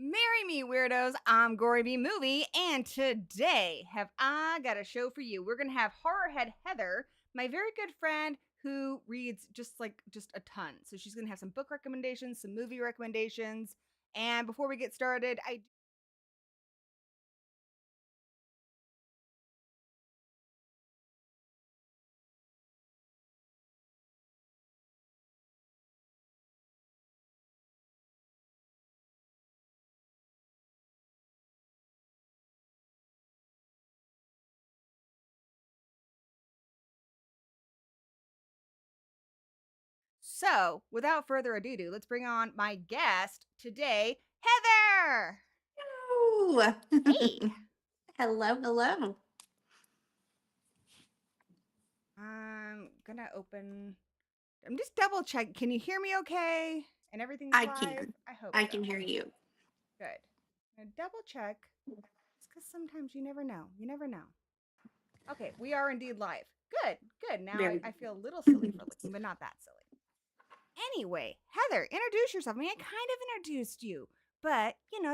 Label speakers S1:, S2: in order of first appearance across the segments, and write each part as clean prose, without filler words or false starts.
S1: Marry me, weirdos. I'm Gory B Movie, and today have I got a show for you. We're gonna have Horrorhead Heather, my very good friend who reads just a ton. So she's gonna have some book recommendations, some movie recommendations, and before we get started, So without further ado, let's bring on my guest today, Heather.
S2: Hello.
S1: Hey.
S2: Hello.
S1: I'm gonna open. I'm just double check. Can you hear me okay? And everything's
S2: I
S1: live?
S2: can.
S1: I hope
S2: I
S1: so.
S2: can hear you.
S1: Good. Now double check. It's because sometimes you never know. You never know. Okay, we are indeed live. Good. Now I feel a little silly for looking, but not that silly. Anyway, Heather, introduce yourself. I mean, I kind of introduced you, but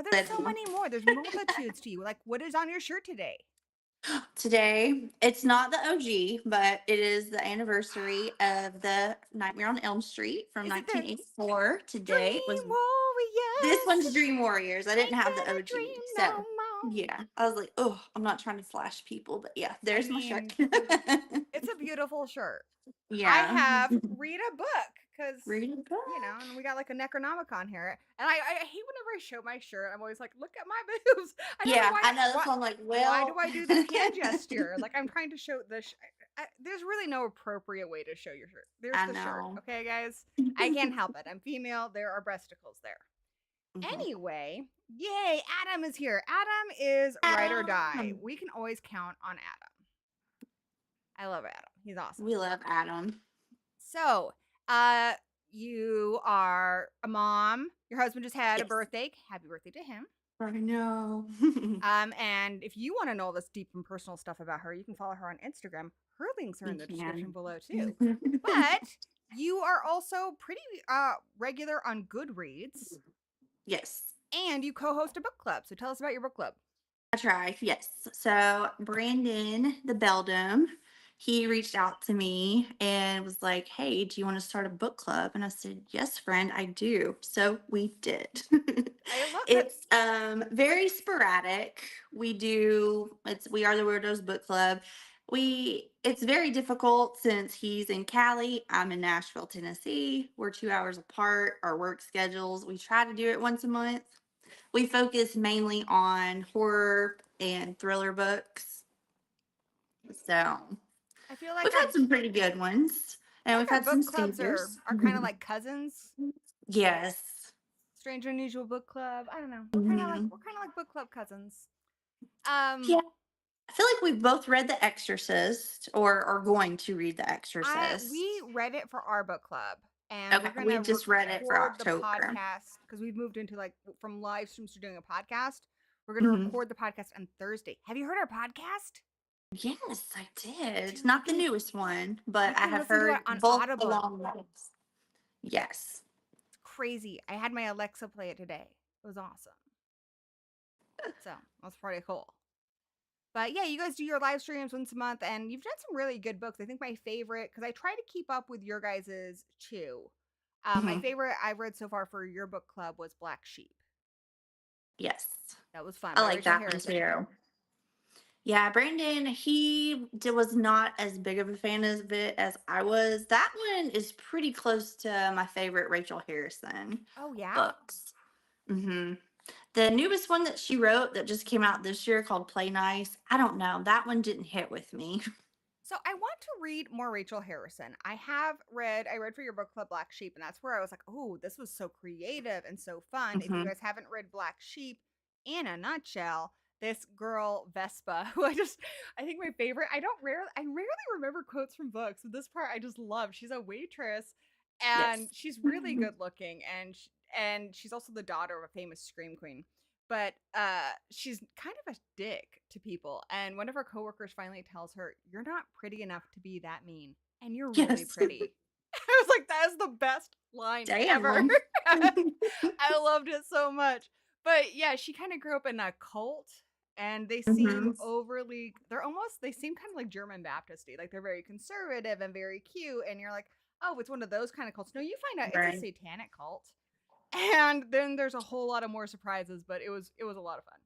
S1: there's so many more. There's multitudes to you. Like, what is on your shirt today?
S2: Today, it's not the OG, but it is the anniversary of the Nightmare on Elm Street from
S1: Is it the
S2: 1984. Today was
S1: Dream Warriors?
S2: this one's Dream Warriors. I didn't have the
S1: Gonna
S2: OG,
S1: dream
S2: so
S1: no more.
S2: yeah, I was like, oh, I'm not trying to flash people, but yeah, there's my shirt.
S1: It's a beautiful shirt.
S2: Yeah,
S1: I have read a book because
S2: read a book.
S1: and we got like a Necronomicon here, and I hate whenever I show my shirt. I'm always like, look at my boobs. I
S2: know. That's why I'm like, well,
S1: why do I do this hand gesture? Like I'm trying to show the. There's really no appropriate way to show your shirt. There's the shirt, okay, guys. I can't help it. I'm female. There are breasticles there. Anyway, yay! Adam is here. Adam is ride or die. We can always count on Adam. I love Adam. He's awesome.
S2: We love Adam.
S1: So, you are a mom. Your husband just had a birthday. Happy birthday to him.
S2: I know.
S1: And if you want to know all this deep and personal stuff about her, you can follow her on Instagram. Her links are in the description below too. But you are also pretty regular on Goodreads.
S2: Yes.
S1: And you co-host a book club. So tell us about your book club.
S2: I try, yes. So Brandon, the Beldam, he reached out to me and was like, hey, do you want to start a book club? And I said, yes, friend, I do. So we did.
S1: I love
S2: It's very sporadic. We are the Weirdos Book Club. It's very difficult since he's in Cali, I'm in Nashville, Tennessee. We're 2 hours apart, our work schedules. We try to do it once a month. We focus mainly on horror and thriller books. So
S1: I feel like
S2: we've had some pretty good ones. And we've had some
S1: clubs are kind of like cousins.
S2: Yes.
S1: Strange Unusual Book Club. I don't know. We're kind of like book club cousins.
S2: Yeah. I feel like we've both read The Exorcist or are going to read The Exorcist.
S1: We read it for our book club. And
S2: we just read it for October.
S1: The podcast because we've moved into from live streams to doing a podcast. We're going to
S2: Mhm.
S1: record the podcast on Thursday. Have you heard our podcast?
S2: Yes, I did.
S1: Dude, you
S2: Not the
S1: can
S2: newest one, but I have
S1: listen to it
S2: heard
S1: on
S2: both
S1: Audible.
S2: along ones. Yes.
S1: It's crazy. I had my Alexa play it today. It was awesome. So that's pretty cool. But yeah, you guys do your live streams once a month, and you've done some really good books. I think my favorite, because I try to keep up with your guys's too. My
S2: Mhm.
S1: favorite I've read so far for your book club was Black Sheep.
S2: Yes.
S1: That was fun
S2: I
S1: by
S2: like
S1: Rachel
S2: that one
S1: Harrison.
S2: too. Yeah, Brandon, was not as big of a fan of it as I was. That one is pretty close to my favorite Rachel Harrison
S1: Oh yeah.
S2: books. Hmm. The newest one that she wrote that just came out this year called Play Nice, I don't know. That one didn't hit with me.
S1: So I want to read more Rachel Harrison. I read for your book club Black Sheep, and that's where I was like, oh, this was so creative and so fun. If you
S2: Hmm.
S1: guys haven't read Black Sheep, in a nutshell, this girl Vespa, I think my favorite. I rarely remember quotes from books, but this part I just love. She's a waitress,
S2: Yes.
S1: and she's really good looking, and she's also the daughter of a famous scream queen. But she's kind of a dick to people, and one of her coworkers finally tells her, "You're not pretty enough to be that mean, and you're really
S2: Yes.
S1: pretty." I was like, "That is the best line ever."
S2: Damn.
S1: I loved it so much. But yeah, she kind of grew up in a cult, and they seem
S2: Hmm.
S1: overly. They seem kind of like German Baptisty, like they're very conservative and very cute, and you're like, "Oh, it's one of those kind of cults." No, you find out it's a
S2: Right.
S1: satanic cult, and then there's a whole lot of more surprises, but it was a lot of fun.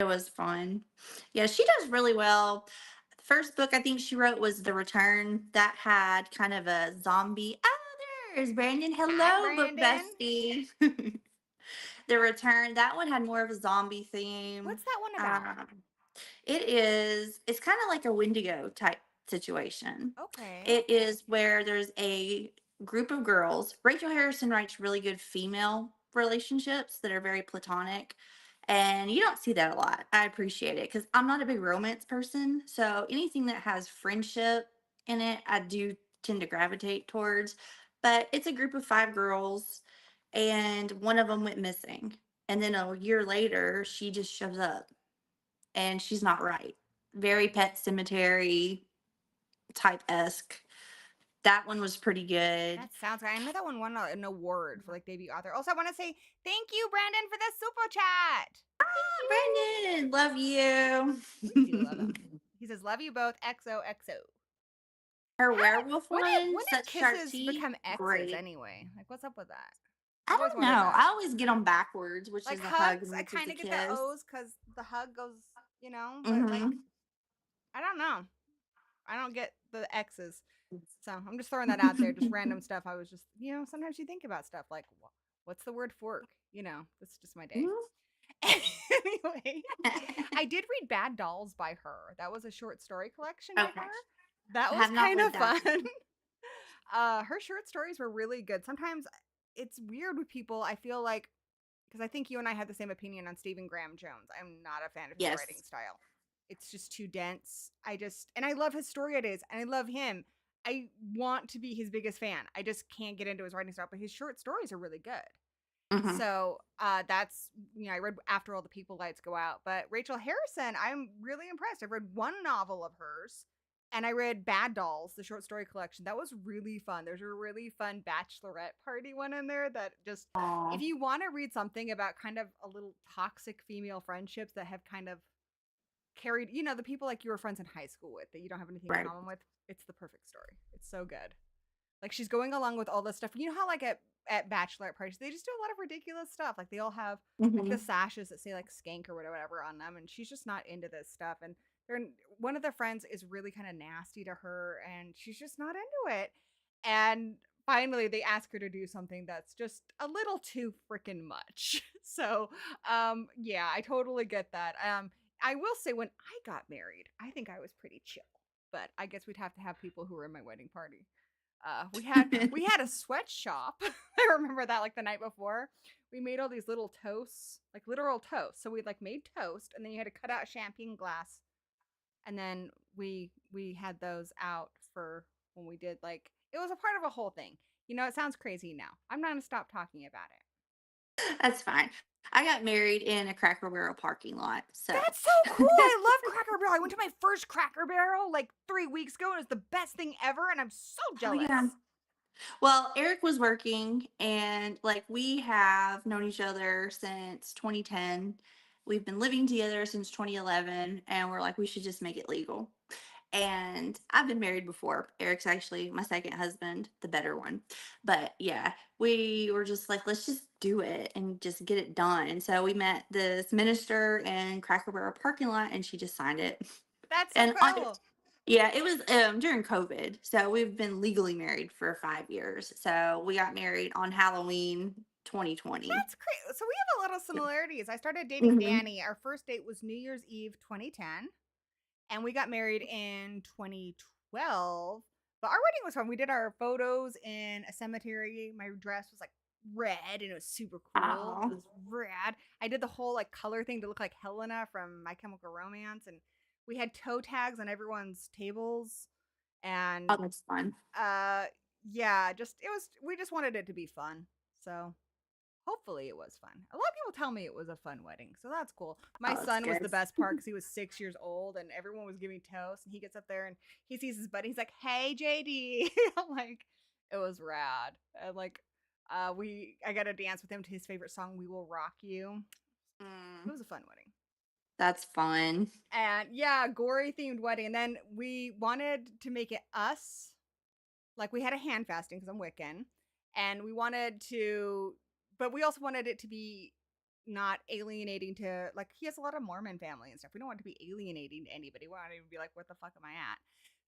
S2: It was fun. Yeah, she does really well. The first book I think she wrote was The Return. That had kind of a zombie. Oh, there's Brandon.
S1: Hi,
S2: Hello, book
S1: Brandon.
S2: bestie. The Return. That one had more of a zombie theme.
S1: What's that one about?
S2: Um, it's kind of like a Wendigo type situation.
S1: Okay.
S2: It is where there's a group of girls. Rachel Harrison writes really good female relationships that are very platonic. And you don't see that a lot. I appreciate it because I'm not a big romance person. So anything that has friendship in it, I do tend to gravitate towards. But it's a group of five girls, and one of them went missing. And then a year later, she just shows up and she's not right. Very Pet Cemetery type esque. That one was pretty good.
S1: That sounds good. I know that one won an award for like debut author. Also, I want to say thank you, Brandon, for the super chat. Thank
S2: Brandon, love you.
S1: you. We do love him. He says, "Love you both." XOXO.
S2: Her
S1: How did
S2: werewolf one,
S1: when did
S2: such sharp
S1: kisses
S2: teeth,
S1: become X's
S2: great.
S1: anyway? Like, what's up with that?
S2: I
S1: I've always
S2: don't
S1: wondered
S2: know.
S1: that.
S2: I always get them backwards, which
S1: Like
S2: is a hug
S1: hugs,
S2: and
S1: I
S2: which is
S1: kind
S2: a
S1: of get the
S2: kiss.
S1: O's because the hug goes, but like,
S2: Hmm.
S1: I don't know. I don't get the X's. So I'm just throwing that out there, just random stuff. I was just, sometimes you think about stuff like, what's the word fork? That's just my day. Anyway, I did read Bad Dolls by her. That was a short story collection by
S2: Okay.
S1: her. That
S2: I
S1: was
S2: have not
S1: kind
S2: read
S1: of
S2: that
S1: fun.
S2: one.
S1: Her short stories were really good. Sometimes it's weird with people. I feel like, because I think you and I have the same opinion on Stephen Graham Jones. I'm not a fan of his writing
S2: Yes.
S1: style. It's just too dense. And I love his story ideas, and I love him. I want to be his biggest fan. I just can't get into his writing style, but his short stories are really good.
S2: Hmm.
S1: So that's I read After All the People Lights Go Out, but Rachel Harrison, I'm really impressed. I've read one novel of hers, and I read Bad Dolls, the short story collection. That was really fun. There's a really fun bachelorette party one in there that just, if
S2: Aw,
S1: you want to read something about kind of a little toxic female friendships that have kind of carried, the people like you were friends in high school with that you don't have anything in
S2: right.
S1: common with, it's the perfect story. It's so good. Like she's going along with all this stuff. You know how like at bachelorette parties they just do a lot of ridiculous stuff. Like they all have like the
S2: Hmm.
S1: sashes that say like skank or whatever on them, and she's just not into this stuff. And one of their friends is really kind of nasty to her, and she's just not into it. And finally, they ask her to do something that's just a little too freaking much. So, yeah, I totally get that. I will say when I got married, I think I was pretty chill, but I guess we'd have to have people who were in my wedding party. We had a sweatshop. I remember that like the night before. We made all these little toasts, like literal toasts. So we like made toast, and then you had to cut out champagne glass, and then we had those out for when we did like it was a part of a whole thing. It sounds crazy now. I'm not gonna stop talking about it.
S2: That's fine. I got married in a Cracker Barrel parking lot. So
S1: That's so cool. I love Cracker Barrel. I went to my first Cracker Barrel like 3 weeks ago, and it was the best thing ever, and I'm so
S2: oh yeah.
S1: jealous.
S2: Well, Eric was working and like we have known each other since 2010. We've been living together since 2011 and we're like we should just make it legal. And I've been married before. Eric's actually my second husband, the better one. But yeah, we were just like let's just do it and just get it done. And so we met this minister in Cracker Barrel parking lot and she just signed it.
S1: That's so
S2: And on
S1: cool.
S2: yeah, it was during COVID. So we've been legally married for 5 years. So we got married on Halloween 2020.
S1: That's crazy. So we have a lot of similarities. I started dating
S2: Hmm.
S1: Danny. Our first date was New Year's Eve 2010, and we got married in 2012. But our wedding was fun. We did our photos in a cemetery. My dress was like red and it was super cool. It
S2: Oh,
S1: was rad. I did the whole like color thing to look like Helena from My Chemical Romance, and we had toe tags on everyone's tables.
S2: oh,
S1: And
S2: that's fun.
S1: uh yeah, just it was we just wanted it to be fun. So hopefully it was fun. A lot of people tell me it was a fun wedding, so that's cool. My
S2: Oh, that's
S1: son was
S2: good.
S1: the best part because he was 6 years old and everyone was giving toast, and he gets up there and he sees his buddy. He's like, "Hey, JD!" I'm like, it was rad. And like, I got to dance with him to his favorite song, "We Will Rock You." It
S2: Mm,
S1: was a fun wedding.
S2: that's fun.
S1: And yeah, gory themed wedding. And then we wanted to make it us. Like we had a hand fasting because I'm Wiccan, and we wanted to, but we also wanted it to be not alienating to like he has a lot of Mormon family and stuff. We don't want it to be alienating to anybody. We want to be like, what the fuck am I at?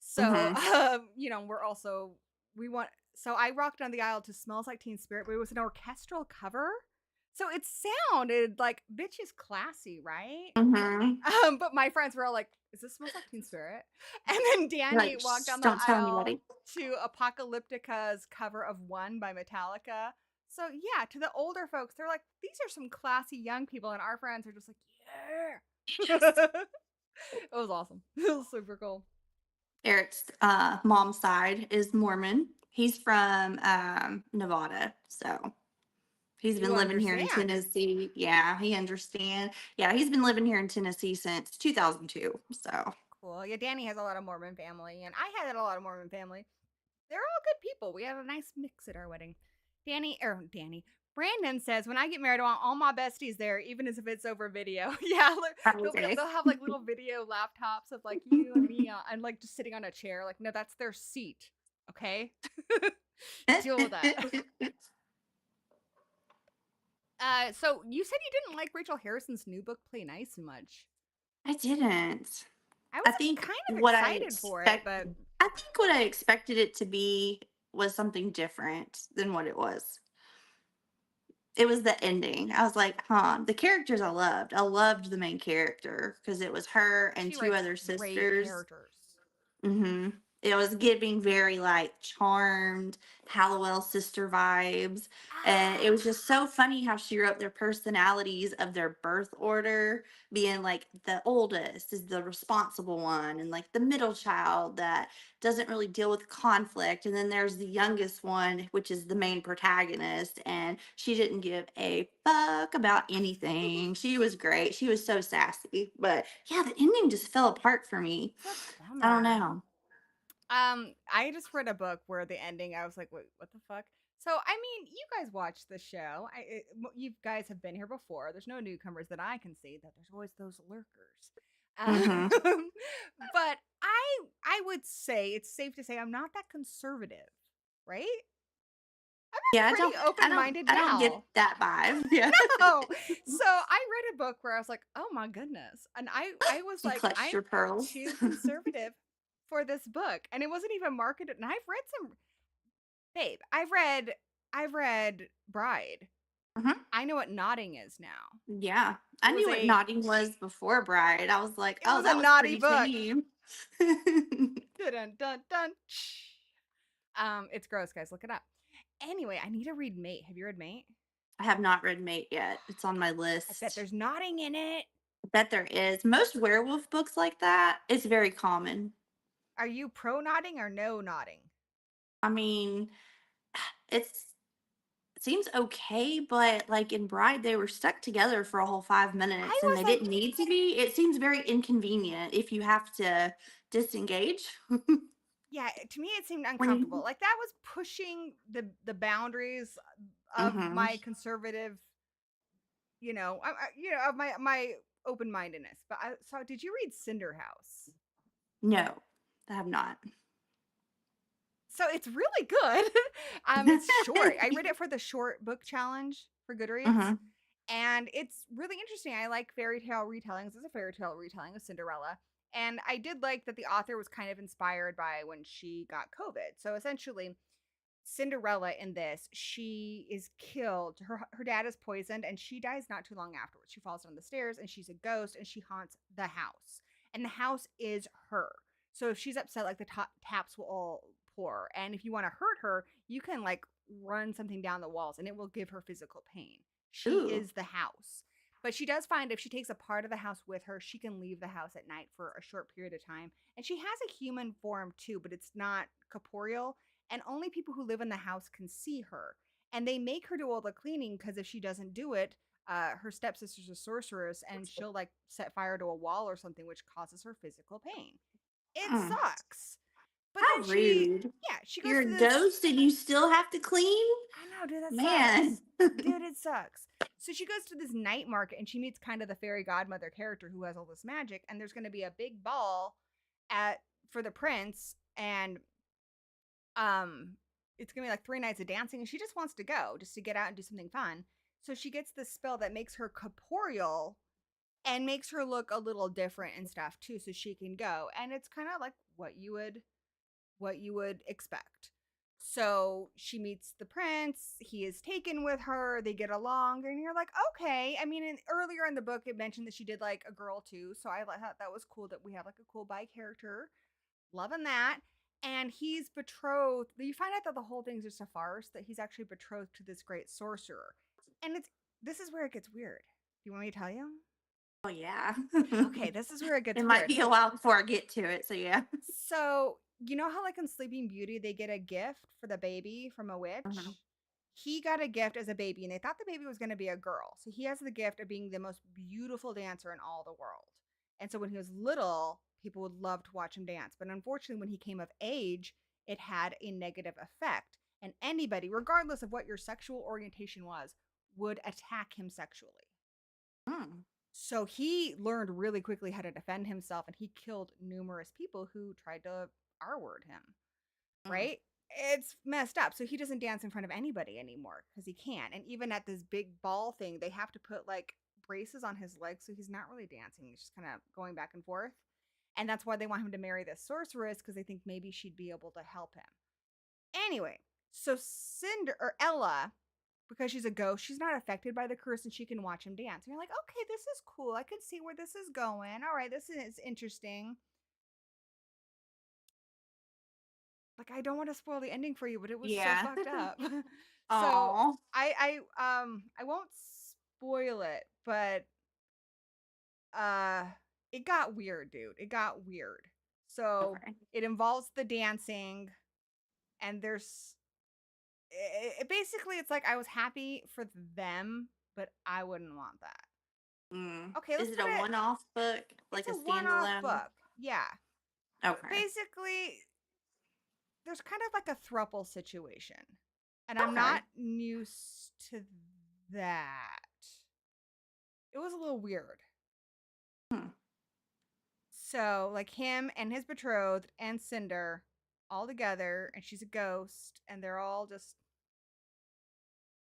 S1: So,
S2: Hmm.
S1: we're also we want. So I rocked on the aisle to "Smells Like Teen Spirit," but it was an orchestral cover, so it sounded like bitch is classy, right?
S2: Hmm.
S1: But my friends were all like, "Is this Smells Like Teen Spirit?" And then Danny
S2: Like,
S1: walked
S2: shh,
S1: down the
S2: don't tell
S1: aisle
S2: anybody.
S1: to Apocalyptica's cover of "One" by Metallica. So yeah, to the older folks, they're like, "These are some classy young people," and our friends are just like,
S2: Yes.
S1: "Yeah." It was awesome. It was super cool.
S2: Eric's mom's side is Mormon. He's from Nevada. So he's
S1: You
S2: been living here in
S1: understand?
S2: Tennessee. Yeah, he understands. Yeah, he's been living here in Tennessee since 2002. So,
S1: Cool. Yeah, Danny has a lot of Mormon family, and I had a lot of Mormon family. They're all good people. We had a nice mix at our wedding. Danny. Brandon says, when I get married, I want all my besties there, even as if it's over video. Yeah, like,
S2: okay.
S1: they'll have like little video laptops of like you and me and like just sitting on a chair. Like, no, that's their seat. Okay. Deal with that. So you said you didn't like Rachel Harrison's new book, Play Nice, much.
S2: I didn't.
S1: I was
S2: I think
S1: kind of
S2: what I
S1: excited for it,
S2: expect
S1: but
S2: I think what I expected it to be was something different than what it was. It was the ending. I was like, huh, the characters I loved. I loved the main character because it was her and
S1: she
S2: two
S1: writes
S2: other
S1: great
S2: sisters.
S1: characters.
S2: It was giving very like charmed Hallowell sister vibes. And it was
S1: Ah,
S2: just so funny how she wrote their personalities of their birth order, being like the oldest is the responsible one, and like the middle child that doesn't really deal with conflict. And then there's the youngest one, which is the main protagonist. And she didn't give a fuck about anything. She was great. She was so sassy. But yeah, the ending just fell apart for me.
S1: it's a
S2: I don't
S1: bummer.
S2: know.
S1: I just read a book where the ending, I was like, wait, what the fuck? So, I mean, you guys watch the show. You guys have been here before. There's no newcomers that I can see. That there's always those lurkers.
S2: Mhm.
S1: But I would say it's safe to say I'm not that conservative, right?
S2: Yeah,
S1: Pretty open-minded
S2: I don't get
S1: gal.
S2: that vibe. Yeah.
S1: No. So I read a book where I was like, oh my goodness. And I was
S2: You
S1: like,
S2: clutched
S1: I'm
S2: your pearls.
S1: too conservative for this book. And it wasn't even marketed. And I've read some babe, I've read Bride.
S2: Mhm.
S1: I know what nodding is now.
S2: Yeah.
S1: It
S2: I
S1: was
S2: knew what
S1: a
S2: nodding was before Bride. I was like,
S1: it
S2: "Oh,
S1: was a
S2: that was
S1: naughty
S2: pretty
S1: book.
S2: tame."
S1: Dun dun dun. It's gross, guys. Look it up. Anyway, I need to read Mate. Have you read Mate?
S2: I have not read Mate yet. It's on my
S1: I bet
S2: list.
S1: there's nodding in it.
S2: I bet there is. Most werewolf books like that, it's very common.
S1: Are you pro nodding or no nodding?
S2: I mean, it's seems okay, but like in Bride, they were stuck together for a whole 5 minutes
S1: I
S2: and
S1: was
S2: they
S1: like,
S2: didn't need to be. It seems very inconvenient if you have to disengage.
S1: yeah, to me it seemed
S2: When
S1: uncomfortable.
S2: you,
S1: Like that was pushing the boundaries of
S2: hmm
S1: my conservative, of my open mindedness. But I so did you read Cinder House?
S2: no, I have not.
S1: So it's really good. It's short. I read it for the short book challenge for Goodreads,
S2: hmm
S1: and it's really interesting. I like fairy tale retellings. It's a fairy tale retelling of Cinderella, and I did like that the author was kind of inspired by when she got COVID. So essentially, Cinderella in this, she is killed. Her dad is poisoned, and she dies not too long afterwards. She falls down the stairs, and she's a ghost, and she haunts the house, and the house is her. So if she's upset, like the taps will all pour, and if you want to hurt her, you can like run something down the walls, and it will give her physical pain. She
S2: Ooh.
S1: is the house. But she does find if she takes a part of the house with her, she can leave the house at night for a short period of time. And she has a human form too, but it's not corporeal, and only people who live in the house can see her. And they make her do all the cleaning because if she doesn't do it, her stepsister's a sorceress and she'll like set fire to a wall or something, which causes her physical pain. It
S2: Mm.
S1: sucks. But
S2: How
S1: then
S2: rude.
S1: yeah, she goes
S2: You're
S1: to
S2: a
S1: this.
S2: ghost and you still have to clean?
S1: I know, dude, that
S2: Man.
S1: sucks. Dude, it sucks. So she goes to this night market and she meets kind of the fairy godmother character who has all this magic. And there's going to be a big ball at for the prince, and um it's gonna be like 3 nights of dancing, and she just wants to go just to get out and do something fun. So she gets this spell that makes her corporeal and makes her look a little different and stuff too, so she can go. And it's kind of like what you would expect. So she meets the prince, he is taken with her, they get along, and you're like, okay. I mean, earlier in the book it mentioned that she did like a girl too, so I thought that was cool that we have like a cool bi character. Loving that. And he's betrothed. You find out that the whole thing's just a farce, that he's actually betrothed to this great sorcerer. And this is where it gets weird. Do you want me to tell you?
S2: Oh, yeah.
S1: Okay, this is where it
S2: It
S1: gets
S2: might
S1: weird.
S2: be a while before I get to it. So, yeah.
S1: So, you know how like in Sleeping Beauty they get a gift for the baby from a
S2: Mhm.
S1: witch? He got a gift as a baby, and they thought the baby was going to be a girl. So he has the gift of being the most beautiful dancer in all the world. And so when he was little, people would love to watch him dance. But unfortunately, when he came of age, it had a negative effect. And anybody, regardless of what your sexual orientation was, would attack him sexually.
S2: Mm.
S1: So he learned really quickly how to defend himself, and he killed numerous people who tried to R word him,
S2: Mm.
S1: right? It's messed up. So he doesn't dance in front of anybody anymore because he can't. And even at this big ball thing, they have to put like braces on his legs. So he's not really dancing. He's just kind of going back and forth. And that's why they want him to marry this sorceress, because they think maybe she'd be able to help him. Anyway, so Cinder or Ella, because she's a ghost, she's not affected by the curse and she can watch him dance. And you're like, okay, this is cool. I can see where this is going. All right, this is interesting. Like, I don't want to spoil the ending for you, but it was so
S2: Yeah.
S1: fucked up. So
S2: Oh.
S1: I won't spoil it, but uh it got weird, dude. It got weird. So
S2: Okay.
S1: it involves the dancing, and there's basically it's like I was happy for them, but I wouldn't want that.
S2: Mm.
S1: Okay, let's
S2: Is it
S1: put
S2: a
S1: it.
S2: one-off book,
S1: It's
S2: like a
S1: a one-off
S2: standalone?
S1: book. Yeah.
S2: Okay.
S1: Basically, there's kind of like a thruple situation. And I'm not
S2: Okay.
S1: used to that. It was a little weird.
S2: Hmm.
S1: So, like him and his betrothed and Cinder all together, and she's a ghost, and they're all just,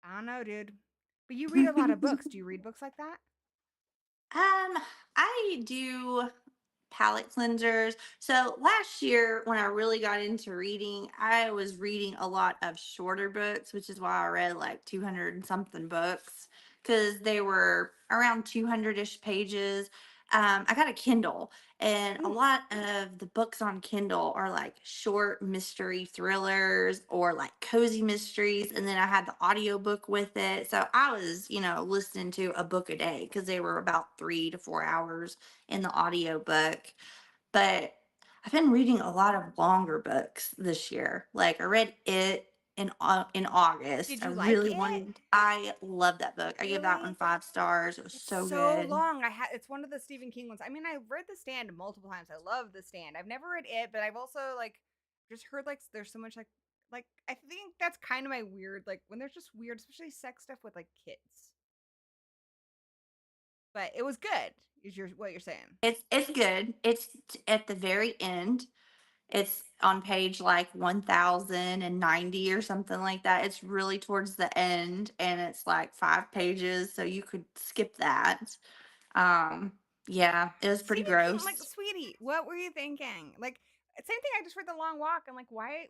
S1: I don't know, dude. But you read a lot of books. Do you read books like that?
S2: I do palette cleansers. So last year, when I really got into reading, I was reading a lot of shorter books, which is why I read like 200 and something books because they were around 200-ish pages. I got a Kindle, and a
S1: Mm.
S2: lot of the books on Kindle are like short mystery thrillers or like cozy mysteries. And then I had the audiobook with it. So I was, listening to a book a day because they were about 3 to 4 hours in the audiobook. But I've been reading a lot of longer books this year. Like I read It. in August.
S1: Did
S2: I
S1: you like
S2: really
S1: it?
S2: wanted. I love that book. I gave that one
S1: Really?
S2: 5 stars. It was
S1: It's
S2: so
S1: so
S2: good.
S1: long. It's one of the Stephen King ones. I mean, I've read The Stand multiple times. I love The Stand. I've never read it, but I've also like just heard like there's so much like I think that's kind of my weird like when there's just weird, especially sex stuff with like kids. But it was good. Is your what you're saying?
S2: It's good. At the very end. It's on page like 1090 or something like that. It's really towards the end and it's like 5 pages, so you could skip that. Um, yeah, it was pretty
S1: Stephen King, I'm like,
S2: gross.
S1: sweetie, what were you thinking? Like, same thing. I just read The Long Walk. I'm like, why,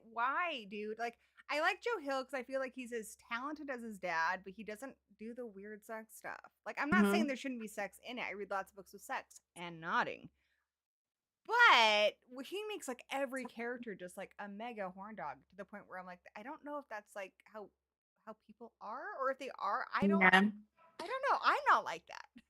S1: dude? Like, I like Joe Hill because I feel like he's as talented as his dad, but he doesn't do the weird sex stuff. Like, I'm not saying
S2: Hmm.
S1: there shouldn't be sex in it. I read lots of books with sex and nodding, but he makes like every character just like a mega horn dog to the point where I'm like, I don't know if that's like how people are, or if they are,
S2: Yeah.
S1: I don't know. I'm not like that.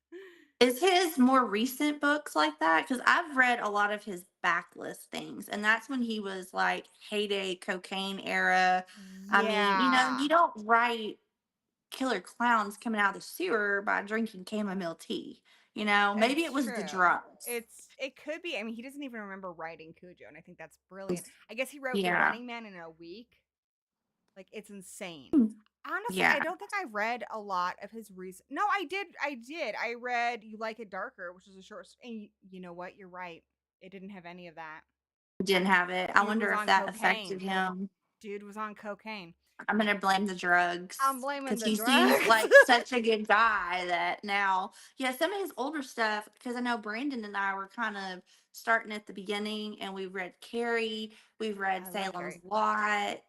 S2: Is his more recent books like that? Because I've read a lot of his backlist things, and that's when he was like heyday cocaine era. I mean,
S1: Yeah.
S2: you don't write killer clowns coming out of the sewer by drinking chamomile tea. Maybe
S1: It's
S2: it was the
S1: true.
S2: drugs.
S1: It could be. I mean, he doesn't even remember writing Cujo, and I think that's brilliant. I guess he wrote The
S2: Yeah.
S1: Running Man in a week. Like it's insane.
S2: Mm.
S1: Honestly, I
S2: Yeah.
S1: don't think I read a lot of his recent. No, I did. I did. I read You Like It Darker, which is a short. And you know what? You're right. It didn't have any of that.
S2: Didn't have it. I
S1: Dude
S2: wonder
S1: was
S2: if
S1: on
S2: that affected
S1: cocaine.
S2: him.
S1: Dude was on cocaine.
S2: I'm gonna blame the
S1: I'm
S2: drugs
S1: blaming
S2: because
S1: the
S2: he seems
S1: drugs.
S2: like such a good guy that now, yeah, some of his older stuff. Because I know Brandon and I were kind of starting at the beginning, and we read Carrie, we've read
S1: I love
S2: Salem's
S1: Carrie.
S2: Lot,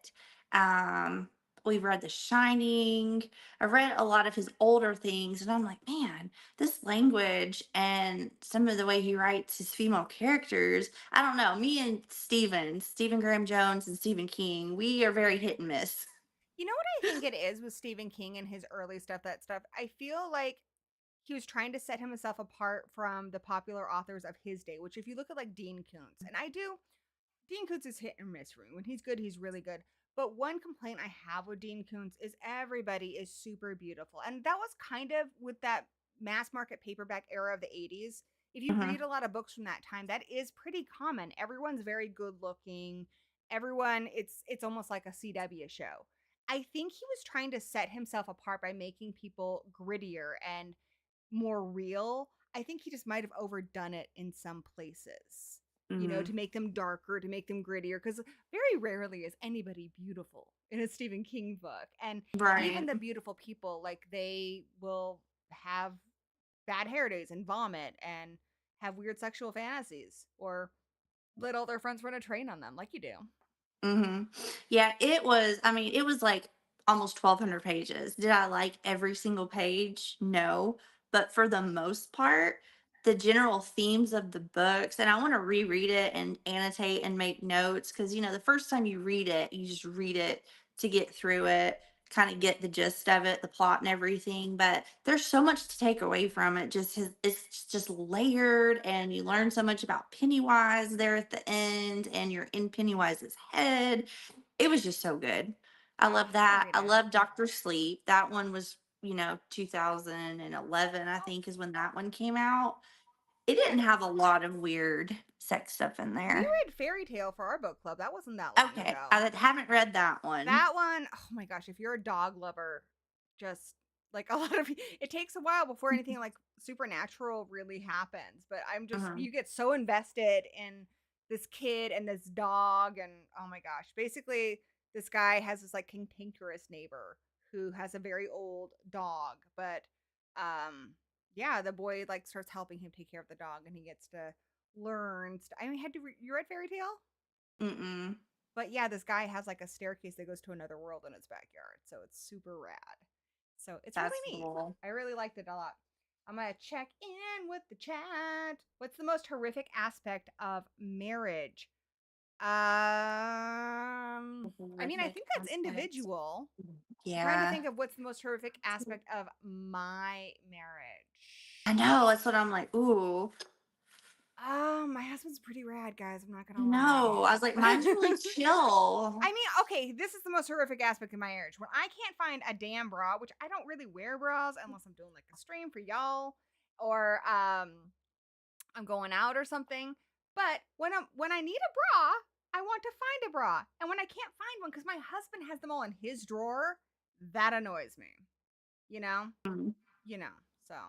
S2: um, we've read The Shining. I've read a lot of his older things, and I'm like, man, this language and some of the way he writes his female characters. I don't know. Me and Stephen Graham Jones, and Stephen King, we are very hit and miss.
S1: You know what I think it is with Stephen King and his early stuff, that stuff? I feel like he was trying to set himself apart from the popular authors of his day, which if you look at like Dean Koontz, and I do, Dean Koontz is hit and miss for me. When he's good, he's really good. But one complaint I have with Dean Koontz is everybody is super beautiful. And that was kind of with that mass market paperback era of the 80s. If you
S2: Mhm.
S1: read a lot of books from that time, that is pretty common. Everyone's very good looking. Everyone, it's almost like a CW show. I think he was trying to set himself apart by making people grittier and more real. I think he just might have overdone it in some places, to
S2: Mhm.
S1: make them darker, to make them grittier, because very rarely is anybody beautiful in a Stephen King book. And even
S2: Right.
S1: the beautiful people, like they will have bad hair days and vomit and have weird sexual fantasies or let all their friends run a train on them, like you do.
S2: Mhm. Yeah, I mean, it was like almost 1,200 pages. Did I like every single page? No. But for the most part, the general themes of the books, and I want to reread it and annotate and make notes because, the first time you read it, you just read it to get through it, kind of get the gist of it, the plot and everything. But there's so much to take away from it. It's just layered, and you learn so much about Pennywise there at the end, and you're in Pennywise's head. It was just so good. I
S1: I
S2: love
S1: have to
S2: that.
S1: read
S2: I
S1: it.
S2: love Doctor Sleep. That one was, 2011, I
S1: Oh,
S2: think, is when that one came out. It
S1: yeah.
S2: didn't have a lot of weird sex stuff in
S1: We
S2: there.
S1: read Fairy Tale for our book club. That wasn't that long
S2: Okay,
S1: ago.
S2: I haven't read that one.
S1: That one, oh my gosh, if you're a dog lover, just like a lot of it takes a while before anything like supernatural really happens. But
S2: Mhm.
S1: you get so invested in this kid and this dog, and oh my gosh, basically, this guy has this like cantankerous neighbor who has a very old dog, but yeah, the boy like starts helping him take care of the dog, and he gets to learn. I mean, you read Fairy Tale?
S2: Mm-mm.
S1: But yeah, this guy has like a staircase that goes to another world in his backyard. So it's super rad. So it's
S2: That's
S1: really neat.
S2: cool.
S1: I really liked it a lot. I'm going to check in with the chat. What's the most horrific aspect of marriage? I mean, I
S2: Horrific
S1: think that's
S2: aspects.
S1: individual. I'm trying to
S2: Yeah.
S1: think of what's the most horrific aspect of my marriage.
S2: I know. That's what I'm like. Ooh.
S1: My husband's pretty rad, guys. I'm not gonna
S2: No, I was like,
S1: lie.
S2: mine's really chill.
S1: I mean, okay, this is the most horrific aspect of my marriage. When I can't find a damn bra, which I don't really wear bras unless I'm doing like a stream for y'all or I'm going out or something. But when I need a bra, I want to find a bra. And when I can't find one cuz my husband has them all in his drawer, that annoys me. You know?
S2: Mm.
S1: You know. So, he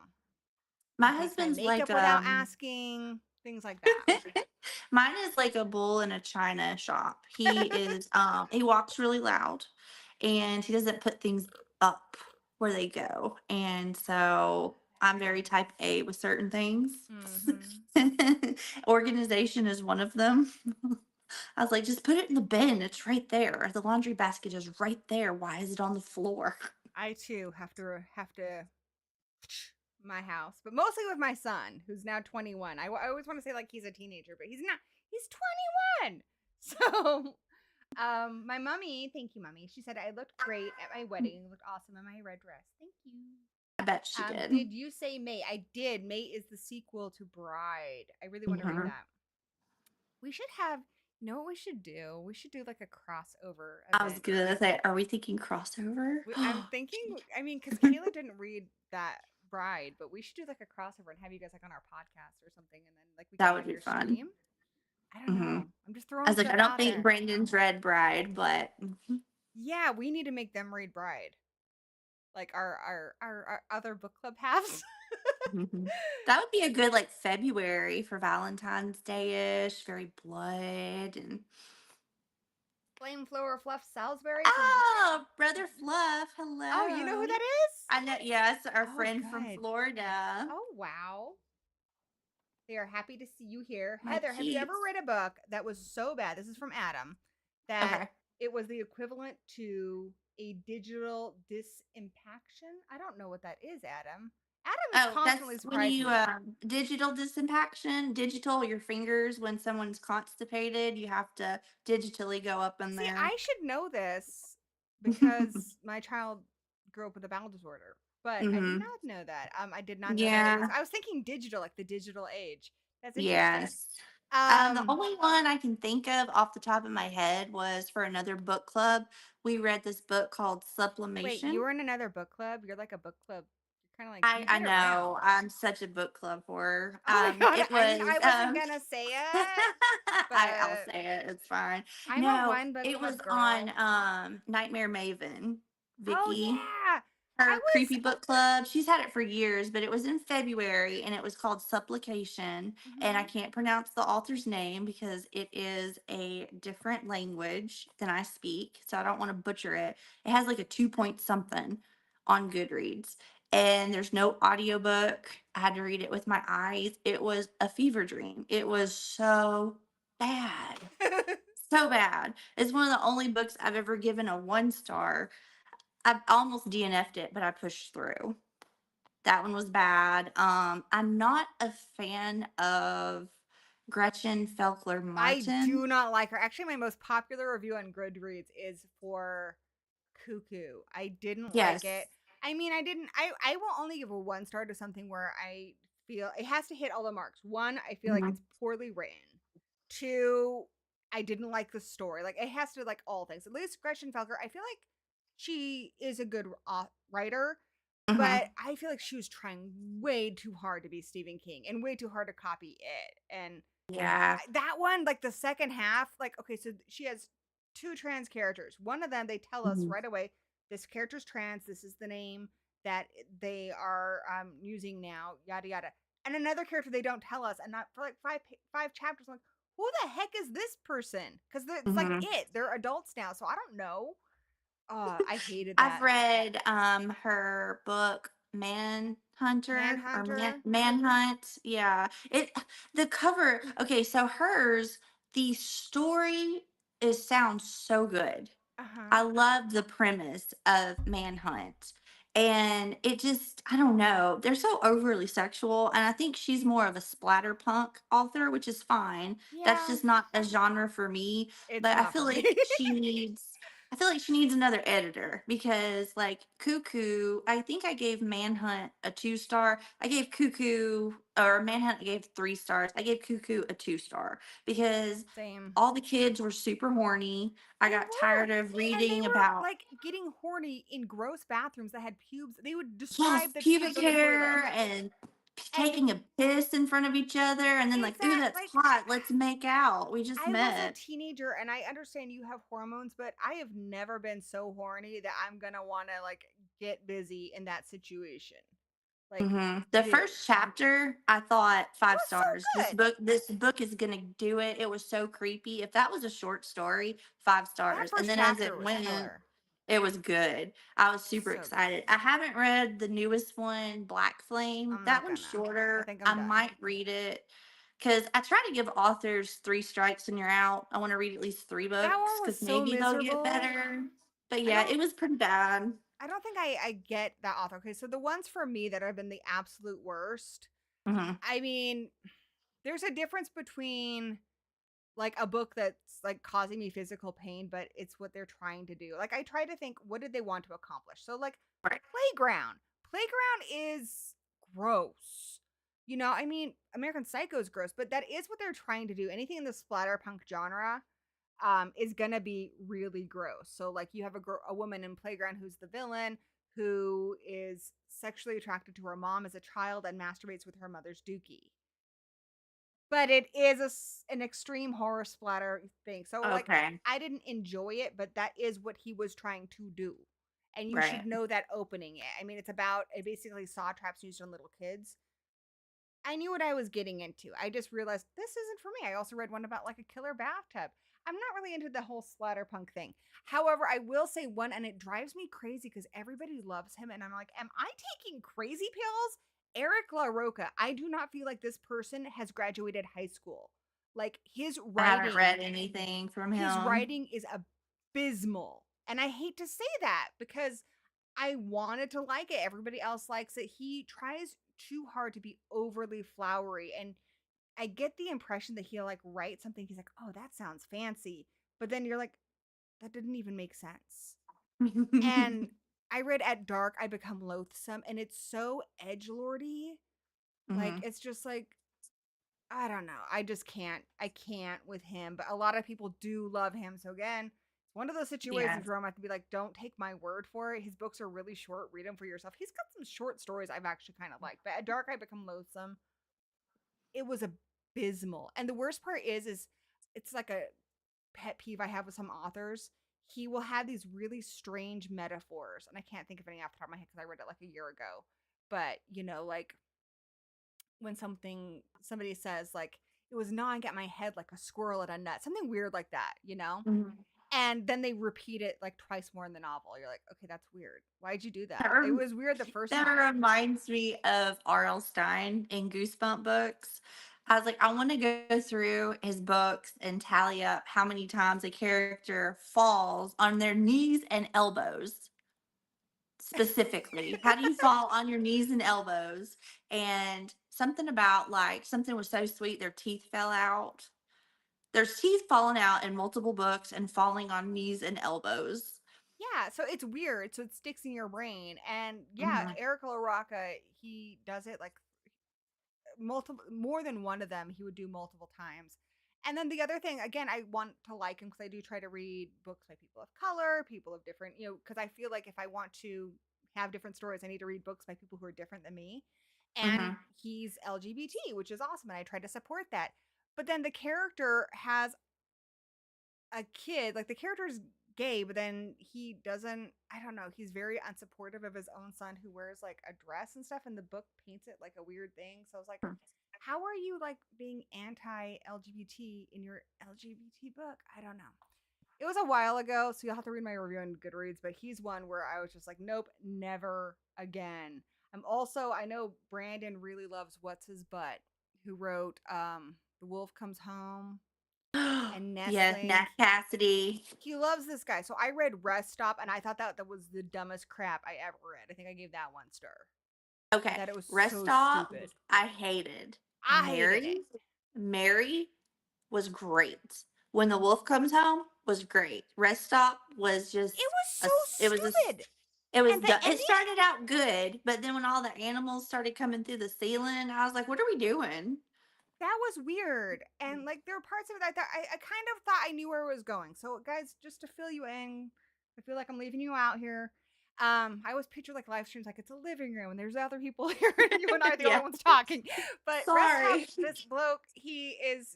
S2: My
S1: takes my
S2: husband's like
S1: makeup without asking, things like that.
S2: mine is like a bull in a china shop. He walks really loud and he doesn't put things up where they go. And so I'm very type A with certain things.
S1: Mhm.
S2: Organization is one of them. I was like, just put it in the bin. It's right there. The laundry basket is right there. Why is it on the floor?
S1: I too have to my house, but mostly with my son, who's now 21. I always want to say like he's a teenager, but he's not. He's 21. So, my mommy, thank you, mommy. She said I looked great at my wedding. Looked awesome in my red dress. Thank you.
S2: I bet she did.
S1: Did you say May? I did. May is the sequel to Bride. I really want to read
S2: Mhm.
S1: that. We should have. You know what we should do? We should do like a crossover
S2: I was
S1: event.
S2: gonna say, are we thinking crossover?
S1: I'm thinking. I mean, because Kayla didn't read that Bride, but we should do like a crossover and have you guys like on our podcast or something, and then like we could
S2: That
S1: be
S2: would
S1: on
S2: be
S1: your
S2: fun.
S1: stream. I don't
S2: Hmm.
S1: know. I'm just
S2: I
S1: throwing
S2: was like,
S1: stuff
S2: I don't
S1: out
S2: think
S1: there.
S2: Brandon's read Bride, but
S1: Yeah, we need to make them read Bride, like our other book club halves.
S2: mhm. That would be a good like February for Valentine's Day ish, very blood and
S1: Flame Flower Fluff Salisbury from.
S2: oh, brother Fluff,
S1: Oh, you know who
S2: hello.
S1: that is?
S2: I know, yes, our
S1: Oh,
S2: friend from
S1: good.
S2: Florida.
S1: Oh, wow. They are happy to see you here.
S2: My
S1: Heather, have you ever
S2: peeps.
S1: read a book that was so bad? This is from Adam, that
S2: Okay.
S1: it was the equivalent to a digital disimpaction? I don't know what that is, Adam. Adam is
S2: Oh,
S1: constantly
S2: that's when
S1: surprising
S2: you
S1: me.
S2: digital disimpaction, digital your fingers when someone's constipated, you have to digitally go up in
S1: See,
S2: there.
S1: I should know this because my child grew up with a bowel disorder, but I did
S2: Hmm.
S1: not know that. I did not know that it was.
S2: Yeah.
S1: I was thinking digital, like the digital age. That's interesting.
S2: Yes. The
S1: Um,
S2: only one I can think of off the top of my head was for another book club. We read this book called
S1: Wait,
S2: Sublimation.
S1: you were in another book club? You're like a book club. You're kind of like
S2: I
S1: you
S2: I
S1: get
S2: know
S1: around.
S2: I'm such a book club whore.
S1: Oh my god,
S2: It
S1: I mean,
S2: was
S1: I wasn't gonna say it,
S2: I'll
S1: but
S2: say it. It's fine.
S1: I'm a
S2: No,
S1: one book
S2: it was
S1: club
S2: on
S1: girl.
S2: Nightmare Maven.
S1: Oh
S2: Vicky,
S1: yeah. I
S2: her
S1: was
S2: creepy book club. She's had it for years, but it was in February and it was called Supplication. And I
S1: mhm.
S2: can't pronounce the author's name because it is a different language than I speak. So I don't want to butcher it. It has like a 2 point something on Goodreads. And there's no audiobook. I had to read it with my eyes. It was a fever dream. It was so bad. So bad. It's one of the only books I've ever given a 1 star. I've almost DNF'd it, but I pushed through. That one was bad. I'm not a fan of Gretchen Felkler
S1: I
S2: Martin.
S1: do not like her. Actually, my most popular review on Goodreads is for Cuckoo. I didn't like
S2: Yes.
S1: it. I mean, I will only give a 1 star to something where I feel it has to hit all the marks. One, I feel like
S2: Mhm.
S1: it's poorly written. Two, I didn't like the story. Like it has to like all things. At least Gretchen Felker, I feel like she is a good writer, but
S2: Mhm.
S1: I feel like she was trying way too hard to be Stephen King and way too hard to copy it. And
S2: Yeah.
S1: that one, like the second half, like okay, so she has two trans characters. One of them, they tell us
S2: Mhm.
S1: right away, this character's trans. This is the name that they are using now. Yada yada. And another character they don't tell us, and not for like five chapters. I'm like, who the heck is this person? Because it's like
S2: Mhm.
S1: they're adults now, so I don't know. I hated
S2: I've
S1: that.
S2: read her book Manhunter or
S1: Manhunter.
S2: Manhunt. Yeah. It the cover, okay, so hers, the story is sounds so good.
S1: Uh huh.
S2: I love the premise of Manhunt. And it just, I don't know, they're so overly sexual. And I think she's more of a splatterpunk author, which is fine. That's
S1: Yeah,
S2: just not a genre for me.
S1: it's
S2: But I
S1: not
S2: feel
S1: for me.
S2: like she needs I feel like she needs another editor because, like, Cuckoo, I think I gave Manhunt a 2 star. I gave Cuckoo, or Manhunt, I gave 3 stars. I gave Cuckoo a 2 star because
S1: Same.
S2: all the kids were super horny. I
S1: They
S2: got
S1: were.
S2: tired of
S1: And they
S2: reading
S1: were
S2: about,
S1: like getting horny in gross bathrooms that had pubes. They would
S2: yes,
S1: describe the pubes
S2: pubic
S1: on the toilet.
S2: hair and
S1: And
S2: taking a piss in front of each other and then, like, ooh, that's
S1: like
S2: hot. Let's make out. We just
S1: I was a
S2: met.
S1: teenager and I understand you have hormones, but I have never been so horny that I'm gonna want to like get busy in that situation. Like,
S2: The
S1: dude,
S2: first chapter, I thought
S1: it
S2: 5
S1: was so
S2: stars. This
S1: good.
S2: book this book is gonna do it. It was so creepy. If that was a short story, 5
S1: That
S2: stars. And
S1: first
S2: then as
S1: chapter
S2: it
S1: was
S2: went,
S1: killer.
S2: it was good. I was super
S1: So good.
S2: excited. I haven't read the newest one, Black Flame.
S1: I'm
S2: That
S1: not
S2: one's
S1: gonna. I
S2: shorter.
S1: think I'm
S2: I
S1: done.
S2: might read it because I try to give authors 3 strikes and you're out. I want to read at least 3
S1: That
S2: books
S1: one was
S2: because
S1: so
S2: maybe they'll get
S1: miserable.
S2: better. But
S1: I
S2: yeah,
S1: don't
S2: it was pretty bad.
S1: I don't think I get that author. Okay, so the ones for me that have been the absolute worst.
S2: Hmm.
S1: I mean, there's a difference between like a book that's like causing me physical pain, but it's what they're trying to do. Like I try to think, what did they want to accomplish? So like
S2: Right.
S1: Playground. Playground is gross. You know, I mean, American Psycho is gross, but that is what they're trying to do. Anything in the splatterpunk genre is gonna be really gross. So like you have a woman in Playground who's the villain who is sexually attracted to her mom as a child and masturbates with her mother's dookie, but it is an extreme horror splatter thing. So like
S2: Okay.
S1: I didn't enjoy it, but that is what he was trying to do. And you should
S2: Right.
S1: know that opening it. I mean, it's about it basically saw traps used on little kids. I knew what I was getting into. I just realized this isn't for me. I also read one about like a killer bathtub. I'm not really into the whole splatterpunk thing. However, I will say one, and it drives me crazy because everybody loves him, and I'm like, am I taking crazy pills? Eric LaRocca. I do not feel like this person has graduated high school. Like
S2: I haven't read anything from
S1: his
S2: him.
S1: writing is abysmal, and I hate to say that because I wanted to like it. Everybody else likes it. He tries too hard to be overly flowery, and I get the impression that he'll like write something. He's like, "Oh, that sounds fancy," but then you're like, "That didn't even make sense." And I read At Dark, I Become Loathsome, and it's so edgelordy. Like
S2: Mhm.
S1: it's just like I don't know. I just can't. I can't with him. But a lot of people do love him. So again, it's one of those
S2: Yeah.
S1: situations where I'm have to be like, don't take my word for it. His books are really short. Read them for yourself. He's got some short stories I've actually kind of liked. But At Dark, I Become Loathsome. It was abysmal. And the worst part is it's like a pet peeve I have with some authors. He will have these really strange metaphors, and I can't think of any off the top of my head because I read it like a year ago. But you know, like when somebody says like it was gnawing at my head like a squirrel at a nut, something weird like that, you know?
S2: Mhm.
S1: And then they repeat it like twice more in the novel. You're like, okay, that's weird. Why'd you do
S2: That,
S1: that? It was weird the first
S2: that
S1: time.
S2: reminds me of R.L. Stein in Goosebump books. I was like, I want to go through his books and tally up how many times a character falls on their knees and elbows. Specifically, how do you fall on your knees and elbows? And something about, like, something was so sweet, their teeth fell out. There's teeth falling out in multiple books and falling on knees and elbows.
S1: Yeah, so it's weird. So it sticks in your brain. And yeah,
S2: Mhm.
S1: Eric LaRocca, he does it like multiple more than one of them he would do multiple times. And then the other thing, again, I want to like him because I do try to read books by people of color, people of different, you know, because I feel like if I want to have different stories, I need to read books by people who are different than me. And
S2: Mhm.
S1: he's LGBT, which is awesome, and I try to support that. But then the character has a kid, like the character's gay, but then he doesn't, I don't know, he's very unsupportive of his own son who wears like a dress and stuff, and the book paints it like a weird thing. So I was like, how are you like being anti LGBT in your LGBT book? I don't know. It was a while ago, so you'll have to read my review on Goodreads, but he's one where I was just like, nope, never again. I'm also, I know Brandon really loves What's His Butt, who wrote The Wolf Comes Home and
S2: Yes, Nat
S1: Nestling.
S2: Cassidy.
S1: He loves this guy. So I read Rest Stop and I thought that was the dumbest crap I ever read. I think I gave that 1 star. I
S2: Okay,
S1: thought it was
S2: Rest
S1: so
S2: Stop,
S1: stupid.
S2: I hated.
S1: I hated it.
S2: Mary, Mary was great. When the Wolf Comes Home was great. Rest Stop was
S1: It
S2: just
S1: was so
S2: it was a
S1: stupid. And the
S2: it
S1: ending,
S2: started out good, but then when all the animals started coming through the ceiling, I was like, "What are we doing?"
S1: that was weird. And like there were parts of it I kind of thought I knew where it was going. So guys, just to fill you in, I feel like I'm leaving you out here. I always picture like live streams like it's a living room and there's other people here and you and I are the only
S2: Yeah.
S1: ones talking. But rest stop,
S2: Sorry.
S1: this bloke, he is,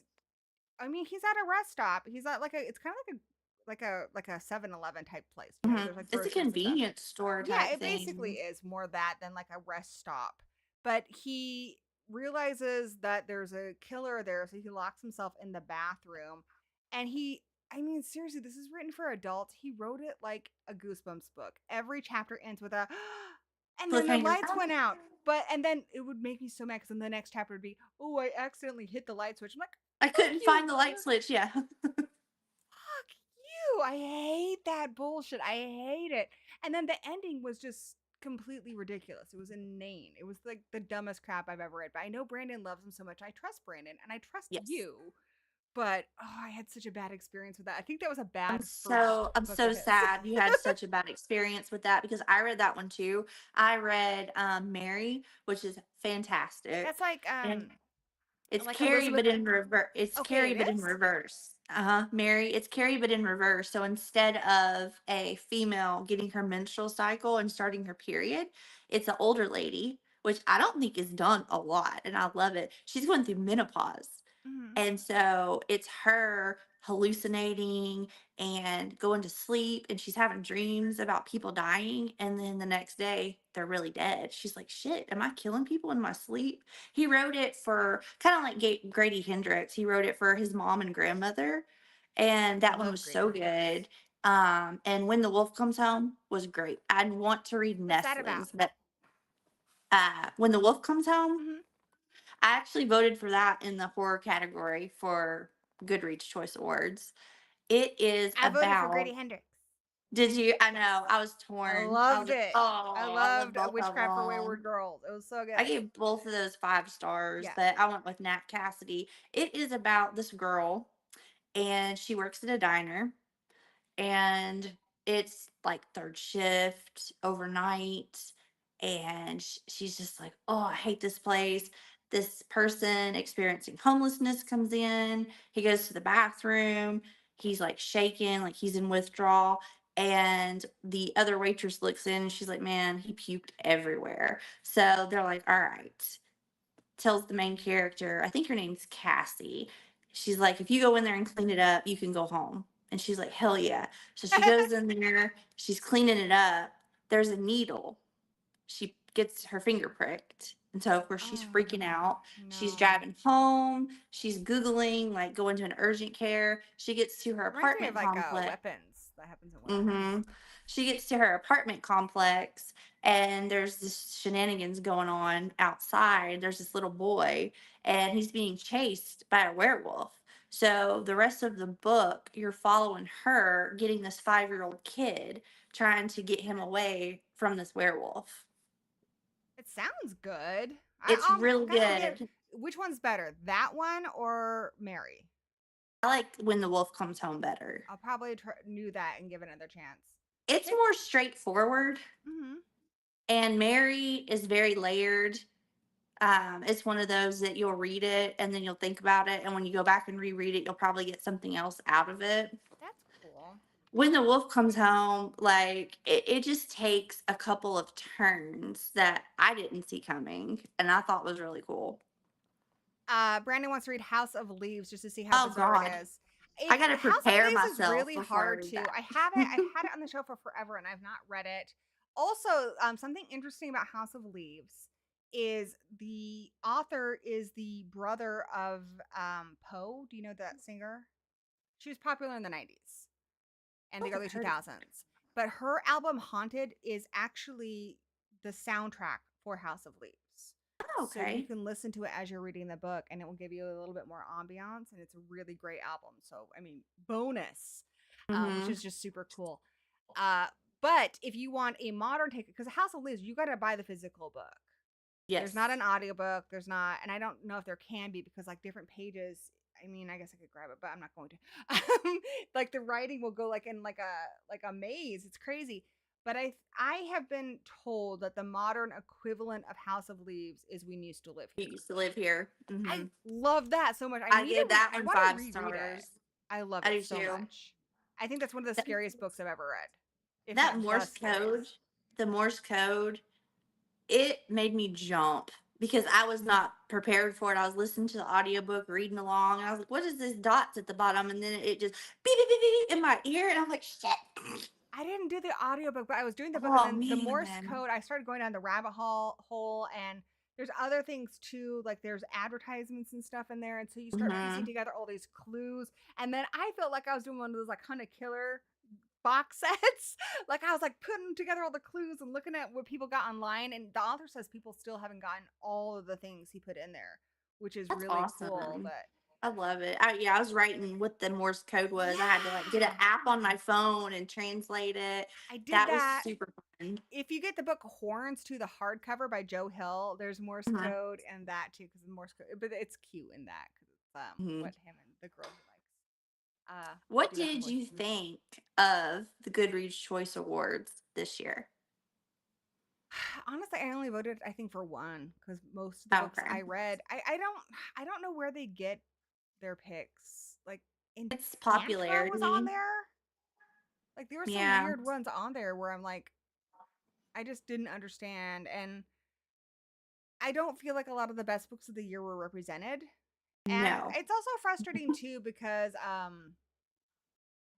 S1: I mean, he's at a rest stop. He's at like a, it's kind of like a 7-Eleven type place, you know, where
S2: Mhm.
S1: there's like
S2: It's a
S1: groceries and stuff.
S2: convenience store
S1: Yeah,
S2: type
S1: it basically
S2: thing.
S1: is more that than like a rest stop. But he realizes that there's a killer there, so he locks himself in the bathroom. And he, I mean, seriously, this is written for adults. He wrote it like a Goosebumps book. Every chapter ends with a, and then the
S2: Cliffhanger.
S1: lights went out. But, and then it would make me so mad because then the next chapter would be, oh, I accidentally hit the light switch. I'm like,
S2: I
S1: fuck
S2: couldn't
S1: you.
S2: find the light switch. Yeah.
S1: Fuck you. I hate that bullshit. I hate it. And then the ending was just completely ridiculous. It was inane. It was like the dumbest crap I've ever read. But I know Brandon loves him so much. I trust Brandon and I trust
S2: Yes.
S1: you. But oh, I had such a bad experience with that. I think that was a bad first
S2: I'm
S1: book of
S2: so
S1: his.
S2: sad you had such a bad experience with that because I read that one too. I read Mary, which is fantastic.
S1: That's
S2: And it's
S1: like
S2: Carrie,
S1: Elizabeth.
S2: but in reverse. It's
S1: Okay,
S2: Carrie,
S1: it
S2: but in
S1: is.
S2: reverse. Mary. It's Carrie, but in reverse. So instead of a female getting her menstrual cycle and starting her period, it's an older lady, which I don't think is done a lot, and I love it. She's going through menopause.
S1: Mhm.
S2: And so it's her hallucinating and going to sleep, and she's having dreams about people dying. And then the next day, they're really dead. She's like, shit, am I killing people in my sleep? He wrote it for kind of like Grady Hendrix. He wrote it for his mom and grandmother. And
S1: I
S2: that one
S1: love
S2: was
S1: Grady
S2: so
S1: Hendrix.
S2: good. And When the Wolf Comes Home was great. I'd want to read
S1: What's that about?
S2: Nestlings, but When the Wolf Comes Home,
S1: Mhm.
S2: I actually voted for that in the horror category for Goodreads Choice Awards. It is
S1: I voted for Grady
S2: about.
S1: Hendrix.
S2: Did you? I
S1: Yes.
S2: know. I was
S1: I
S2: torn. I was
S1: loved
S2: like,
S1: it. I
S2: oh, I love
S1: loved
S2: both of
S1: Witchcraft for Wayward
S2: them.
S1: Girls. It was so
S2: I
S1: good.
S2: gave both of those 5 stars,
S1: Yeah.
S2: but I went with Nat Cassidy. It is about this girl, and she works at a diner, and it's like third shift overnight, and she's just like, oh, I hate this place. This person experiencing homelessness comes in. He goes to the bathroom. He's like shaking, like he's in withdrawal. And the other waitress looks in and she's like, man, he puked everywhere. So they're like, all right, tells the main character, I think her name's Cassie. She's like, if you go in there and clean it up, you can go home. And she's like, hell yeah. So she goes in there, she's cleaning it up. There's a needle. She gets her finger pricked. And so, of course, she's
S1: Oh,
S2: freaking out. She's
S1: no.
S2: driving home. She's Googling, like, going to an urgent care. She gets to her
S1: Reminds me of
S2: apartment
S1: like
S2: complex.
S1: weapons. That happens in weapons.
S2: Hmm. She gets to her apartment complex, and there's this shenanigans going on outside. There's this little boy, and he's being chased by a werewolf. So the rest of the book, you're following her getting this 5-year-old kid, trying to get him away from this werewolf.
S1: It sounds good.
S2: It's
S1: I'm
S2: really
S1: gonna get,
S2: good.
S1: which one's better, that one or Mary?
S2: I like When the Wolf Comes Home better.
S1: I'll probably do that and give it another chance.
S2: It's
S1: It,
S2: more straightforward,
S1: mm-hmm.
S2: and Mary is very layered. It's one of those that you'll read it and then you'll think about it, and when you go back and reread it, you'll probably get something else out of it.
S1: That's cool.
S2: When the Wolf Comes Home, like it just takes a couple of turns that I didn't see coming, and I thought was really cool.
S1: Brandon wants to read House of Leaves just to see how
S2: Oh
S1: bizarre it
S2: God,
S1: is.
S2: I
S1: It
S2: got to
S1: House of
S2: prepare
S1: Leaves is
S2: myself
S1: really
S2: before I
S1: hard
S2: read
S1: to.
S2: that.
S1: I've had it on the show for forever and I've not read it. Also, something interesting about House of Leaves is the author is the brother of Poe. Do you know that singer? She was popular in the 90s and
S2: Oh,
S1: the
S2: I've
S1: early
S2: heard of
S1: 2000s. But her album Haunted is actually the soundtrack for House of Leaves.
S2: that. Oh,
S1: So you
S2: okay.
S1: can listen to it as you're reading the book and it will give you a little bit more ambiance and it's a really great album. So, I mean, bonus, which
S2: Mm-hmm.
S1: is just super cool. Uh, but if you want a modern take, because House of Leaves, you got to buy the physical book. There's not
S2: Yes.
S1: an audiobook. There's not, and I don't know if there can be because like different pages I mean, I guess I could grab it, but I'm not going to. Like the writing will go like in like a maze. It's crazy. But I have been told that the modern equivalent of House of Leaves is We Used to Live
S2: You
S1: Here.
S2: used to live here.
S1: I love that so much. I
S2: I
S1: need to
S2: give that
S1: I
S2: one
S1: want to
S2: five
S1: reread it.
S2: stars.
S1: I love
S2: I
S1: it
S2: do
S1: so
S2: too.
S1: much. I think that's one of the
S2: That,
S1: scariest books I've ever read, if
S2: that
S1: not the
S2: Morse code,
S1: scariest.
S2: the Morse code, it made me jump because I was not prepared for it. I was listening to the audiobook, reading along, and I was like, what is this dots at the bottom? And then it just beep, beep, beep, beep in my ear, and I'm like, shit.
S1: I didn't do the audiobook, but I was doing the book, and
S2: Oh
S1: then the Morse
S2: man.
S1: code, I started going down the rabbit hole, and there's other things too, like there's advertisements and stuff in there, and so you start piecing
S2: Hmm.
S1: together all these clues, and then I felt like I was doing one of those like Hunt a Killer box sets. Like I was like putting together all the clues and looking at what people got online, and the author says people still haven't gotten all of the things he put in there, which is
S2: That's
S1: really cool.
S2: awesome.
S1: But
S2: I love it. Yeah, I was writing what the Morse code was. I had to like get an
S1: yeah,
S2: app on my phone and translate it.
S1: I did
S2: That was
S1: that.
S2: super fun.
S1: If you get the book Horns to the hardcover by Joe Hill, there's Morse
S2: Mhm.
S1: code and that too, because the Morse code, but it's cute in that because it's
S2: Mhm.
S1: what him and the girl he likes
S2: What
S1: do different
S2: did you
S1: voices in.
S2: think of the Goodreads Choice Awards this year?
S1: Honestly, I only voted I think for one because most of the books
S2: Okay.
S1: I read, I don't know where they get their picks. Like
S2: It's
S1: Enchantra was on
S2: popularity.
S1: there. Like there were some
S2: Yeah.
S1: weird ones on there where I'm like, I just didn't understand, and I don't feel like a lot of the best books of the year were represented. And
S2: No.
S1: it's also frustrating too because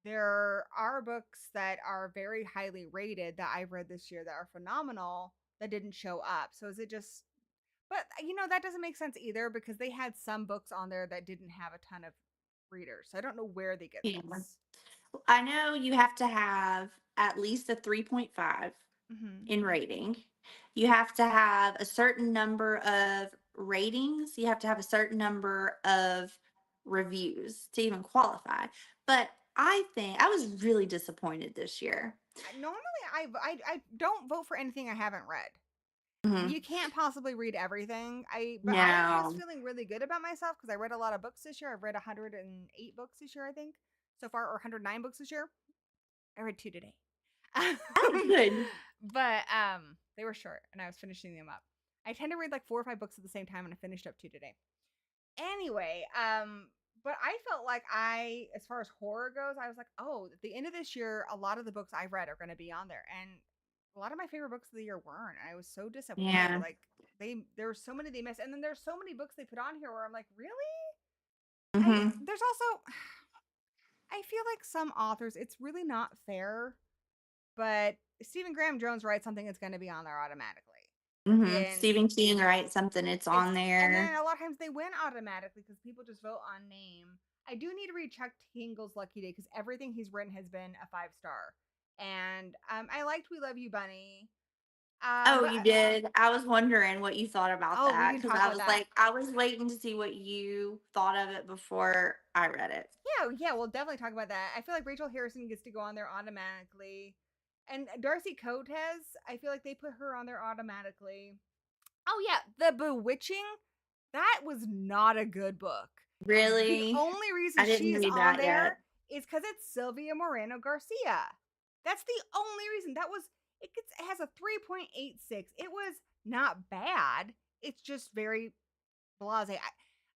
S1: there are books that are very highly rated that I've read this year that are phenomenal that didn't show up. So is it just but that doesn't make sense either because they had some books on there that didn't have a ton of readers. So I don't know where they get
S2: Yeah.
S1: these.
S2: I know you have to have at least a 3.5
S1: Mhm.
S2: in rating. You have to have a certain number of ratings. You have to have a certain number of reviews to even qualify. But I think I was really disappointed this year.
S1: Normally I don't vote for anything I haven't read.
S2: Mhm.
S1: You can't possibly read everything. But I was
S2: No.
S1: feeling really good about myself because I read a lot of books this year. I've read 108 books this year, I think, so far, or 109 books this year. I read 2 today.
S2: Oh, good.
S1: But they were short and I was finishing them up. I tend to read like 4 or 5 books at the same time and I finished up 2 today. Anyway, but I felt like as far as horror goes, I was like, oh, at the end of this year, a lot of the books I read are going to be on there, and a lot of my favorite books of the year weren't. I was so disappointed.
S2: Yeah.
S1: Like there were so many they missed, and then there's so many books they put on here where I'm like, really?
S2: Hmm.
S1: There's also, I feel like some authors, it's really not fair, but Stephen Graham Jones writes something that's going to be on there automatically.
S2: Hmm.
S1: And
S2: Stephen King writes something, it's
S1: it's
S2: on
S1: and
S2: there.
S1: then a lot of times they win automatically because people just vote on name. I do need to read Chuck Tingle's Lucky Day because everything he's written has been a 5 star, and I liked We Love You Bunny.
S2: Oh,
S1: But
S2: you did. I was wondering what you thought about
S1: oh, we
S2: that
S1: can
S2: because
S1: talk
S2: I
S1: about
S2: was
S1: that.
S2: like, I was waiting to see what you thought of it before I read it.
S1: Yeah, we'll definitely talk about that. I feel like Rachel Harrison gets to go on there automatically, and Darcy Coates, I feel like they put her on there automatically. Oh yeah, The Bewitching. That was not a good book. The
S2: Really?
S1: only reason
S2: I didn't
S1: she's
S2: read
S1: on
S2: that
S1: there
S2: yet.
S1: is because it's Sylvia Moreno Garcia. That's the only reason. It has a 3.86. It was not bad. It's just very blase.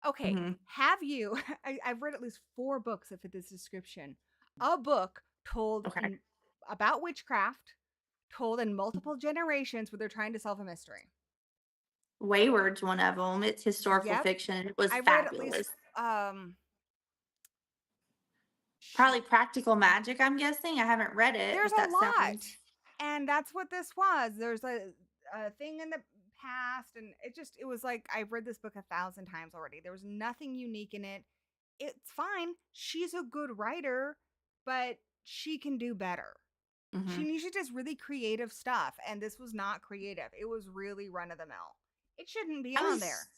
S1: Okay,
S2: Hmm.
S1: have you? I've read at least 4 books that fit this description. A book told
S2: Okay.
S1: in about witchcraft, told in multiple generations where they're trying to solve a mystery.
S2: Wayward's one of them. It's historical
S1: Yep,
S2: fiction. It was
S1: I've read at least
S2: fabulous. Probably
S1: shoot.
S2: Practical Magic, I'm guessing. I haven't read it,
S1: There's
S2: but
S1: a
S2: that
S1: lot.
S2: sounds.
S1: And that's what this was. There's a thing in the past, and it was like I've read this book 1,000 times already. There was nothing unique in it. It's fine. She's a good writer, but she can do better. She
S2: Hmm.
S1: usually does really creative stuff, and this was not creative. It was really run of the mill. It shouldn't be
S2: I
S1: on
S2: was
S1: there.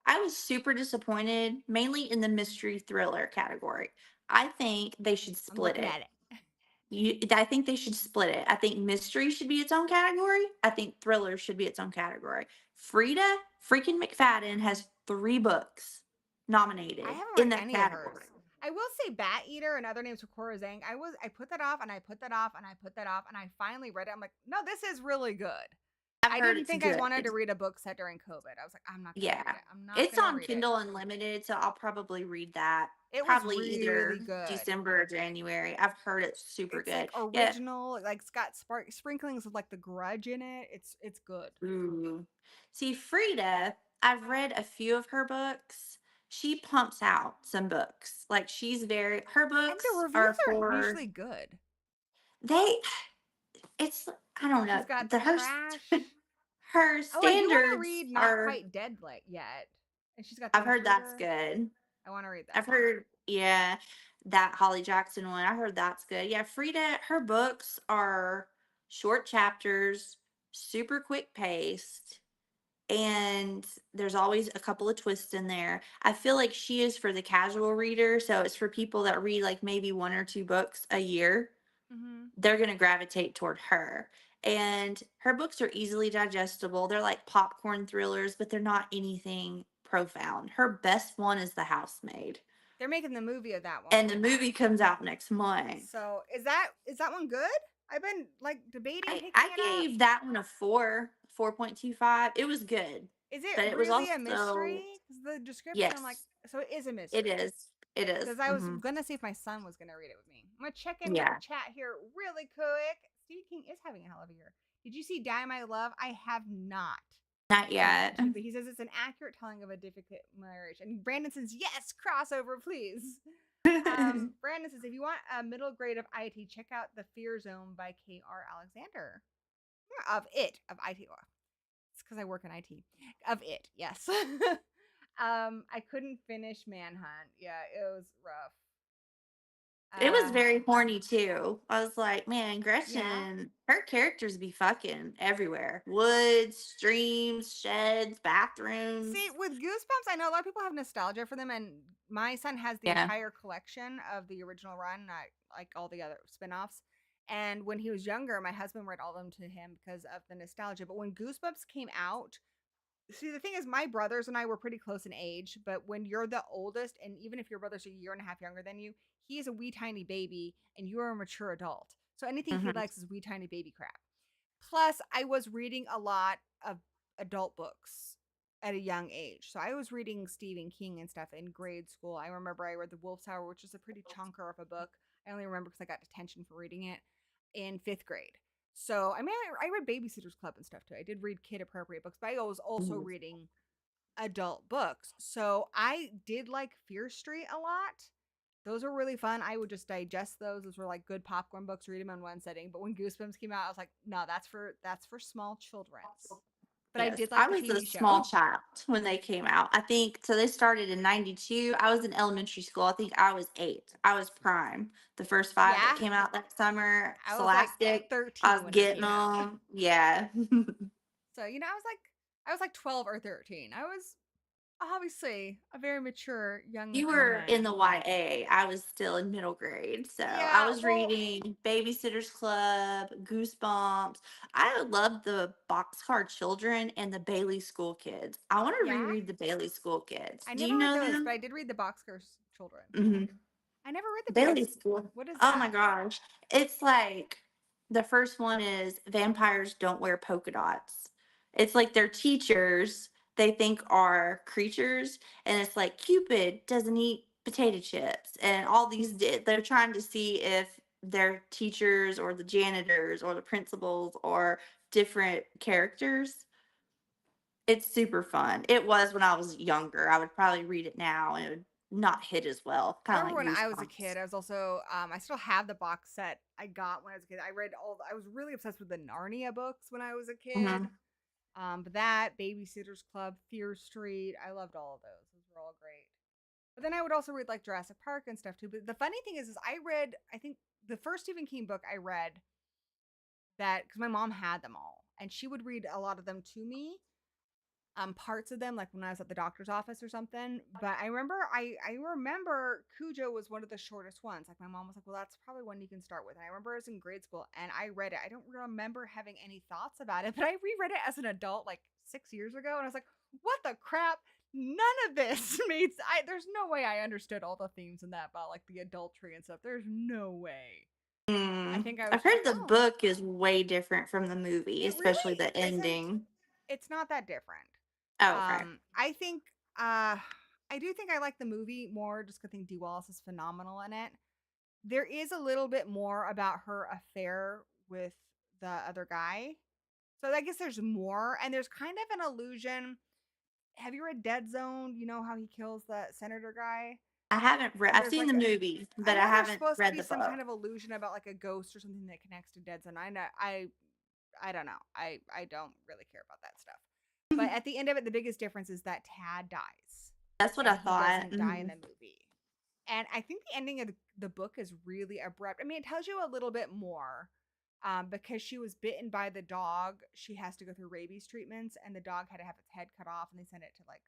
S2: I was super disappointed, mainly in the mystery thriller category. I think they should
S1: I'm
S2: split
S1: looking
S2: it.
S1: at it.
S2: I think they should split it. I think mystery should be its own category. I think thriller should be its own category. Frida freaking McFadden has 3 books. nominated
S1: I haven't
S2: in
S1: read
S2: that
S1: any of hers.
S2: category.
S1: I will say Bat Eater and Other Names for Corazang. I put that off and I put that off and I put that off and I finally read it. I'm like, no, this is really good.
S2: I've
S1: I
S2: heard
S1: didn't
S2: it's
S1: think I
S2: good.
S1: wanted to read a book set during COVID. I was like, I'm not gonna
S2: Yeah.
S1: read it. I'm not
S2: It's
S1: gonna
S2: on
S1: read it.
S2: Kindle Unlimited, so I'll probably read that
S1: It was
S2: probably
S1: really
S2: either
S1: good.
S2: December or January. I've heard it's super
S1: It's like
S2: good. Yeah.
S1: original, like it's got sprinklings of like The Grudge in it. It's good.
S2: Ooh. See, Frida, I've read a few of her books. She pumps out some books. Like her
S1: And the
S2: books
S1: reviews
S2: are
S1: are
S2: for
S1: usually good.
S2: they it's I don't know.
S1: She's got The
S2: The
S1: Crash.
S2: her
S1: Oh, I do want to
S2: standards
S1: read Not
S2: are
S1: Quite Dead yet. And she's got The
S2: I've heard that's
S1: Intruder.
S2: good.
S1: I want to read that
S2: I've
S1: one.
S2: heard, yeah, that Holly Jackson one. I heard that's good. Yeah, Frida, her books are short chapters, super quick paced, and there's always a couple of twists in there. I feel like she is for the casual reader, so it's for people that read like maybe one or two books a year.
S1: Mm-hmm.
S2: They're going to gravitate toward her. And her books are easily digestible. They're like popcorn thrillers, but they're not anything profound. Her best one is The Housemaid.
S1: They're making the movie of that
S2: And the
S1: one.
S2: movie comes out next month.
S1: So is that one good? I've been like debating
S2: I
S1: picking it up.
S2: gave that one a 4.25. It was good.
S1: Is it
S2: But it was
S1: really a
S2: also,
S1: mystery? Because the description, I'm like,
S2: yes,
S1: so it is a
S2: it
S1: mystery.
S2: is. It is.
S1: Because I was
S2: Hmm.
S1: gonna see if my son was gonna read it with me. I'm gonna check in with the
S2: Yeah.
S1: chat here really quick. Stephen King is having a hell of a year. Did you see Die My Love? I have not
S2: Not
S1: seen
S2: yet.
S1: it, but he says it's an accurate telling of a difficult marriage. And Brandon says, yes, crossover, please. Brandon says, if you want a middle grade of IT, check out The Fear Zone by K.R. Alexander. Of IT. It's because I work in IT. Of it, yes. I couldn't finish Manhunt. Yeah, it was rough.
S2: It was
S1: Uh,
S2: very horny too. I was like, man,
S1: yeah.
S2: Gretchen, her characters be fucking everywhere. Woods, streams, sheds, bathrooms.
S1: See, with Goosebumps, I know a lot of people have nostalgia for them, and my son has the
S2: Yeah.
S1: entire collection of the original run, not like all the other spin-offs. And when he was younger, my husband read all of them to him because of the nostalgia. But when Goosebumps came out, see, the thing is, my brothers and I were pretty close in age, but when you're the oldest, and even if your brother's a year and a half younger than you, he is a wee tiny baby and you are a mature adult. So anything he
S2: Hmm.
S1: likes is wee tiny baby crap. Plus, I was reading a lot of adult books at a young age. So I was reading Stephen King and stuff in grade school. I remember I read The Wolf's Hour, which is a pretty chunker of a book. I only remember because I got detention for reading it in fifth grade. So I mean, I read Babysitter's Club and stuff too. I did read kid appropriate books, but I was also reading adult books. So I did like Fear Street a lot. Those were really fun. I would just digest those. Those were like good popcorn books, read them in one setting. But when Goosebumps came out, I was like, no, that's for small children's. But I
S2: Yes,
S1: did like
S2: I
S1: the
S2: was a
S1: TV
S2: small
S1: show.
S2: child when they came out. I think so. They started in '92. I was in elementary school. I think I was 8. I was prime. The first 5 that
S1: Yeah,
S2: came out that summer,
S1: I was like
S2: Scholastic. I
S1: 13
S2: was
S1: when it
S2: getting
S1: came out.
S2: them. Yeah.
S1: So, I was like 12 or 13. I was obviously a very mature young
S2: You were in
S1: woman.
S2: the YA. I was still in middle grade. So I
S1: Yeah,
S2: was
S1: well,
S2: reading Babysitter's Club, Goosebumps. I love the Boxcar Children and the Bailey School Kids. I want to
S1: yeah.
S2: reread the Bailey School Kids.
S1: I
S2: Do
S1: never
S2: you
S1: read
S2: know
S1: those, but
S2: them?
S1: I did read the Boxcar Children.
S2: Hmm.
S1: I never read the Bailey
S2: Bailey
S1: School.
S2: School.
S1: What is
S2: Oh my
S1: that?
S2: gosh. It's like the first one is vampires don't wear polka dots. It's like their teachers they think are creatures, and it's like Cupid doesn't eat potato chips, and all these they're trying to see if their teachers or the janitors or the principals or different characters. It's super fun. It was when I was younger. I would probably read it now and it would not hit as well.
S1: I
S2: Kind of
S1: remember
S2: like
S1: when I was a kid,
S2: Goosebumps.
S1: I was also I still have the box set I got when I was a kid. I was really obsessed with the Narnia books when I was a kid.
S2: Hmm.
S1: But that Babysitter's Club, Fear Street, I loved all of those. Those were all great. But then I would also read like Jurassic Park and stuff too. But the funny thing is I read, I think the first Stephen King book I read that because my mom had them all and she would read a lot of them to me, parts of them like when I was at the doctor's office or something. But I remember Cujo was one of the shortest ones. Like my mom was like, well, that's probably one you can start with. And I remember I was in grade school and I read it. I don't remember having any thoughts about it, but I reread it as an adult like 6 years ago and I was like, what the crap? none of this made. There's no way I understood all the themes in that about like the adultery and stuff. There's no way. I think I was
S2: I've
S1: just
S2: heard
S1: like,
S2: the
S1: oh,
S2: book is way different from the movie,
S1: it
S2: especially
S1: really
S2: the
S1: isn't.
S2: ending.
S1: It's not that different.
S2: Oh, okay.
S1: I think I do think I like the movie more just because I think Dee Wallace is phenomenal in it. There is a little bit more about her affair with the other guy. So I guess there's more, and there's kind of an allusion. Have you read Dead Zone? You know how he kills the senator guy?
S2: I haven't read.
S1: And
S2: I've
S1: there's
S2: seen
S1: like
S2: the movie,
S1: I
S2: but
S1: know
S2: I
S1: there's
S2: haven't
S1: supposed to
S2: read
S1: be
S2: the
S1: some kind
S2: book.
S1: of illusion about like a ghost or something that connects to Dead Zone. I don't know. I don't really care about that stuff. But at the end of it, the biggest difference is that Tad dies,
S2: That's what I
S1: and he
S2: thought.
S1: doesn't die in the movie. And I think the ending of the book is really abrupt. I mean, it tells you a little bit more because she was bitten by the dog. She has to go through rabies treatments, and the dog had to have its head cut off, and they sent it to like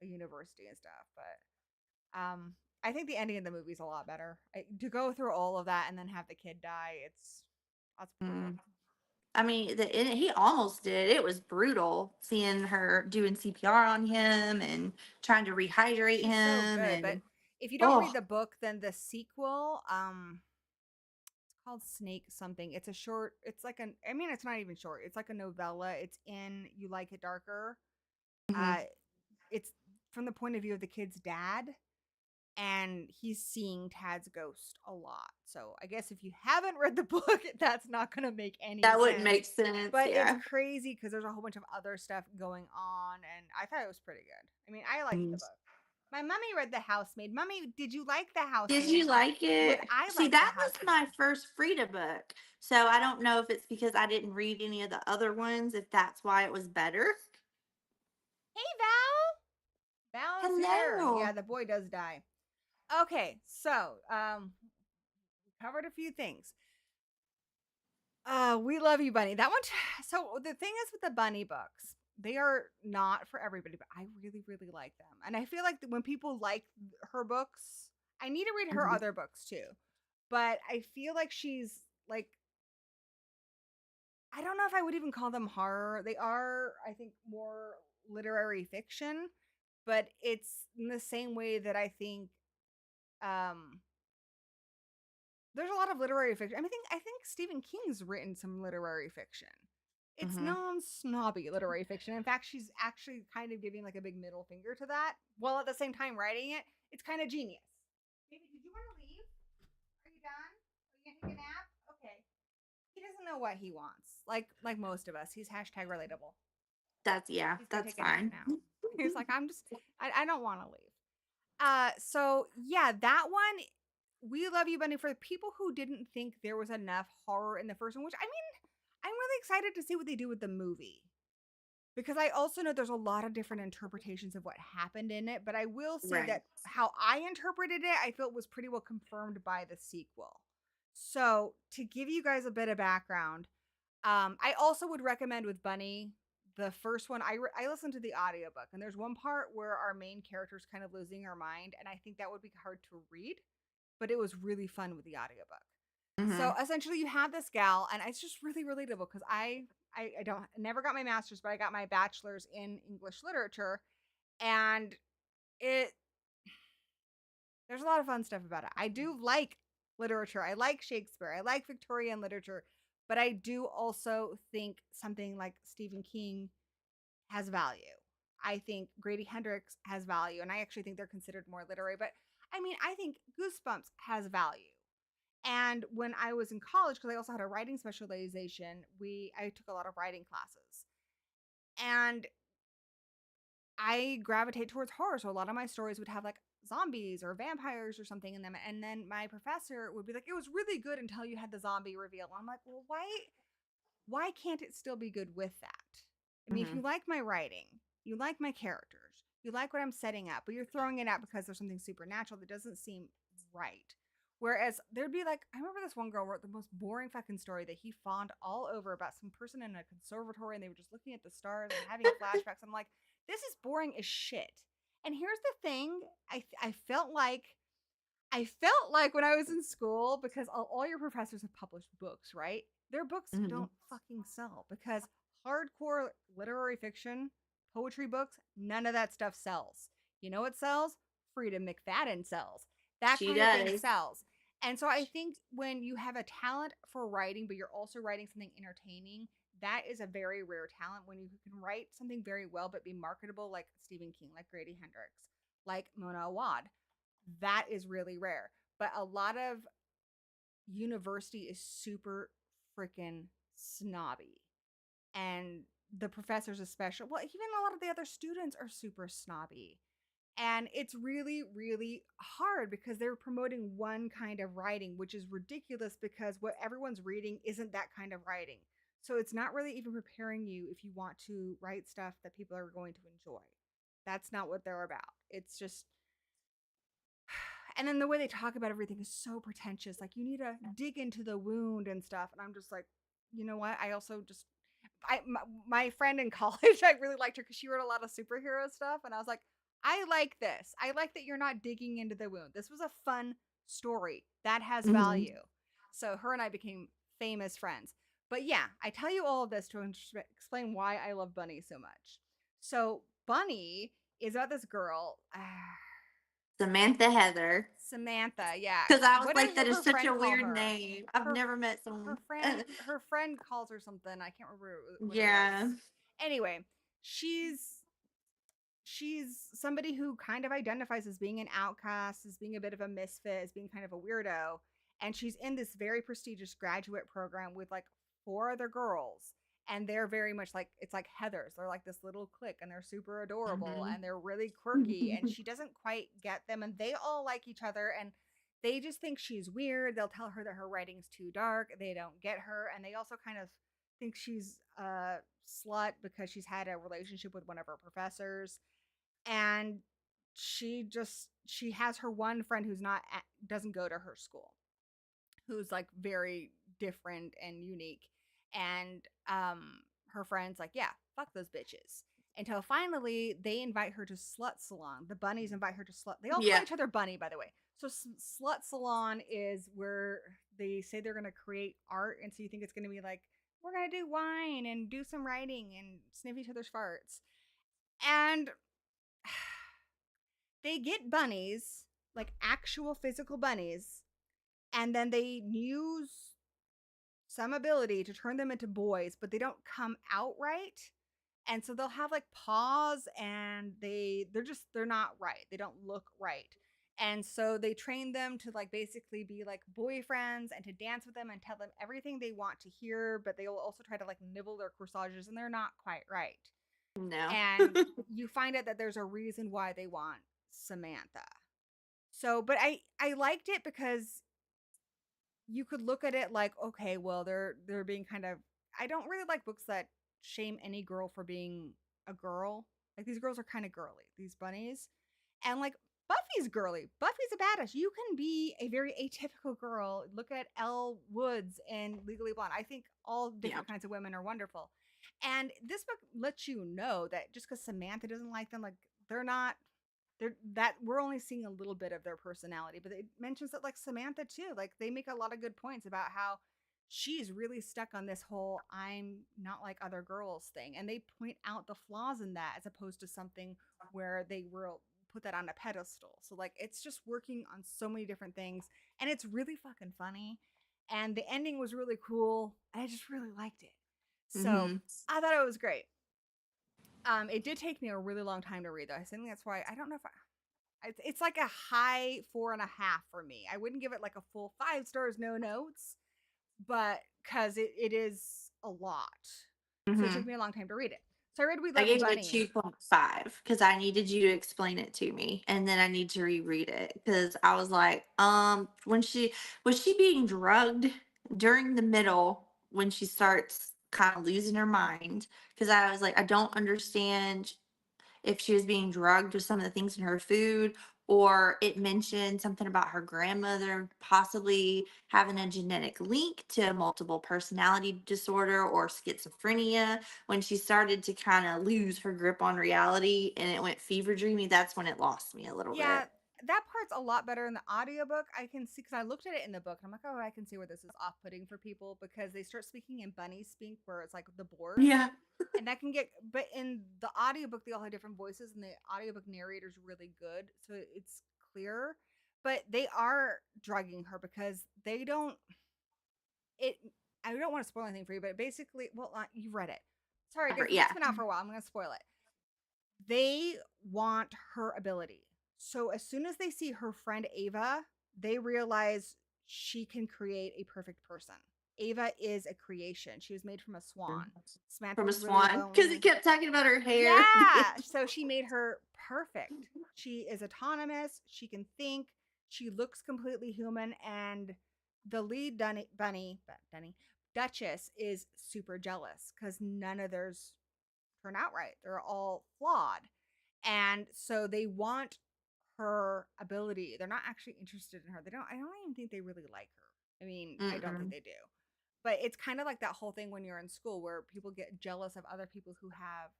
S1: a university and stuff. But I think the ending of the movie is a lot better. To go through all of that and then have the kid die, that's brutal.
S2: Mm. I mean, he almost did. It was brutal seeing her doing CPR on him and trying to rehydrate
S1: She's so
S2: him.
S1: good, but
S2: And
S1: if you don't read
S2: oh,
S1: the book, then the sequel, it's called Snake something. It's a short. It's like an. I mean, it's not even short. It's like a novella. It's in You Like It Darker.
S2: mhm.
S1: Uh, it's from the point of view of the kid's dad, and he's seeing Tad's ghost a lot. So I guess if you haven't read the book, that's not going to make any
S2: That wouldn't
S1: sense.
S2: make sense.
S1: But it's
S2: Yeah.
S1: crazy because there's a whole bunch of other stuff going on, and I thought it was pretty good. I mean, I liked the
S2: Mm.
S1: book. My mummy read The Housemaid. Mummy, did you like The
S2: Did you
S1: Housemaid?
S2: like
S1: Would
S2: it?
S1: I
S2: See,
S1: like The
S2: that was my
S1: Housemaid?
S2: first Frida book. So I don't know if it's because I didn't read any of the other ones, if that's why it was better.
S1: Hey, Val. Val's here. Yeah,
S2: Hello.
S1: the boy does die. Okay, so we covered a few things. We love you, Bunny. That one. So the thing is with the Bunny books, they are not for everybody, but I really, really like them. And I feel like when people like her books, I need to read her
S2: Mhm.
S1: other books too. But I feel like she's like, I don't know if I would even call them horror. They are, I think, more literary fiction, but it's in the same way that I think um there's a lot of literary fiction. I think Stephen King's written some literary fiction. It's
S2: Mhm.
S1: non-snobby literary fiction. In fact, she's actually kind of giving like a big middle finger to that, while at the same time writing it. It's kind of genius. Baby, did you want to leave? Are you done? Are you gonna take a nap? Okay. He doesn't know what he wants. Like most of us, he's hashtag relatable.
S2: Yeah,
S1: He's gonna
S2: that's
S1: take a nap
S2: fine.
S1: now. He's like, I don't want to leave. So yeah, that one, We Love You, Bunny, for the people who didn't think there was enough horror in the first one, which I mean, I'm really excited to see what they do with the movie. Because I also know there's a lot of different interpretations of what happened in it, but I will say
S2: Right.
S1: that how I interpreted it, I felt was pretty well confirmed by the sequel. So, to give you guys a bit of background, I also would recommend with Bunny, the first one, I listened to the audiobook, and there's one part where our main character's kind of losing her mind, and I think that would be hard to read, but it was really fun with the audiobook. So
S2: Mhm.
S1: essentially you have this gal, and it's just really relatable because I don't never got my master's, but I got my bachelor's in English literature, and it there's a lot of fun stuff about it. I do like literature. I like Shakespeare. I like Victorian literature, but I do also think something like Stephen King has value. I think Grady Hendrix has value, and I actually think they're considered more literary, but I mean, I think Goosebumps has value. And when I was in college, because I also had a writing specialization, I took a lot of writing classes. And I gravitate towards horror. So a lot of my stories would have like zombies or vampires or something in them. And then my professor would be like, it was really good until you had the zombie reveal. And I'm like, well, why can't it still be good with that? I mean, if you
S2: Mhm.
S1: like my writing, you like my characters, you like what I'm setting up, but you're throwing it out because there's something supernatural that doesn't seem right. Whereas there'd be like, I remember this one girl wrote the most boring fucking story that he fawned all over about some person in a conservatory and they were just looking at the stars and having flashbacks. I'm like, this is boring as shit. And here's the thing, I felt like when I was in school, because all your professors have published books, right? Their books
S2: Mhm.
S1: don't fucking sell because hardcore literary fiction poetry books, none of that stuff sells. You know what sells? Freedom McFadden sells. That
S2: She
S1: kind of thing
S2: does.
S1: sells. And so I think when you have a talent for writing, but you're also writing something entertaining, that is a very rare talent when you can write something very well but be marketable, like Stephen King, like Grady Hendrix, like Mona Awad. That is really rare. But a lot of university is super freaking snobby. And the professors, especially, well, even a lot of the other students are super snobby. And it's really, really hard because they're promoting one kind of writing, which is ridiculous because what everyone's reading isn't that kind of writing. So it's not really even preparing you if you want to write stuff that people are going to enjoy. That's not what they're about. It's just, and then the way they talk about everything is so pretentious. Like you need to dig into the wound and stuff. And I'm just like, you know what? I also just, my friend in college, I really liked her because she wrote a lot of superhero stuff, and I was like, I like this. I like that you're not digging into the wound. This was a fun story that has
S2: Mhm.
S1: value. So her and I became famous friends. But yeah, I tell you all of this to explain why I love Bunny so much. So Bunny is about this girl.
S2: Samantha Heather.
S1: Samantha, yeah.
S2: Because I was
S1: What
S2: like,
S1: does
S2: that is
S1: her
S2: such
S1: friend
S2: a
S1: call
S2: weird
S1: her?
S2: name. I've
S1: Her
S2: never met
S1: her
S2: someone.
S1: friend calls her something. I can't remember what it was.
S2: Yeah.
S1: Anyway, she's she's somebody who kind of identifies as being an outcast, as being a bit of a misfit, as being kind of a weirdo, and she's in this very prestigious graduate program with like four other girls, and they're very much like, it's like Heathers. They're like this little clique, and they're super adorable,
S2: Mhm.
S1: and they're really quirky, and she doesn't quite get them, and they all like each other, and they just think she's weird. They'll tell her that her writing's too dark. They don't get her, and they also kind of think she's a slut because she's had a relationship with one of her professors, and she has her one friend who's not doesn't go to her school, who's like very different and unique, and her friend's like, yeah, fuck those bitches, until finally they invite her to slut salon. The bunnies invite her to slut, they all call
S2: Yeah.
S1: each other bunny, by the way. So slut salon is where they say they're going to create art, and so you think it's going to be like, we're going to do wine and do some writing and sniff each other's farts, and they get bunnies, like actual physical bunnies, and then they use some ability to turn them into boys, but they don't come out right. And so they'll have like paws, and they're not right. They don't look right. And so they train them to like basically be like boyfriends and to dance with them and tell them everything they want to hear, but they will also try to like nibble their corsages, and they're not quite right.
S2: No.
S1: And you find out that there's a reason why they want Samantha. So, but I liked it because you could look at it like, okay, well, they're being kind of, I don't really like books that shame any girl for being a girl. Like these girls are kind of girly, these bunnies. And like Buffy's girly. Buffy's a badass. You can be a very atypical girl. Look at Elle Woods in Legally Blonde. I think all
S2: Yeah.
S1: different kinds of women are wonderful. And this book lets you know that just because Samantha doesn't like them, like they're not, they're that we're only seeing a little bit of their personality. But it mentions that like Samantha too, like they make a lot of good points about how she's really stuck on this whole I'm not like other girls thing, and they point out the flaws in that as opposed to something where they will put that on a pedestal. So like it's just working on so many different things, and it's really fucking funny, and the ending was really cool, and I just really liked it. So
S2: Mhm.
S1: I thought it was great. It did take me a really long time to read though. I think that's why I don't know if it's like a high 4.5 for me. I wouldn't give it like a full 5 stars, no notes, but because it is a lot. So it took
S2: Mhm.
S1: me a long time to read it. So I read We
S2: I
S1: Love You
S2: gave it a
S1: Bunny.
S2: 2.5 because I needed you to explain it to me, and then I need to reread it because I was like, when she was she being drugged during the middle when she starts kind of losing her mind, because I was like, I don't understand if she was being drugged with some of the things in her food, or it mentioned something about her grandmother possibly having a genetic link to multiple personality disorder or schizophrenia. When she started to kind of lose her grip on reality and it went fever dreamy, that's when it lost me a little
S1: Yeah,
S2: bit.
S1: that part's a lot better in the audiobook. I can see because I looked at it in the book and I'm like, oh, I can see where this is off putting for people because they start speaking in bunny speak where it's like the board.
S2: Yeah.
S1: And that can get, but in the audiobook, they all have different voices, and the audiobook narrator's really good. So it's clear. But they are drugging her because they don't, it, I don't want to spoil anything for you, but basically, well, you read it. Sorry, guys, the
S2: Yeah.
S1: book's been out for a while. I'm going to spoil it. They want her ability. So as soon as they see her friend Ava, they realize she can create a perfect person. Ava is a creation. She was made from a swan. Samantha
S2: From a
S1: was really
S2: swan. Because it
S1: lonely.
S2: kept talking about her hair.
S1: Yeah. So she made her perfect. She is autonomous. She can think. She looks completely human. And the lead bunny, Duchess is super jealous because none of theirs turn out right. They're all flawed. And so they want her ability. They're not actually interested in her. I don't even think they really like her. I mean, I don't think they do. But it's kind of like that whole thing when you're in school where people get jealous of other people who have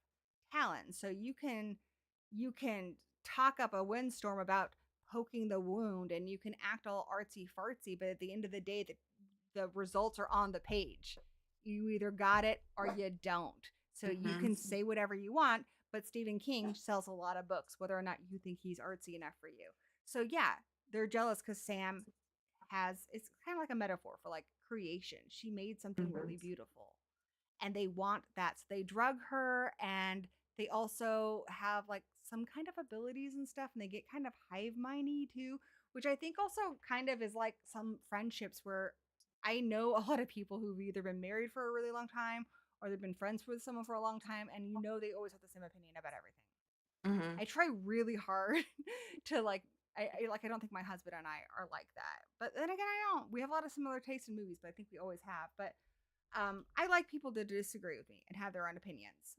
S1: talent. So you can talk up a windstorm about poking the wound, and you can act all artsy fartsy, but at the end of the day, the results are on the page. You either got it or you don't. So you can say whatever you want, but Stephen King sells a lot of books, whether or not you think he's artsy enough for you. So yeah, they're jealous because Sam it's kind of like a metaphor for like creation. She made something really beautiful, and they want that. So they drug her, and they also have like some kind of abilities and stuff, and they get kind of hive mindy too, which I think also kind of is like some friendships where I know a lot of people who've either been married for a really long time or they've been friends with someone for a long time, and they always have the same opinion about everything. I try really hard to like I don't think my husband and I are like that. But then again, I don't. We have a lot of similar tastes in movies, but I think we always have. But I like people to disagree with me and have their own opinions.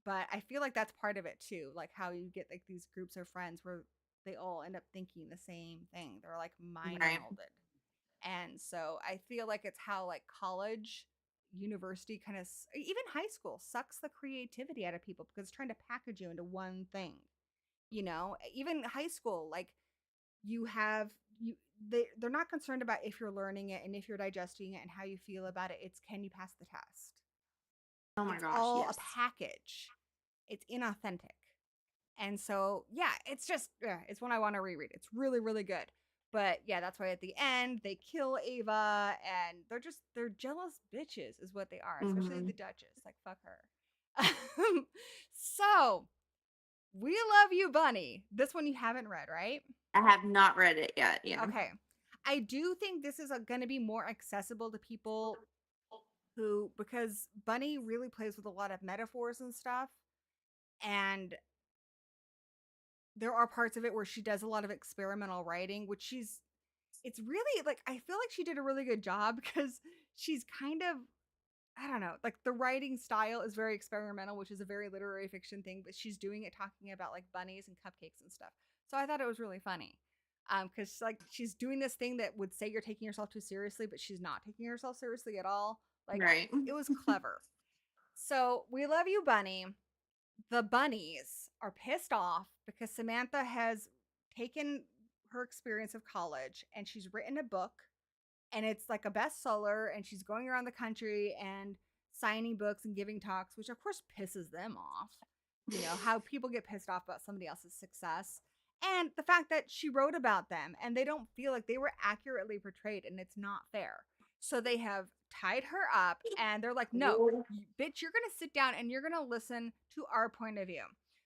S1: But I feel like that's part of it too, like how you get like these groups of friends where they all end up thinking the same thing. They're like mind
S2: Right.
S1: melded. And so I feel like it's how like college, university kind of even high school sucks the creativity out of people because it's trying to package you into one thing. Even high school, like you have you they're not concerned about if you're learning it and if you're digesting it and how you feel about it. It's can you pass the test.
S2: Oh my
S1: It's
S2: gosh,
S1: all a
S2: yes.
S1: package. It's inauthentic. And so yeah, it's one I want to reread. It's really really good. But yeah, that's why at the end they kill Ava, and they're jealous bitches is what they are, especially the Duchess. Like fuck her. So we love you, Bunny. This one you haven't read, right?
S2: I have not read it yet. Yeah.
S1: Okay. I do think this is going to be more accessible to people who, because Bunny really plays with a lot of metaphors and stuff. And there are parts of it where she does a lot of experimental writing, which it's really like, I feel like she did a really good job because she's kind of, I don't know, like the writing style is very experimental, which is a very literary fiction thing, but she's doing it talking about like bunnies and cupcakes and stuff. So I thought it was really funny. Because like she's doing this thing that would say you're taking yourself too seriously, but she's not taking herself seriously at all. Like
S2: Right.
S1: it was clever. So we love you, Bunny. The bunnies are pissed off because Samantha has taken her experience of college and she's written a book, and it's like a bestseller, and she's going around the country and signing books and giving talks, which of course pisses them off. How people get pissed off about somebody else's success, and the fact that she wrote about them and they don't feel like they were accurately portrayed, and it's not fair. So they have tied her up, and they're like, no, bitch, you're gonna sit down and you're gonna listen to our point of view.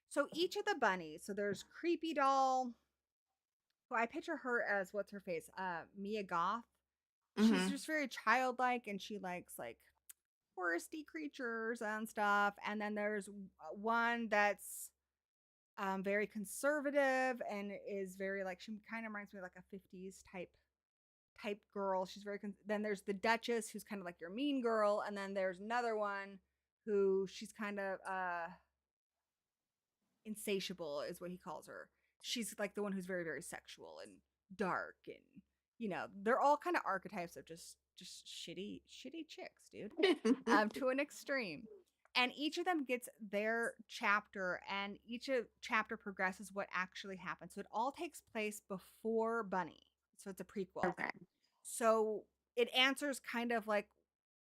S1: So each of the bunnies, so there's Creepy Doll, who I picture her as, what's her face, Mia Goth. She's just very childlike, and she likes like foresty creatures and stuff. And then there's one that's very conservative and is very like, she kind of reminds me of like a 50s type girl. She's very then there's the Duchess, who's kind of like your mean girl, and then there's another one who she's kind of insatiable is what he calls her. She's like the one who's very very sexual and dark, and they're all kind of archetypes of just shitty chicks, dude. To an extreme. And each of them gets their chapter, and each chapter progresses what actually happens. So it all takes place before Bunny. So it's a prequel.
S2: Okay.
S1: So it answers kind of like,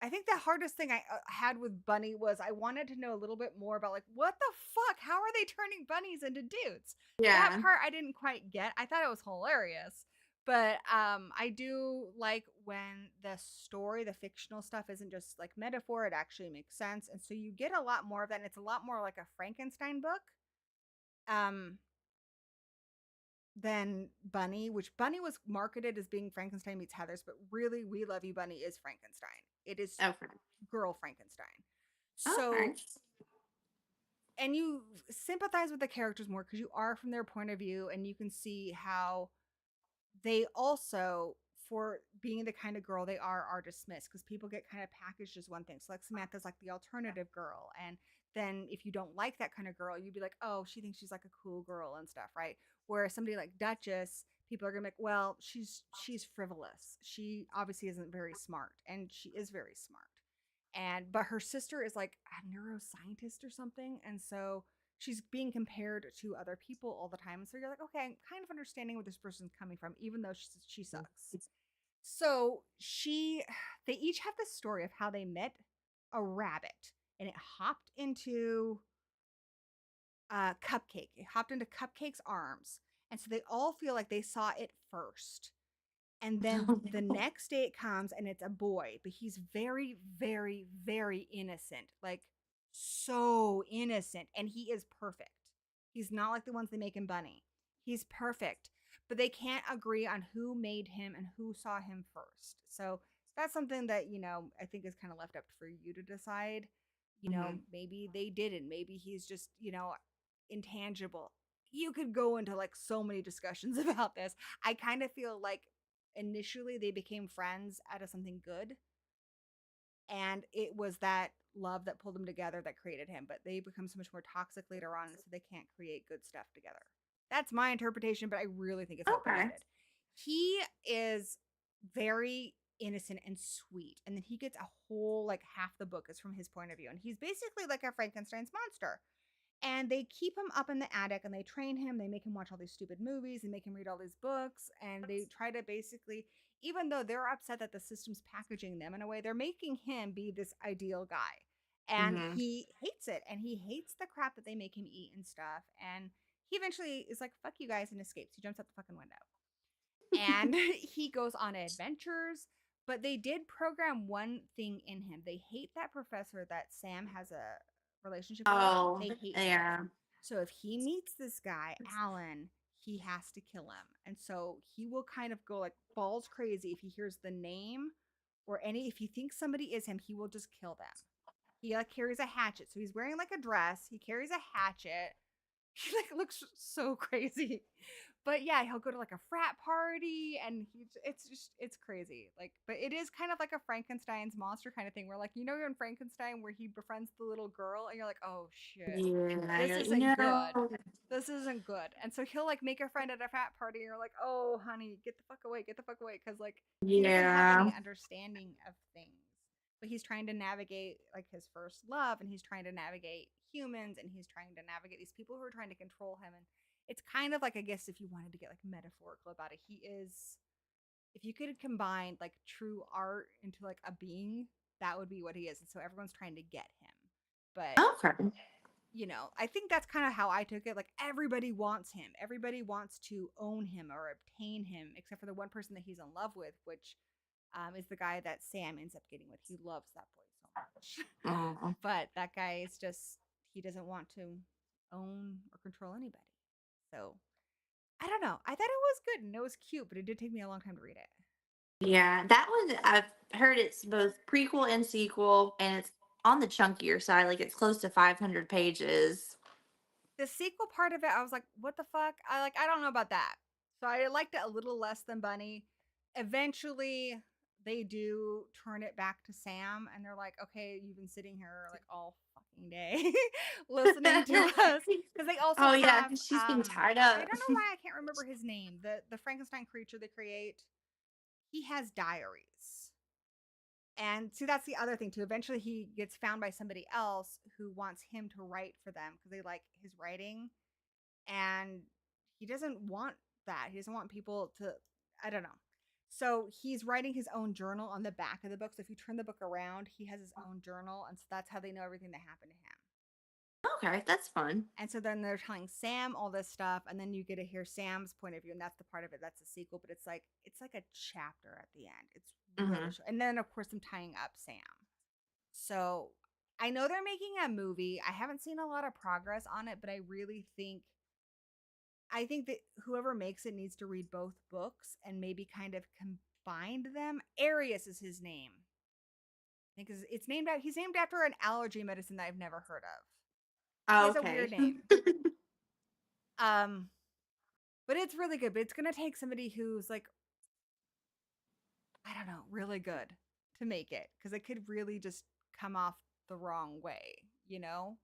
S1: I think the hardest thing I had with Bunny was I wanted to know a little bit more about like what the fuck? How are they turning bunnies into dudes? That
S2: Yeah.
S1: part I didn't quite get. I thought it was hilarious. But I do like when the story, the fictional stuff isn't just like metaphor, it actually makes sense. And so you get a lot more of that and it's a lot more like a Frankenstein book. Um than Bunny, which Bunny was marketed as being Frankenstein meets Heathers, but really We Love You Bunny is Frankenstein. It is
S2: Okay.
S1: girl Frankenstein.
S2: Okay.
S1: So, and you sympathize with the characters more because you are from their point of view and you can see how they also, for being the kind of girl they are dismissed because people get kind of packaged as one thing. So like Samantha's like the alternative girl, and then if you don't like that kind of girl, you'd be like, oh, she thinks she's like a cool girl and stuff, right? Where somebody like Duchess, people are gonna be like, well, she's frivolous. She obviously isn't very smart, and she is very smart. And but her sister is like a neuroscientist or something, and so she's being compared to other people all the time. And so you're like, okay, I'm kind of understanding where this person's coming from, even though she sucks. So they each have this story of how they met a rabbit, and it hopped into Cupcake. It hopped into Cupcake's arms, and so they all feel like they saw it first. And then the next day it comes and it's a boy, but he's very, very, very innocent. Like so innocent. And he is perfect. He's not like the ones they make in Bunny. He's perfect. But they can't agree on who made him and who saw him first. So that's something that, I think is kind of left up for you to decide.
S2: Mhm.
S1: Maybe they didn't. Maybe he's just, intangible. You could go into like so many discussions about this. I kind of feel like initially they became friends out of something good, and it was that love that pulled them together that created him, but they become so much more toxic later on, so they can't create good stuff together. That's my interpretation, but I really think it's
S2: Okay.
S1: open-ended. He is very innocent and sweet, and then he gets a whole like half the book is from his point of view, and he's basically like a Frankenstein's monster. And they keep him up in the attic and they train him. They make him watch all these stupid movies and make him read all these books. And they try to basically, even though they're upset that the system's packaging them in a way, they're making him be this ideal guy. And
S2: Mhm.
S1: he hates it. And he hates the crap that they make him eat and stuff. And he eventually is like, fuck you guys, and escapes. He jumps out the fucking window. And he goes on adventures. But they did program one thing in him. They hate that professor that Sam has a relationship with.
S2: Oh,
S1: They hate him.
S2: yeah.
S1: So if he meets this guy, Alan, he has to kill him. And so he will kind of go like balls crazy if he hears the name or if he thinks somebody is him, he will just kill them. He like carries a hatchet. So he's wearing like a dress. He carries a hatchet. He like looks so crazy. But yeah, he'll go to like a frat party and it's crazy. Like, but it is kind of like a Frankenstein's monster kind of thing where like, you're in Frankenstein where he befriends the little girl and you're like, oh shit,
S2: Yeah.
S1: this
S2: You're like,
S1: isn't good.
S2: no.
S1: This isn't good. And so he'll like make a friend at a frat party and you're like, oh honey, get the fuck away, get the fuck away. Cause like he doesn't have
S2: Yeah.
S1: any understanding of things. But he's trying to navigate like his first love and he's trying to navigate humans and he's trying to navigate these people who are trying to control him. And it's kind of like, I guess if you wanted to get like metaphorical about it, he is, if you could combine like true art into like a being, that would be what he is. And so everyone's trying to get him. But
S2: Okay.
S1: I think that's kind of how I took it. Like everybody wants him. Everybody wants to own him or obtain him, except for the one person that he's in love with, which is the guy that Sam ends up getting with. He loves that boy so much.
S2: Oh.
S1: But that guy is just, he doesn't want to own or control anybody. So I don't know. I thought it was good and it was cute, but it did take me a long time to read it.
S2: Yeah, that one I've heard it's both prequel and sequel, and it's on the chunkier side, like it's close to 500 pages.
S1: The sequel part of it, I was like, what the fuck? I don't know about that. So I liked it a little less than Bunny. Eventually they do turn it back to Sam and they're like, okay, you've been sitting here like all fucking day listening to us. Because they also
S2: Oh yeah,
S1: have
S2: 'cause she's been tied
S1: I
S2: up.
S1: don't know why I can't remember his name. The Frankenstein creature they create, he has diaries. And see, that's the other thing too. Eventually, he gets found by somebody else who wants him to write for them because they like his writing, and he doesn't want that. He doesn't want people to. I don't know. So he's writing his own journal on the back of the book. So if you turn the book around, he has his own journal, and so that's how they know everything that happened to him.
S2: Okay, that's fun.
S1: And so then they're telling Sam all this stuff, and then you get to hear Sam's point of view, and that's the part of it that's a sequel. But it's like a chapter at the end. It's really short. And then of course I'm tying up Sam. So I know they're making a movie. I haven't seen a lot of progress on it, but I really think that whoever makes it needs to read both books and maybe kind of combined them. Arius is his name. I think it's named out. He's named after an allergy medicine that I've never heard of. He
S2: Oh,
S1: has a
S2: okay.
S1: weird name. But it's really good. But it's gonna take somebody who's like, I don't know, really good to make it, because it could really just come off the wrong way, you know?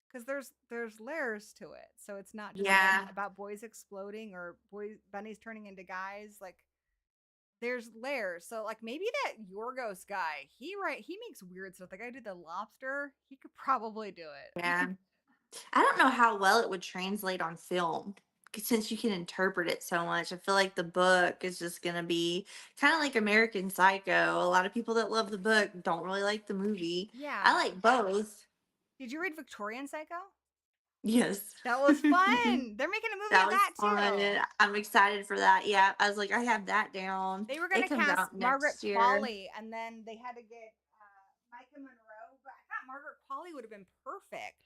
S1: Because there's layers to it, so it's not just like
S2: Yeah.
S1: about boys exploding or bunnies turning into guys. Like there's layers. So like maybe that Yorgos guy, he makes weird stuff. The guy who did the lobster, he could probably do it.
S2: Yeah. I don't know how well it would translate on film, since you can interpret it so much. I feel like the book is just going to be kind of like American Psycho. A lot of people that love the book don't really like the movie.
S1: Yeah.
S2: I like both.
S1: Did you read Victorian Psycho?
S2: Yes.
S1: That was fun. They're making a movie
S2: That
S1: of
S2: was
S1: that
S2: fun.
S1: too.
S2: I'm excited for that. Yeah, I was like, I have that down.
S1: They were going
S2: It
S1: to
S2: comes
S1: cast
S2: out
S1: Margaret
S2: next year.
S1: Qualley, and then they had to get Micah Monroe. But I thought Margaret Qualley would have been perfect.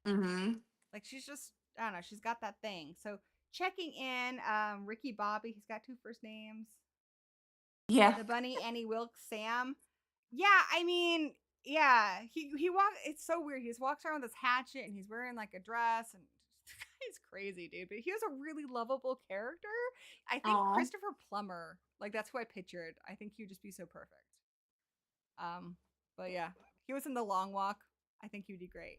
S2: Mm-hmm.
S1: Like she's just, I don't know, she's got that thing. So checking in, Ricky Bobby, he's got 2 first names.
S2: Yeah.
S1: The bunny, Annie Wilkes, Sam. Yeah, I mean, yeah, he walks. It's so weird. He just walks around with his hatchet, and he's wearing like a dress, and he's crazy, dude. But he was a really lovable character. I think
S2: Aw.
S1: Christopher Plummer, like that's who I pictured. I think he would just be so perfect. But yeah, he was in The Long Walk. I think he'd be great.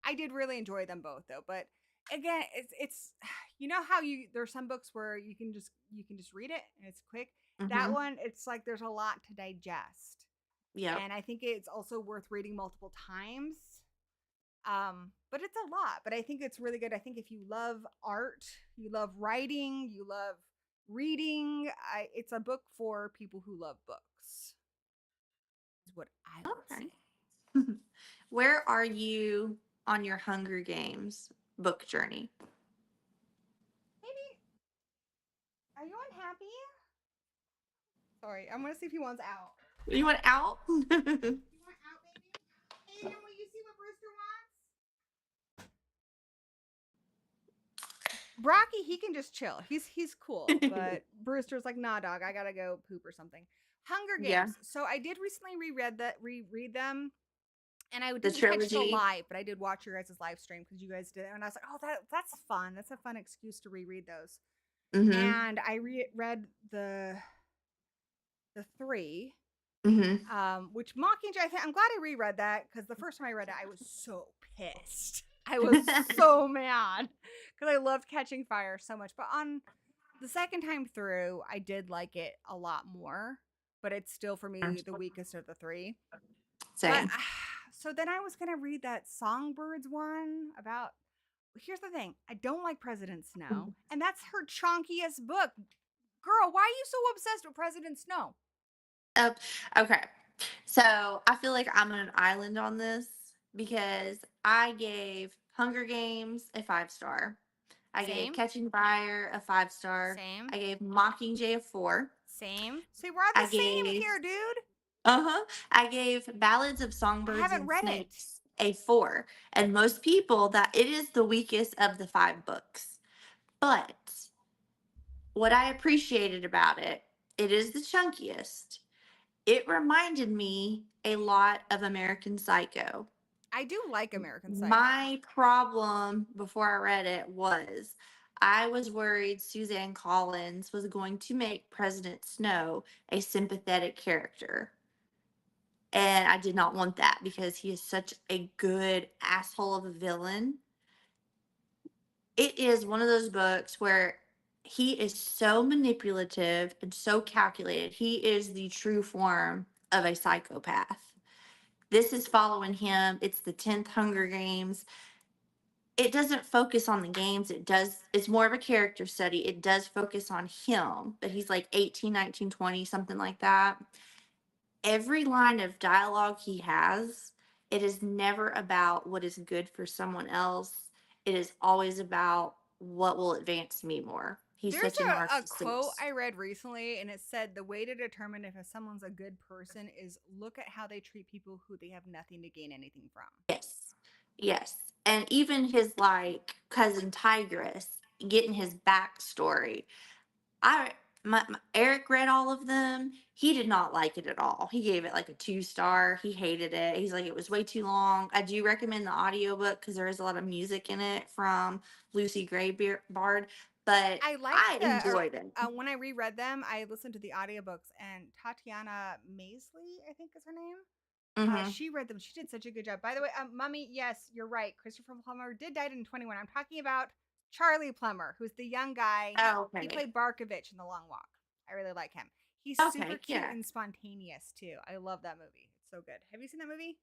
S1: I did really enjoy them both though, but again, it's you know how there's some books where you can just read it and it's quick. That
S2: Mm-hmm.
S1: one, it's like there's a lot to digest.
S2: Yep.
S1: And I think it's also worth reading multiple times. But it's a lot. But I think it's really good. I think if you love art, you love writing, you love reading, it's a book for people who love books. Is what I would
S2: Okay.
S1: say.
S2: Where are you on your Hunger Games book journey?
S1: Maybe, are you unhappy? Sorry, I'm gonna see if he wants out.
S2: You want out?
S1: You want out, baby? Aiden, will you see what Brewster wants? Brocky, he can just chill. He's cool. But Brewster's like, nah, dog, I gotta go poop or something. Hunger
S2: Yeah.
S1: Games. So I did recently reread them. And I
S2: The
S1: didn't catch the
S2: trilogy.
S1: live, but I did watch your guys' live stream because you guys did it. And I was like, oh, that's fun. That's a fun excuse to reread those.
S2: Mm-hmm.
S1: And I read the 3,
S2: Mm-hmm.
S1: which Mockingjay. I'm glad I reread that because the first time I read it, I was so pissed. I was so mad because I loved Catching Fire so much. But on the second time through, I did like it a lot more. But it's still for me the weakest of the 3.
S2: Same.
S1: But so then I was gonna read that Songbirds one about. Here's the thing: I don't like President Snow, and that's her chonkiest book. Girl, why are you so obsessed with President Snow?
S2: Okay. So I feel like I'm on an island on this because I gave Hunger Games a 5-star. I gave
S1: Same.
S2: Catching Fire a 5-star.
S1: Same.
S2: I gave Mockingjay a 4.
S1: Same. See, we're the
S2: I
S1: same
S2: gave
S1: here, dude.
S2: I gave Ballads of
S1: I
S2: Songbirds
S1: haven't
S2: and
S1: read it.
S2: Snakes a 4. And most people that it is the weakest of the 5 books. But what I appreciated about it, it is the chunkiest. It reminded me a lot of American Psycho.
S1: I do like American Psycho.
S2: My problem before I read it was I was worried Suzanne Collins was going to make President Snow a sympathetic character. And I did not want that because he is such a good asshole of a villain. It is one of those books where he is so manipulative and so calculated. He is the true form of a psychopath. This is following him. It's the 10th Hunger Games. it doesn't focus on the games. It's more of a character study. It does focus on him, but he's like 18, 19, 20, something like that. Every line of dialogue he has, it is never about what is good for someone else. It is always about what will advance me more. He's
S1: There's
S2: such a
S1: a quote
S2: narcissist.
S1: I read recently, and it said the way to determine if someone's a good person is look at how they treat people who they have nothing to gain anything from.
S2: Yes. Yes. And even his like cousin Tigress, getting his backstory. I Eric read all of them. He did not like it at all. He gave it like a 2 star. He hated it. He's like it was way too long. I do recommend the audiobook because there is a lot of music in it from Lucy Bard, but
S1: I liked
S2: I
S1: the
S2: enjoyed it.
S1: when I reread them, I listened to the audiobooks, and Tatiana Maisley, I think is her name.
S2: Mhm.
S1: She read them. She did such a good job. By the way, Mummy, yes, you're right. Christopher Plummer did die in 21. I'm talking about Charlie Plummer, who's the young guy.
S2: Oh,
S1: He
S2: okay.
S1: played Barkovich in The Long Walk. I really like him. He's super
S2: Okay,
S1: cute
S2: yeah.
S1: and spontaneous too. I love that movie. It's so good. Have you seen that movie?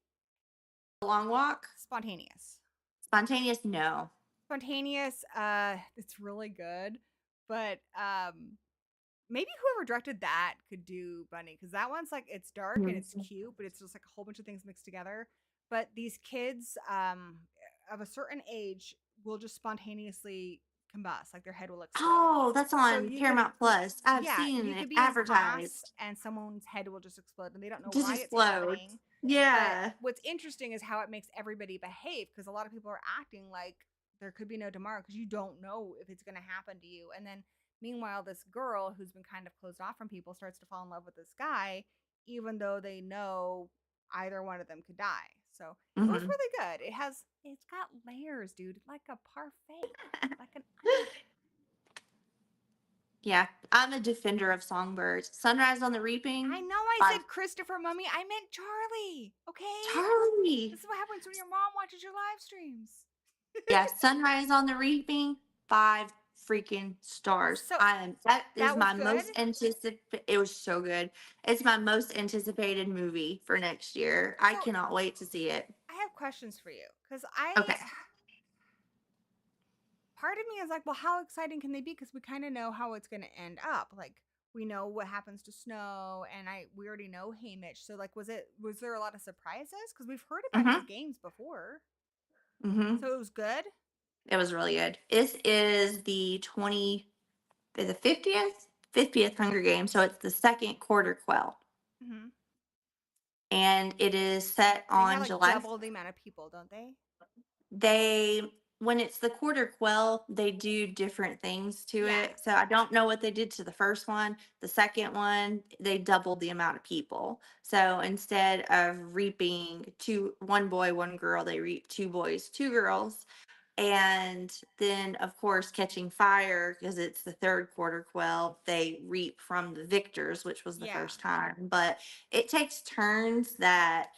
S2: The Long Walk?
S1: Spontaneous.
S2: Spontaneous? No.
S1: Spontaneous. It's really good, but maybe whoever directed that could do Bunny, because that one's like it's dark and it's
S2: Mhm.
S1: cute, but it's just like a whole bunch of things mixed together. But these kids of a certain age will just spontaneously combust, like their head will explode.
S2: Oh, that's
S1: So
S2: on
S1: you could,
S2: Paramount Plus. I've
S1: yeah,
S2: seen
S1: you
S2: it
S1: could be in class
S2: advertised.
S1: and someone's head will just explode and they don't know
S2: Just
S1: why it's
S2: explode.
S1: happening. But
S2: Yeah.
S1: what's interesting is how it makes everybody behave, because a lot of people are acting like there could be no tomorrow because you don't know if it's going to happen to you. And then meanwhile, this girl who's been kind of closed off from people starts to fall in love with this guy, even though they know either one of them could die. So it was
S2: Mhm.
S1: really good. It's got layers, dude, like a parfait, like an onion.
S2: Yeah, I'm a defender of songbirds. Sunrise on the
S1: I
S2: Reaping,
S1: know I
S2: five.
S1: said Christopher Mummy. I meant Charlie. Okay.
S2: Charlie.
S1: This is what happens when your mom watches your live streams.
S2: Yeah, Sunrise on the Reaping, 5 freaking stars.
S1: So
S2: That is
S1: that was
S2: my
S1: good.
S2: most anticipated. It was so good. It's my most anticipated movie for next year. I
S1: So
S2: cannot wait to see it.
S1: I have questions for you, because
S2: Okay.
S1: part of me is like, well, how exciting can they be? Because we kind of know how it's going to end up. Like we know what happens to Snow, and we already know Hamish. So like, was there a lot of surprises? Because we've heard about his
S2: Mhm.
S1: games before,
S2: Mhm.
S1: so it was good.
S2: It was really good. This is the 50th Hunger Games, so it's the second quarter quell,
S1: Hmm.
S2: and it is set
S1: They have
S2: on
S1: like
S2: July
S1: double the amount of people, don't they?
S2: they when it's the quarter quell, they do different things to
S1: Yeah.
S2: it. So I don't know what they did to the first one. The second one, they doubled the amount of people. So instead of reaping one boy, one girl, they reap 2 boys, 2 girls. And then of course catching fire because it's the third quarter quell, they reap from the victors, which was the
S1: Yeah.
S2: first time. But it takes turns that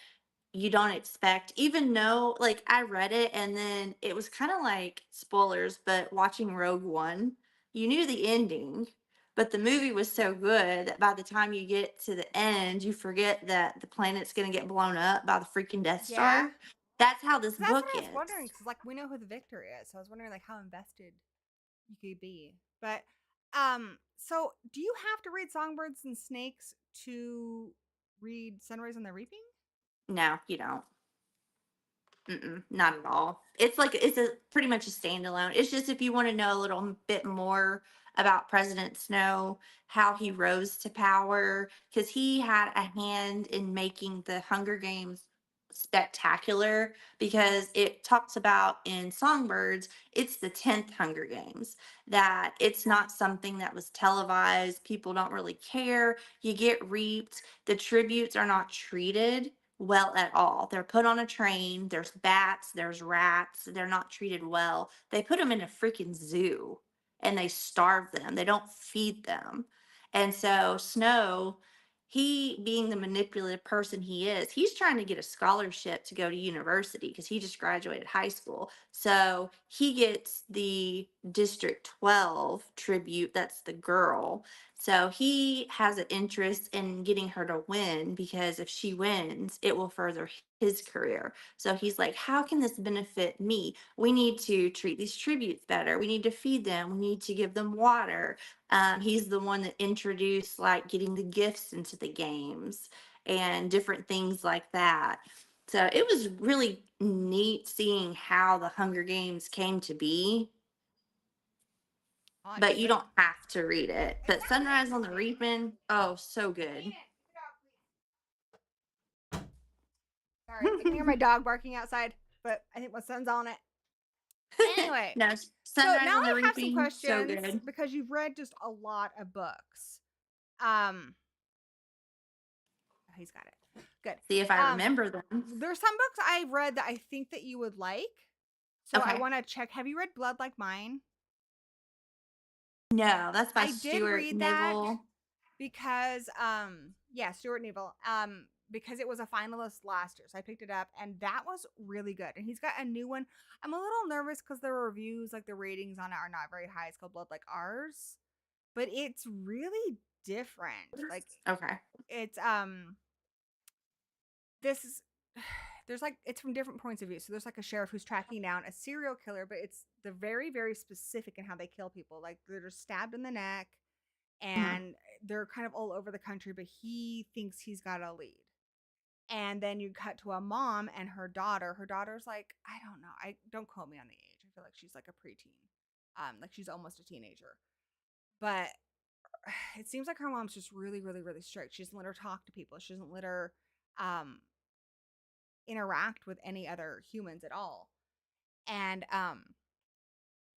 S2: you don't expect, even though like I read it and then it was kind of like spoilers, but watching Rogue One, you knew the ending, but the movie was so good that by the time you get to the end, you forget that the planet's going to get blown up by the freaking Death
S1: Yeah.
S2: Star. That's how this
S1: Because that's
S2: book
S1: what I was
S2: ends.
S1: wondering. Because like we know who the victor is, so I was wondering like how invested you could be. But so do you have to read Songbirds and Snakes to read Sunrise on the Reaping?
S2: No, you don't. Mm-mm, not at all. It's like it's a pretty much a standalone. It's just if you want to know a little bit more about President Snow, how he rose to power, because he had a hand in making the Hunger Games spectacular. Because it talks about in Songbirds, it's the 10th Hunger Games, that it's not something that was televised. People don't really care. You get reaped. The tributes are not treated well at all. They're put on a train. There's bats, there's rats. They're not treated well. They put them in a freaking zoo and they starve them. They don't feed them. And so Snow, he being the manipulative person he is, he's trying to get a scholarship to go to university because he just graduated high school. So he gets the District 12 tribute, that's the girl. So he has an interest in getting her to win because if she wins, it will further his career. So he's like, how can this benefit me? We need to treat these tributes better. We need to feed them. We need to give them water. He's the one that introduced like getting the gifts into the games and different things like that. So it was really neat seeing how the Hunger Games came to be,
S1: Oh, it's
S2: but you
S1: good.
S2: don't have to read it.
S1: It
S2: But
S1: sounds
S2: Sunrise on the
S1: interesting.
S2: Reaping, oh, so good.
S1: Kaden, get off, please. Sorry, I can hear my dog barking outside, but I think my son's on it. Anyway,
S2: No,
S1: so
S2: Sunrise
S1: now
S2: on
S1: I
S2: the
S1: have some
S2: Reaping, so
S1: questions
S2: good.
S1: because you've read just a lot of books. Um, oh, he's got it. Good.
S2: See if I
S1: Um,
S2: remember them.
S1: there's some books I've read that I think that you would like. So I
S2: Okay.
S1: want to check. Have you read Blood Like Mine?
S2: No, that's by
S1: I did
S2: Stuart
S1: read that
S2: Nivell.
S1: because yeah, Stuart Neville. Because it was a finalist last year. So I picked it up and that was really good. And he's got a new one. I'm a little nervous because the reviews, like the ratings on it are not very high. It's called Blood Like Ours. But it's really different. Like
S2: Okay.
S1: it's this is there's like it's from different points of view. So there's like a sheriff who's tracking down a serial killer, but they're very, very specific in how they kill people. Like they're just stabbed in the neck
S2: Mhm.
S1: and they're kind of all over the country, but he thinks he's got a lead. And then you cut to a mom and her daughter. Her daughter's like, I don't know. I don't quote me on the age. I feel like she's like a preteen. Like she's almost a teenager. But it seems like her mom's just really, really, really strict. She doesn't let her talk to people. She doesn't let her um interact with any other humans at all. And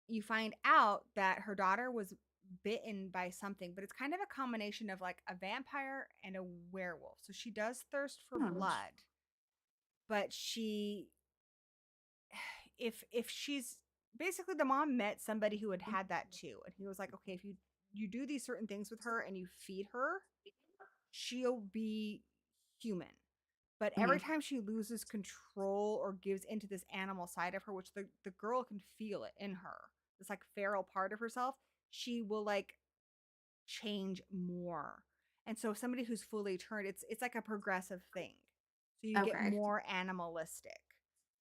S1: you find out that her daughter was bitten by something, but it's kind of a combination of like a vampire and a werewolf. So she does thirst for
S2: Hmm.
S1: blood, but she if she's basically the mom met somebody who had that too, and he was like, okay, if you do these certain things with her and you feed her, she'll be human. But every
S2: Mhm.
S1: time she loses control or gives into this animal side of her, which the girl can feel it in her, this like feral part of herself, she will like change more. And so somebody who's fully turned, it's like a progressive thing. So you get
S2: Okay.
S1: more animalistic.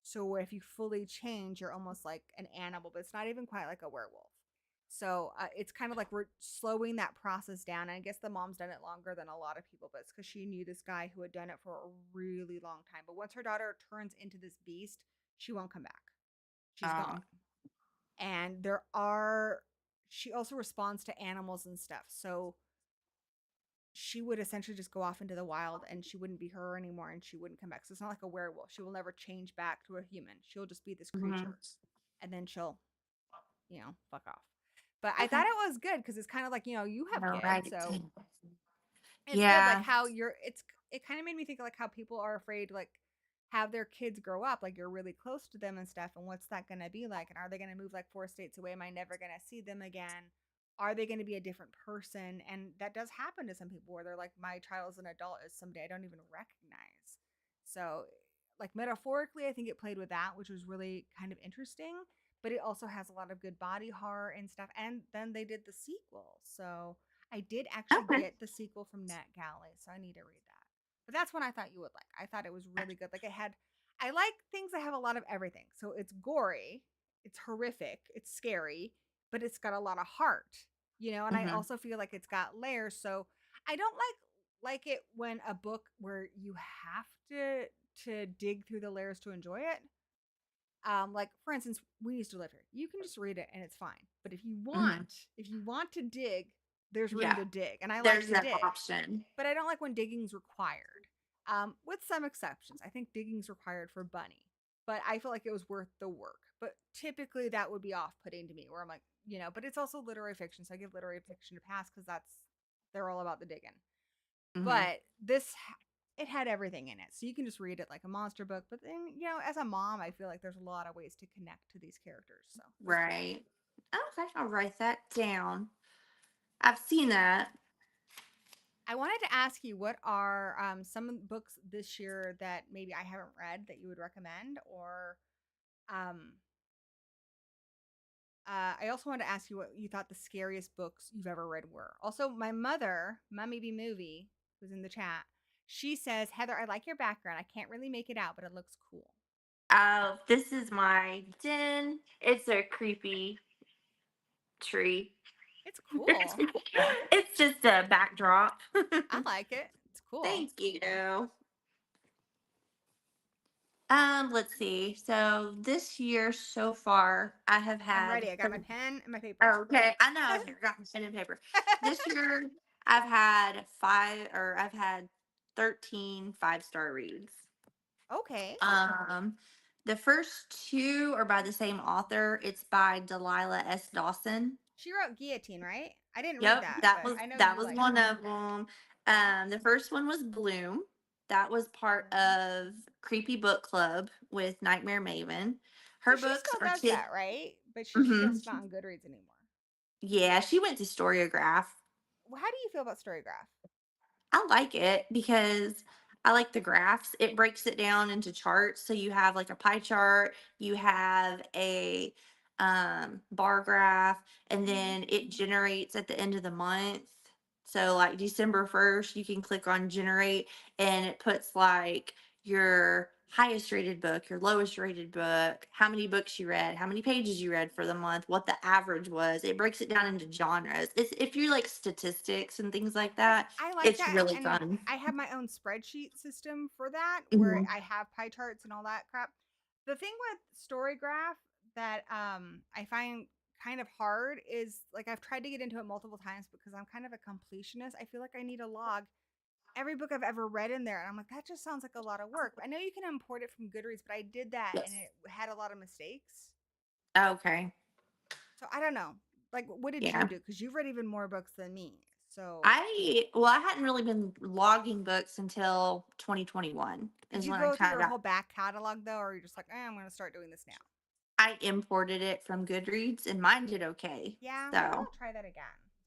S1: So if you fully change, you're almost like an animal, but it's not even quite like a werewolf. So it's kind of like we're slowing that process down. And I guess the mom's done it longer than a lot of people, but it's because she knew this guy who had done it for a really long time. But once her daughter turns into this beast, she won't come back. She's gone.
S2: Um,
S1: And she also responds to animals and stuff. So she would essentially just go off into the wild and she wouldn't be her anymore and she wouldn't come back. So it's not like a werewolf. She will never change back to a human. She'll just be this
S2: mhm.
S1: creature and then she'll, fuck off. But I
S2: Okay.
S1: thought it was good because it's kind of like, you have
S2: I'll
S1: kids.
S2: write it
S1: So
S2: down.
S1: it's good like
S2: Yeah.
S1: how it kind of made me think of like how people are afraid to like have their kids grow up like you're really close to them and stuff, and what's that going to be like, and are they going to move like 4 states away? Am I never going to see them again? Are they going to be a different person? And that does happen to some people where they're like, my child as an adult is someday I don't even recognize. So like metaphorically I think it played with that, which was really kind of interesting, but it also has a lot of good body horror and stuff. And then they did the sequel, so I did actually
S2: Okay.
S1: get the sequel from NetGalley, so I need to read that. But that's one I thought you would like. I thought it was really good. Like I like things that have a lot of everything. So it's gory, it's horrific, it's scary, but it's got a lot of heart. And I
S2: Hmm.
S1: also feel like it's got layers. So I don't like it when a book where you have to dig through the layers to enjoy it. Like for instance, We Used to Live Here. You can just read it and it's fine. But
S2: Hmm.
S1: if you want to dig, there's room
S2: Yeah.
S1: to dig, and I like
S2: There's
S1: to
S2: that
S1: dig.
S2: option.
S1: But I don't like when digging's required. With some exceptions, I think digging's required for Bunny, but I feel like it was worth the work. But typically, that would be off-putting to me, where I'm like, But it's also literary fiction, so I give literary fiction a pass because they're all about the digging.
S2: Hmm.
S1: But it had everything in it, so you can just read it like a monster book. But then, as a mom, I feel like there's a lot of ways to connect to these characters, so it was cool.
S2: Right. Okay. I'll write that down. I've seen that.
S1: I wanted to ask you, what are some books this year that maybe I haven't read that you would recommend, or um, I also wanted to ask you what you thought the scariest books you've ever read were. Also, my mother, Mummy B Movie, who's in the chat, she says, Heather, I like your background. I can't really make it out, but it looks cool.
S2: Oh, this is my den. It's a creepy tree.
S1: It's cool.
S2: It's just a backdrop.
S1: I like it. It's cool.
S2: Thank you. Let's see. So this year so far, I have
S1: I'm
S2: had
S1: ready. I got my pen and my paper.
S2: okay, I know. I've got my pen and paper. This year, I've had 13 5-star reads.
S1: Okay.
S2: Um, the first two are by the same author. It's by Delilah S. Dawson.
S1: She wrote Guillotine, right? I didn't read
S2: Yep,
S1: that,
S2: that
S1: but
S2: was
S1: I know
S2: that
S1: you
S2: was
S1: like
S2: one
S1: her.
S2: of them.
S1: Yeah.
S2: The first one was Bloom. That was part
S1: Bloom.
S2: of Creepy Book Club with Nightmare Maven.
S1: So
S2: Her
S1: she
S2: books
S1: still
S2: are
S1: does
S2: kid.
S1: that, right? But she's
S2: Hmm.
S1: just not on Goodreads anymore.
S2: Yeah, she went to Storyograph.
S1: Well, how do you feel about Storygraph?
S2: I like it because I like the graphs. It breaks it down into charts. So you have like a pie chart, you have a bar graph, and
S1: Mm-hmm.
S2: then it generates at the end of the month. So like December 1st, you can click on generate and it puts like your highest rated book, your lowest rated book, how many books you read, how many pages you read for the month, what the average was. It breaks it down into genres. It's if you like statistics and things like that,
S1: I like
S2: it's
S1: that,
S2: really
S1: and
S2: fun.
S1: I have my own spreadsheet system for that where
S2: Mhm.
S1: I have pie charts and all that crap. The thing with Storygraph that I find kind of hard is like I've tried to get into it multiple times because I'm kind of a completionist. I feel like I need a log every book I've ever read in there, and I'm like that just sounds like a lot of work. I know you can import it from Goodreads, but I did that and
S2: Yes.
S1: it had a lot of mistakes.
S2: Okay.
S1: So I don't know. Like what did you
S2: Yeah.
S1: do? Cuz you've read even more books than me. So
S2: I hadn't really been logging books until 2021
S1: did
S2: is
S1: you
S2: when I
S1: go through
S2: kind of
S1: your
S2: got
S1: whole back catalog though, or you're just like, I'm going to start doing this now?
S2: I imported it from Goodreads and mine did okay.
S1: Yeah, maybe
S2: So,
S1: I'll try that again.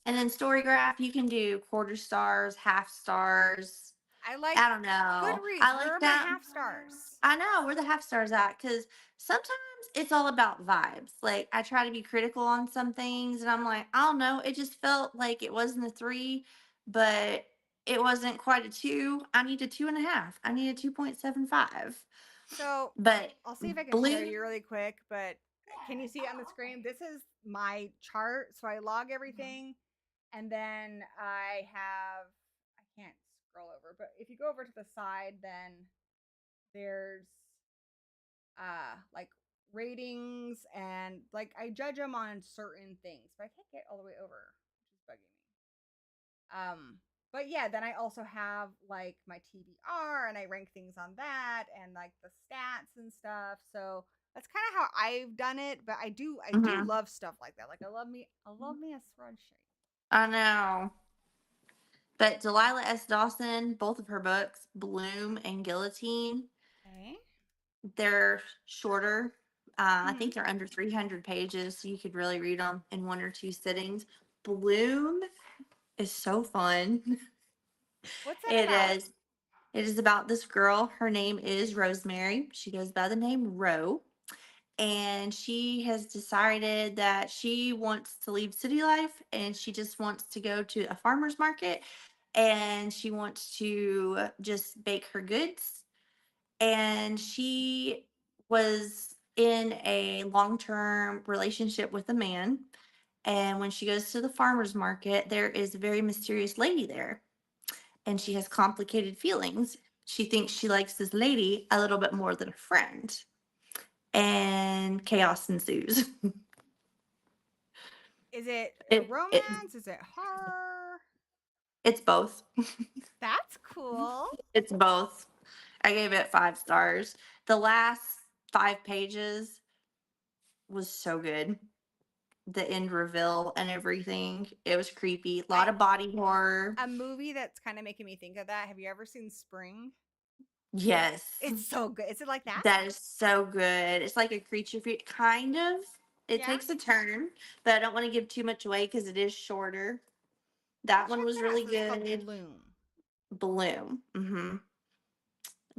S2: and then Storygraph, you can do quarter stars, half stars.
S1: I like
S2: I don't know.
S1: Goodreads.
S2: I
S1: Where
S2: like
S1: are my
S2: that.
S1: half stars?
S2: I know where the half stars at because sometimes it's all about vibes. Like I try to be critical on some things, and I'm like, I don't know. It just felt like it wasn't a 3, but it wasn't quite a 2. I need a 2.5. I need a 2.75.
S1: So
S2: But
S1: I'll see if I can show
S2: blue.
S1: you really quick, but can you see it on the screen? This is my chart. So I log everything, and then I can't scroll over, but if you go over to the side, then there's like ratings and like I judge them on certain things, but I can't get all the way over, which is bugging me. But yeah, then I also have like my TBR and I rank things on that and like the stats and stuff. So that's kind of how I've done it, but I do
S2: Mhm.
S1: love stuff like that. Like I love me a spreadsheet.
S2: I know. But Delilah S. Dawson, both of her books, Bloom and Guillotine,
S1: Okay.
S2: they're shorter. I
S1: Hmm.
S2: think they're under 300 pages, so you could really read them in 1 or 2 sittings. Bloom is so fun.
S1: What's that
S2: It
S1: about?
S2: is. It is about this girl. Her name is Rosemary. She goes by the name Ro, and she has decided that she wants to leave city life, and she just wants to go to a farmer's market, and she wants to just bake her goods, and she was in a long-term relationship with a man, and when she goes to the farmers market there is a very mysterious lady there, and she has complicated feelings. She thinks she likes this lady a little bit more than a friend, and chaos ensues.
S1: Is it a
S2: it
S1: romance? Is it horror?
S2: it's both.
S1: That's cool.
S2: It's both. I gave it 5 stars. The last 5 pages was so good. The end reveal and everything. It was creepy. A
S1: I
S2: lot of body horror.
S1: A movie that's kind of making me think of that. Have you ever seen Spring?
S2: Yes.
S1: It's so good. Is it like that?
S2: That is so good. It's like a creature feature, kind of. It
S1: Yeah.
S2: takes a turn, but I don't want to give too much away because it is shorter.
S1: I'll
S2: That one
S1: check
S2: was
S1: that out.
S2: really
S1: So it's called
S2: good.
S1: Bloom.
S2: Bloom.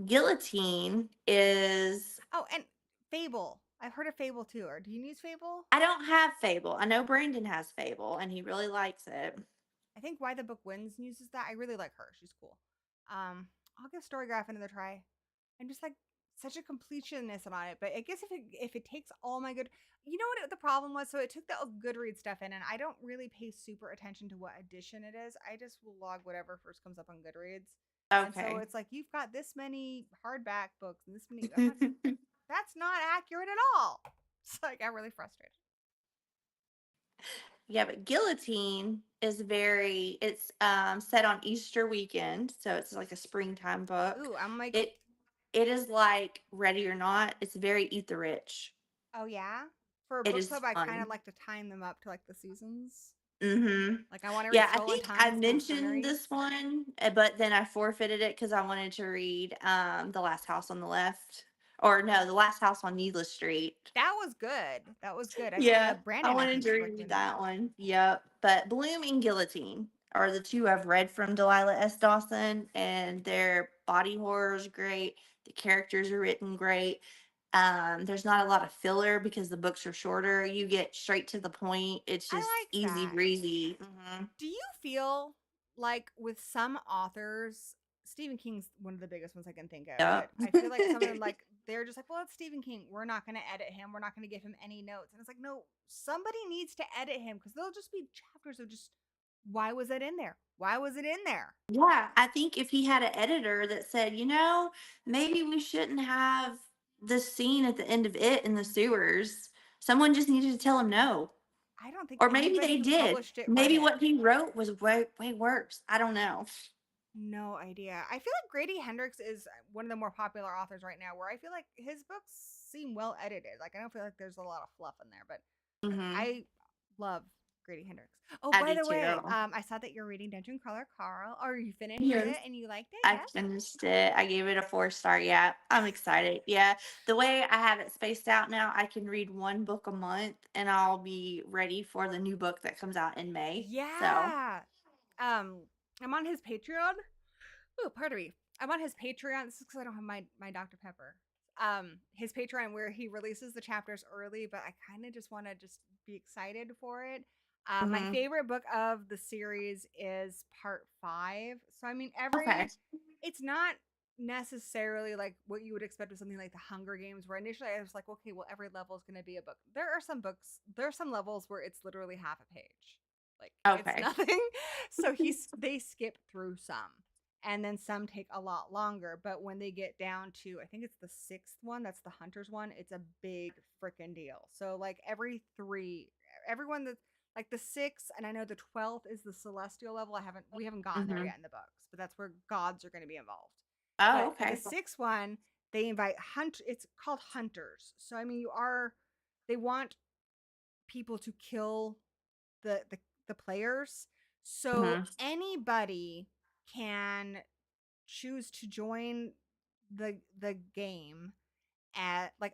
S2: Guillotine is
S1: Oh, and Fable. I've heard of Fable too. Or do you use Fable?
S2: I don't have Fable. I know Brandon has Fable, and he really likes it.
S1: I think Why the Book Wins uses that. I really like her. She's cool. I'll give Storygraph another try. I'm just like such a completionist on it. But I guess if it takes all my good, you know what the problem was? So it took the Goodreads stuff in, and I don't really pay super attention to what edition it is. I just will log whatever first comes up on Goodreads. And so
S2: Okay.
S1: it's like you've got this many hardback books and this many. I'm like, that's not accurate at all. So I got really frustrated.
S2: Yeah, but Guillotine is it's set on Easter weekend, so it's like a springtime book.
S1: Ooh, I'm like,
S2: It it is like Ready or Not. It's very ether rich.
S1: oh yeah. For a
S2: It
S1: book
S2: is
S1: club, I kind of
S2: fun.
S1: like to time them up to like the seasons.
S2: Mm-hmm.
S1: Like I want to read
S2: Yeah, I
S1: Stolen
S2: think I
S1: Times, Ghost
S2: mentioned
S1: Memories.
S2: this one, but then I forfeited it because I wanted to read The Last House on the Left. Or no, The Last House on Needless Street.
S1: That was good. That was good.
S2: Yeah, I
S1: Brandon, I
S2: wanted
S1: think,
S2: to reread
S1: recommended
S2: that
S1: that.
S2: one. Yep. But Bloom and Guillotine are the two I've read from Delilah S. Dawson, and their body horror is great. The characters are written great. There's not a lot of filler because the books are shorter. You get straight to the point. It's
S1: I
S2: just
S1: like
S2: easy
S1: that.
S2: breezy. Hmm.
S1: Do you feel like with some authors, Stephen King's one of the biggest ones I can think of, but
S2: Yep.
S1: I feel like some of them, like, they're just like, well, it's Stephen King. We're not going to edit him. We're not going to give him any notes. And it's like, no, somebody needs to edit him because there'll just be chapters of just, why was it in there? Why was it in there?
S2: Yeah, I think if he had an editor that said, maybe we shouldn't have this scene at the end of it in the sewers, someone just needed to tell him no.
S1: I don't think
S2: Or maybe
S1: anybody
S2: they
S1: who
S2: did.
S1: published it read
S2: Maybe
S1: it.
S2: what he wrote was way, way worse. I don't know.
S1: No idea. I feel like Grady Hendrix is one of the more popular authors right now where I feel like his books seem well edited. Like I don't feel like there's a lot of fluff in there, but
S2: Hmm.
S1: I love Grady Hendrix. Oh,
S2: I
S1: by
S2: do
S1: the way,
S2: too.
S1: I saw that you're reading Dungeon Crawler Carl, or you finished
S2: Yes.
S1: it and you liked it,
S2: I
S1: yes?
S2: finished it. I gave it a 4 star. Yeah, I'm excited. Yeah, the way I have it spaced out now, I can read one book a month, and I'll be ready for the new book that comes out in May. So,
S1: Yeah. I'm on his Patreon. Oh, pardon me. I'm on his Patreon. This is because I don't have my Dr. Pepper. His Patreon where he releases the chapters early, but I kind of just want to just be excited for it. My
S2: hmm.
S1: favorite book of the series is part 5. So I mean,
S2: Okay.
S1: it's not necessarily like what you would expect with something like the Hunger Games, where initially I was like, okay, well, every level is going to be a book. There are some levels where it's literally half a page, like it's
S2: Okay.
S1: nothing. So they skip through some, and then some take a lot longer. But when they get down to, I think it's the 6th one, that's the Hunters one, it's a big freaking deal. So like everyone that like the 6th, and I know the 12th is the Celestial level. We haven't gotten there
S2: Hmm.
S1: yet in the books, but that's where gods are going to be involved.
S2: Oh,
S1: But the
S2: okay.
S1: 6th one, they invite it's called Hunters. So I mean, they want people to kill the the, the players. So
S2: Hmm.
S1: anybody can choose to join the game at like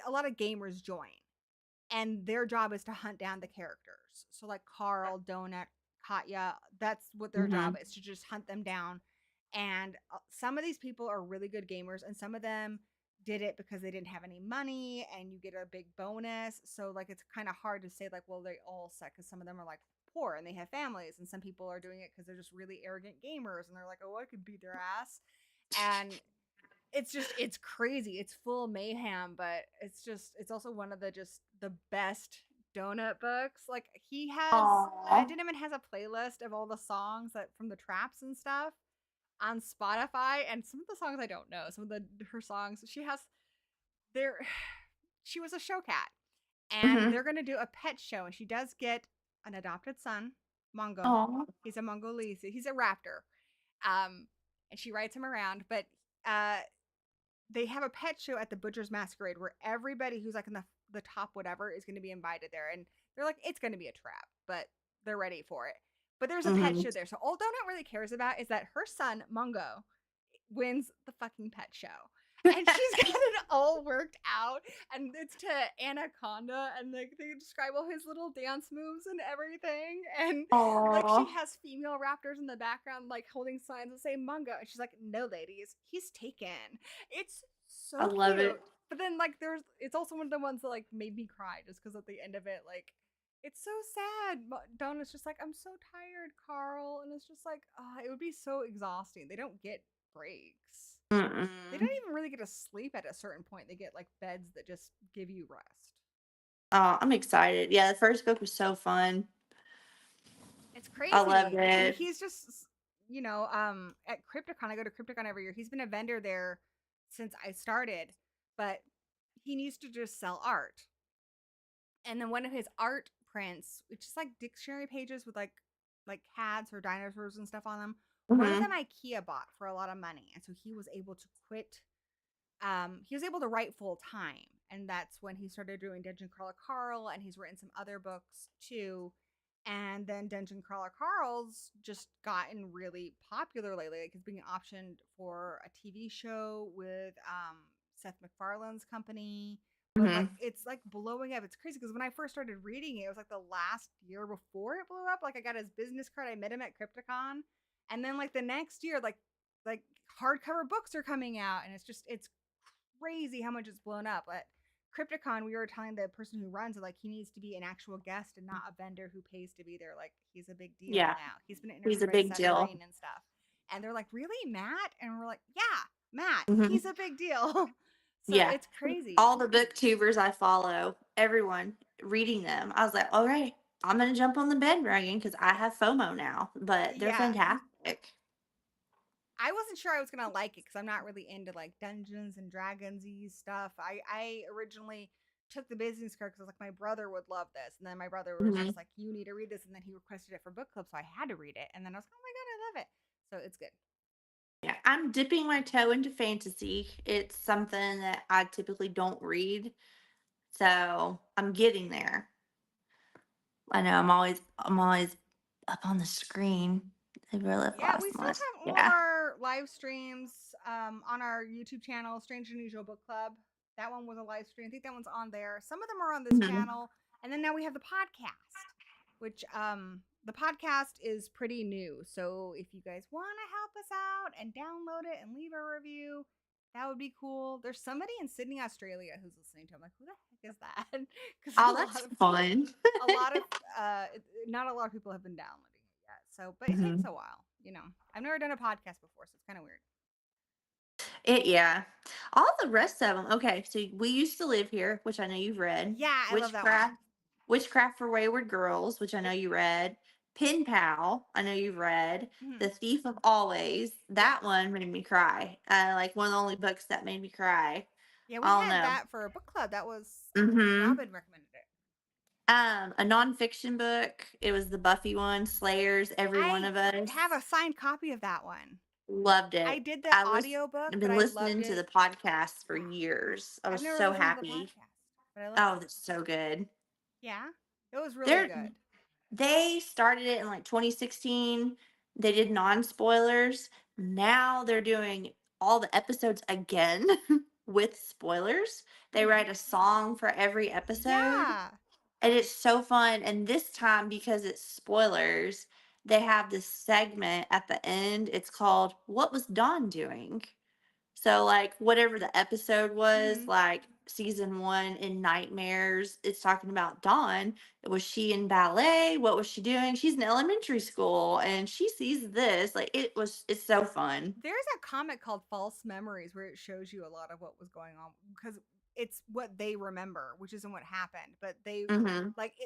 S1: a lot of gamers join, and their job is to hunt down the characters. So like Carl, Donut, Katya, that's what their job
S2: Hmm.
S1: is, to just hunt them down. And some of these people are really good gamers, and some of them did it because they didn't have any money, and you get a big bonus. So like it's kind of hard to say like, well, they all suck, because some of them are like poor and they have families, and some people are doing it because they're just really arrogant gamers and they're like, oh, I could beat their ass. And it's crazy. It's full mayhem, but it's also one of the best donut books. Like
S2: Aw.
S1: Cinnamon has a playlist of all the songs that from the traps and stuff on Spotify, and some of the songs I don't know. Some of her songs she has there. She was a show cat, and
S2: Hmm.
S1: they're gonna do a pet show, and she does get an adopted son, Mongo.
S2: Aw.
S1: He's a Mongolese. He's a raptor. And she rides him around, but uh they have a pet show at the Butcher's Masquerade where everybody who's like in the top whatever is going to be invited there, and they're like, it's going to be a trap, but they're ready for it. But there's a pet
S2: Hmm.
S1: show there, so all Donut really cares about is that her son Mungo wins the fucking pet show. And she's got it all worked out, and it's to Anaconda, and like they describe all his little dance moves and everything. and like she
S2: Oh,
S1: has female raptors in the background like holding signs that say Mungo, and she's like, no ladies, he's taken. It's
S2: I
S1: so
S2: love
S1: cute.
S2: it.
S1: But then like it's also one of the ones that like made me cry just because at the end of it, like, it's so sad. Donna's just like, I'm so tired, Carl. And it's just like, it would be so exhausting. They don't get breaks. They
S2: Mm-mm.
S1: don't even really get to sleep at a certain point. They get like beds that just give you rest.
S2: Oh, I'm excited. Yeah, the first book was so fun.
S1: It's
S2: I loved
S1: crazy. And
S2: it.
S1: he's just, at Crypticon, I go to Crypticon every year. He's been a vendor there since I started, but he needs to just sell art. And then one of his art prints, which is like dictionary pages with like cats or dinosaurs and stuff on them. One of them
S2: Hmm.
S1: IKEA bought for a lot of money, and so he was able to quit. He was able to write full time, and that's when he started doing Dungeon Crawler Carl, and he's written some other books too. And then Dungeon Crawler Carl's just gotten really popular lately. Like it's being optioned for a TV show with Seth MacFarlane's company. But like
S2: Hmm.
S1: it's like blowing up. It's crazy because when I first started reading it, it was like the last year before it blew up. Like I got his business card. I met him at Crypticon, and then like the next year, like hardcover books are coming out, and it's crazy how much it's blown up. At Crypticon, we were telling the person who runs it, like, he needs to be an actual guest and not a vendor who pays to be there. Like, he's a big deal
S2: Yeah,
S1: now. He's been
S2: he's
S1: interviewed
S2: a
S1: by
S2: big
S1: Seth
S2: deal.
S1: Green and stuff. And they're like, really, Matt? And we're like, yeah, Matt,
S2: Hmm.
S1: he's a big deal. So
S2: Yeah.
S1: it's crazy.
S2: All the booktubers I follow, everyone reading them, I was like, all right, I'm gonna jump on the bandwagon because I have FOMO now. But they're
S1: Yeah.
S2: fantastic.
S1: I wasn't sure I was gonna like it because I'm not really into like Dungeons and Dragonsy stuff. I originally took the business card because I was like, my brother would love this, and then my brother was
S2: Hmm.
S1: just like, you need to read this, and then he requested it for book club, so I had to read it, and then I was like, oh my god, I love it. So it's good.
S2: Yeah, I'm dipping my toe into fantasy. It's something that I typically don't read, so I'm getting there. I know I'm always up on the screen. They really
S1: Yeah, we
S2: lost
S1: still
S2: my
S1: have all of
S2: yeah.
S1: our live streams on our YouTube channel, Strange and Unusual Book Club. That one was a live stream. I think that one's on there. Some of them are on this
S2: Mhm.
S1: channel, and then now we have the podcast, which the podcast is pretty new. So if you guys want to help us out and download it and leave a review, that would be cool. There's somebody in Sydney, Australia, who's listening to. I'm like, who the heck is that? Because
S2: Oh, that's fun.
S1: a lot of not a lot of people have been downloading it yet. So, but it takes
S2: Mhm.
S1: a while. I've never done a podcast before, so it's kind of weird.
S2: Yeah. All the rest of them. Okay, so we used to live here, which I know you've read.
S1: Yeah, I love that one.
S2: Witchcraft for Wayward Girls, which I know
S1: Yep.
S2: you read. Pen Pal, I know you've read.
S1: Hmm.
S2: The Thief of Always,
S1: Yep.
S2: that one made me cry. Like one of the only books that made me cry.
S1: Yeah, we
S2: I don't
S1: had
S2: know.
S1: that for a book club. That was
S2: Mm-hmm.
S1: Robin recommended it.
S2: A nonfiction book. It was the Buffy one, Slayers, Every One
S1: I
S2: of Us.
S1: have a signed copy of that one.
S2: Loved
S1: I
S2: it.
S1: did the audio book,
S2: I've
S1: but
S2: been
S1: I loved
S2: listening to the
S1: it.
S2: podcast for
S1: Yeah.
S2: years. I
S1: I've
S2: was
S1: never
S2: so
S1: listened to the
S2: happy.
S1: podcast, but I loved
S2: Oh,
S1: it.
S2: that's so good.
S1: Yeah. It was really
S2: They're
S1: good.
S2: they started it in like 2016. They did non-spoilers. Now they're doing all the episodes again with spoilers. They
S1: Hmm.
S2: write a song for every episode.
S1: Yeah.
S2: And it's so fun. And this time, because it's spoilers, they have this segment at the end. It's called What Was Dawn Doing? So, like, whatever the episode was,
S1: Hmm.
S2: like season one in Nightmares, it's talking about Dawn. Was she in ballet? What was she doing? She's in elementary school and she sees this. Like, it's so fun.
S1: There's a comic called False Memories where it shows you a lot of what was going on because it's what they remember, which isn't what happened. But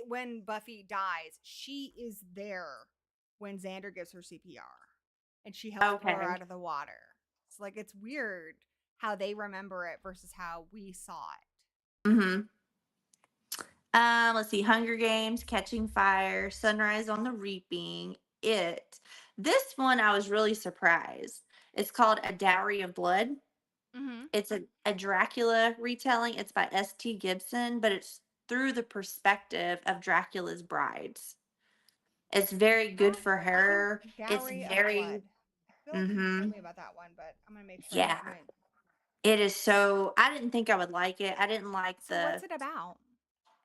S1: when Buffy dies, she is there when Xander gives her CPR and she helps pull her
S2: Okay.
S1: out of the water. It's like it's weird how they remember it versus how we saw it.
S2: hmm let's see. Hunger Games, Catching Fire, Sunrise on the Reaping, It. This one I was really surprised. It's called A Dowry of Blood.
S1: Mm-hmm.
S2: It's a Dracula retelling. It's by S.T. Gibson, but it's through the perspective of Dracula's brides. It's very good for her. It's
S1: Dowry of Blood.
S2: very,
S1: I feel like you've told
S2: mm-hmm,
S1: me about that one, but I'm gonna make sure
S2: yeah.
S1: I'm gonna.
S2: It is so, I didn't think I would like it. I didn't like
S1: So what's it about?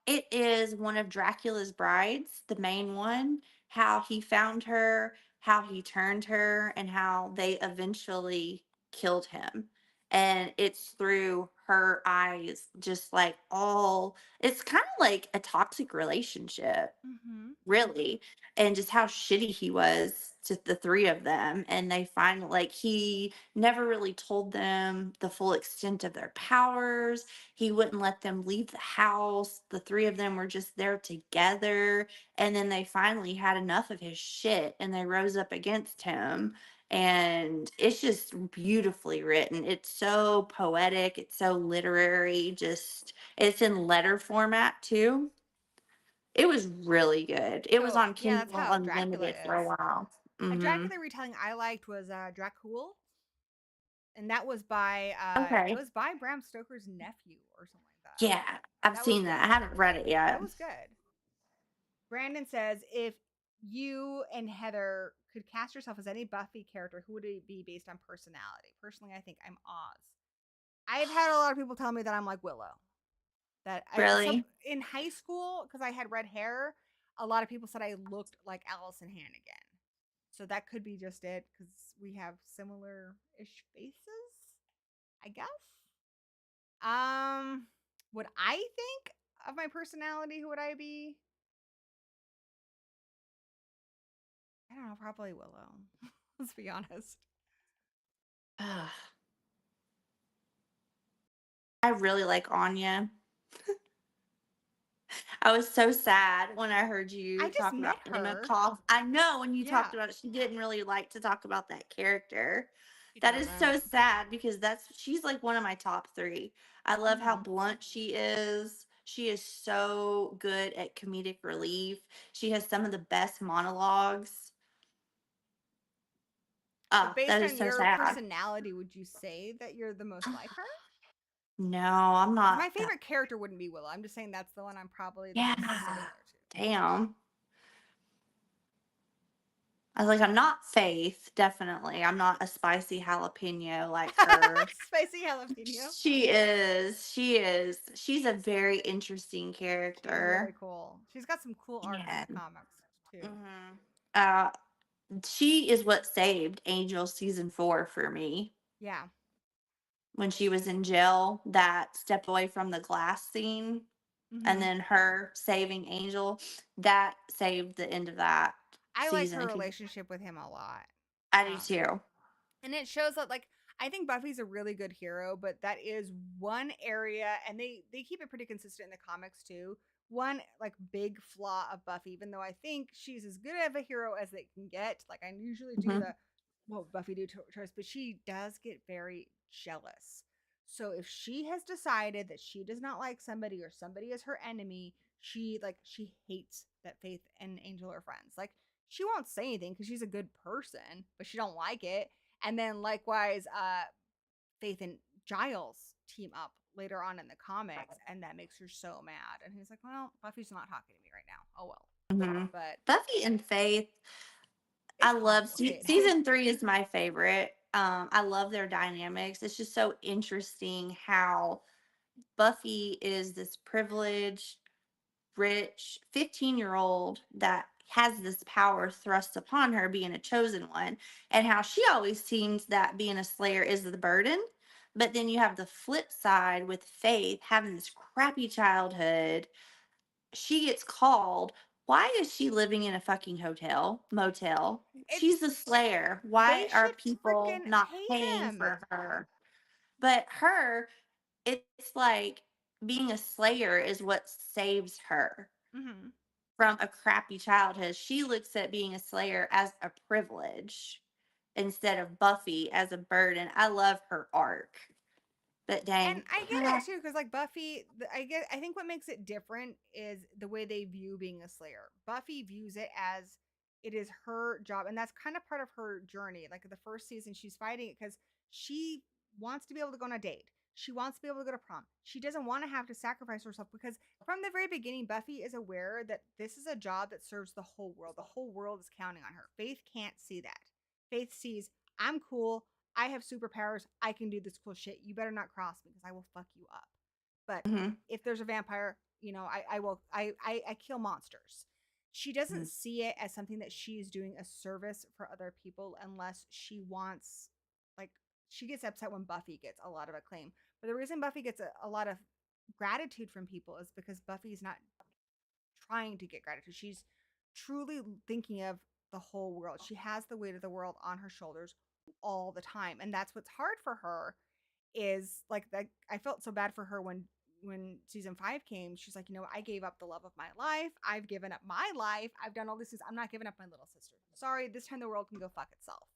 S2: it is one of Dracula's brides, the main one. how he found her, how he turned her, and how they eventually killed him. And it's through her eyes, just like all, it's kind of like a toxic relationship,
S1: Mm-hmm.
S2: really, and just how shitty he was to the three of them. And they finally, like, he never really told them the full extent of their powers. He wouldn't let them leave the house. The three of them were just there together. And then they finally had enough of his shit and they rose up against him. And it's just beautifully written. It's so poetic, it's so literary, just it's in letter format too. It was really good. It was
S1: So
S2: on
S1: yeah, that's
S2: Kindle
S1: how Dracula
S2: Unlimited for a
S1: is.
S2: while.
S1: A
S2: Mhm.
S1: Dracula retelling I liked was Dracul, and that was by it
S2: Okay.
S1: was by Bram Stoker's nephew or something like that.
S2: Yeah, I've
S1: That was
S2: seen that. I
S1: good.
S2: haven't read it
S1: That
S2: yet.
S1: was good. Brandon says, if you and Heather could cast yourself as any Buffy character, who would it be based on personality? Personally, I think I'm Oz. I've had a lot of people tell me that I'm like Willow. That I some
S2: Really?
S1: in high school because I had red hair. A lot of people said I looked like Allison Hannigan. So that could be just it because we have similar ish faces, I guess. Um, would I think of my personality? Who would I be? I don't know, probably Willow. Let's be honest.
S2: Ugh. I really like Anya. I was so sad when I heard
S1: I
S2: you
S1: just
S2: talk
S1: met
S2: about Emma
S1: her.
S2: Cough. I know when you
S1: Yeah,
S2: talked about it, she didn't really like to talk about that character.
S1: she
S2: That is
S1: doesn't.
S2: so sad because she's like one of my top three. I love how
S1: Mm-hmm.
S2: blunt she is. She is so good at comedic relief. She has some of the best monologues.
S1: But
S2: Ah,
S1: based
S2: that is
S1: on
S2: so
S1: your
S2: sad.
S1: personality, would you say that you're the most like her?
S2: No, I'm
S1: Because
S2: not
S1: my
S2: that.
S1: favorite character wouldn't be Willow. I'm just saying that's the one I'm probably the most
S2: Yeah.
S1: similar to.
S2: Damn. I was like, I'm not Faith, definitely. I'm not a spicy jalapeno like her.
S1: Spicy jalapeno.
S2: She's a very interesting
S1: She's very
S2: character.
S1: cool. She's got some cool arcs in
S2: Yeah.
S1: the comics too.
S2: Hmm. Uh, she is what saved Angel season 4 for me
S1: Yeah.
S2: when she was in jail. That step away from the glass scene, and
S1: Mm-hmm.
S2: then her saving Angel, that saved the end of that
S1: I like her
S2: season. 'Cause
S1: relationship with him a lot.
S2: I do
S1: Um,
S2: too.
S1: and it shows that like I think Buffy's a really good hero, but that is one area, and they keep it pretty consistent in the comics too. One like big flaw of Buffy, even though I think she's as good of a hero as they can get. Like I usually do
S2: Hmm.
S1: the what would Buffy do to us, but she does get very jealous. So if she has decided that she does not like somebody or somebody is her enemy, she hates that Faith and Angel are friends. Like she won't say anything because she's a good person, but she don't like it. And then likewise, Faith and Giles team up later on in the comics, and that makes her so mad. And he's like, "Well, Buffy's not talking to me right now. Oh well."
S2: Hmm.
S1: But
S2: Buffy and Faith, I
S1: it's
S2: love
S1: complicated.
S2: season 3 is my favorite. I love their dynamics. It's just so interesting how Buffy is this privileged, rich 15-year-old that has this power thrust upon her being a chosen one, and how she always seems that being a slayer is the burden. But then you have the flip side with Faith having this crappy childhood. She gets called. Why is she living in a fucking hotel motel?
S1: It's
S2: She's a slayer.
S1: they
S2: Why are
S1: should
S2: people
S1: freaking
S2: not
S1: pay
S2: paying
S1: them.
S2: for her? But her, it's like being a slayer is what saves her
S1: Hmm.
S2: from a crappy childhood. She looks at being a slayer as a privilege instead of Buffy as a burden. I love her arc. But
S1: And
S2: dang.
S1: I get it too, because like Buffy, I think what makes it different is the way they view being a Slayer. Buffy views it as it is her job, and that's kind of part of her journey. Like the first season, she's fighting it because she wants to be able to go on a date. She wants to be able to go to prom. She doesn't want to have to sacrifice herself because from the very beginning, Buffy is aware that this is a job that serves the whole world. The whole world is counting on her. Faith can't see that. Faith sees, I'm cool. I have superpowers. I can do this cool shit. You better not cross me because I will fuck you up. But
S2: Mhm.
S1: if there's a vampire, I will I kill monsters. she doesn't see it as something that she's doing a service for other people unless she wants, like, she gets upset when Buffy gets a lot of acclaim. But the reason Buffy gets a lot of gratitude from people is because Buffy's not trying to get gratitude. She's truly thinking of the whole world. She has the weight of the world on her shoulders all the time. And that's what's hard for her is like that. I felt so bad for her when season 5 came. She's like, I gave up the love of my life. I've given up my life. I've done all this. I'm not giving up my little sister. Sorry, this time the world can go fuck itself.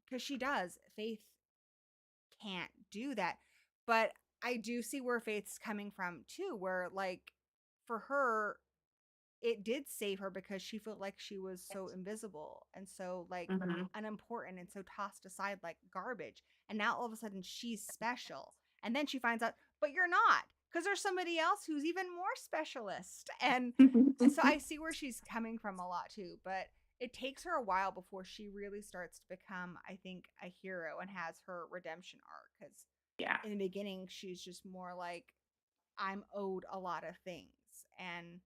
S1: Because she does. Faith can't do that. But I do see where Faith's coming from too, where like for her, it did save her because she felt like she was so invisible and so like unimportant and so tossed aside like garbage. And now all of a sudden she's special. And then she finds out, but you're not, because there's somebody else who's even more specialist. And so I see where she's coming from a lot too, but it takes her a while before she really starts to become, I think, a hero and has her redemption arc. Because
S2: Yeah.
S1: in the beginning, she's just more like, I'm owed a lot of things. And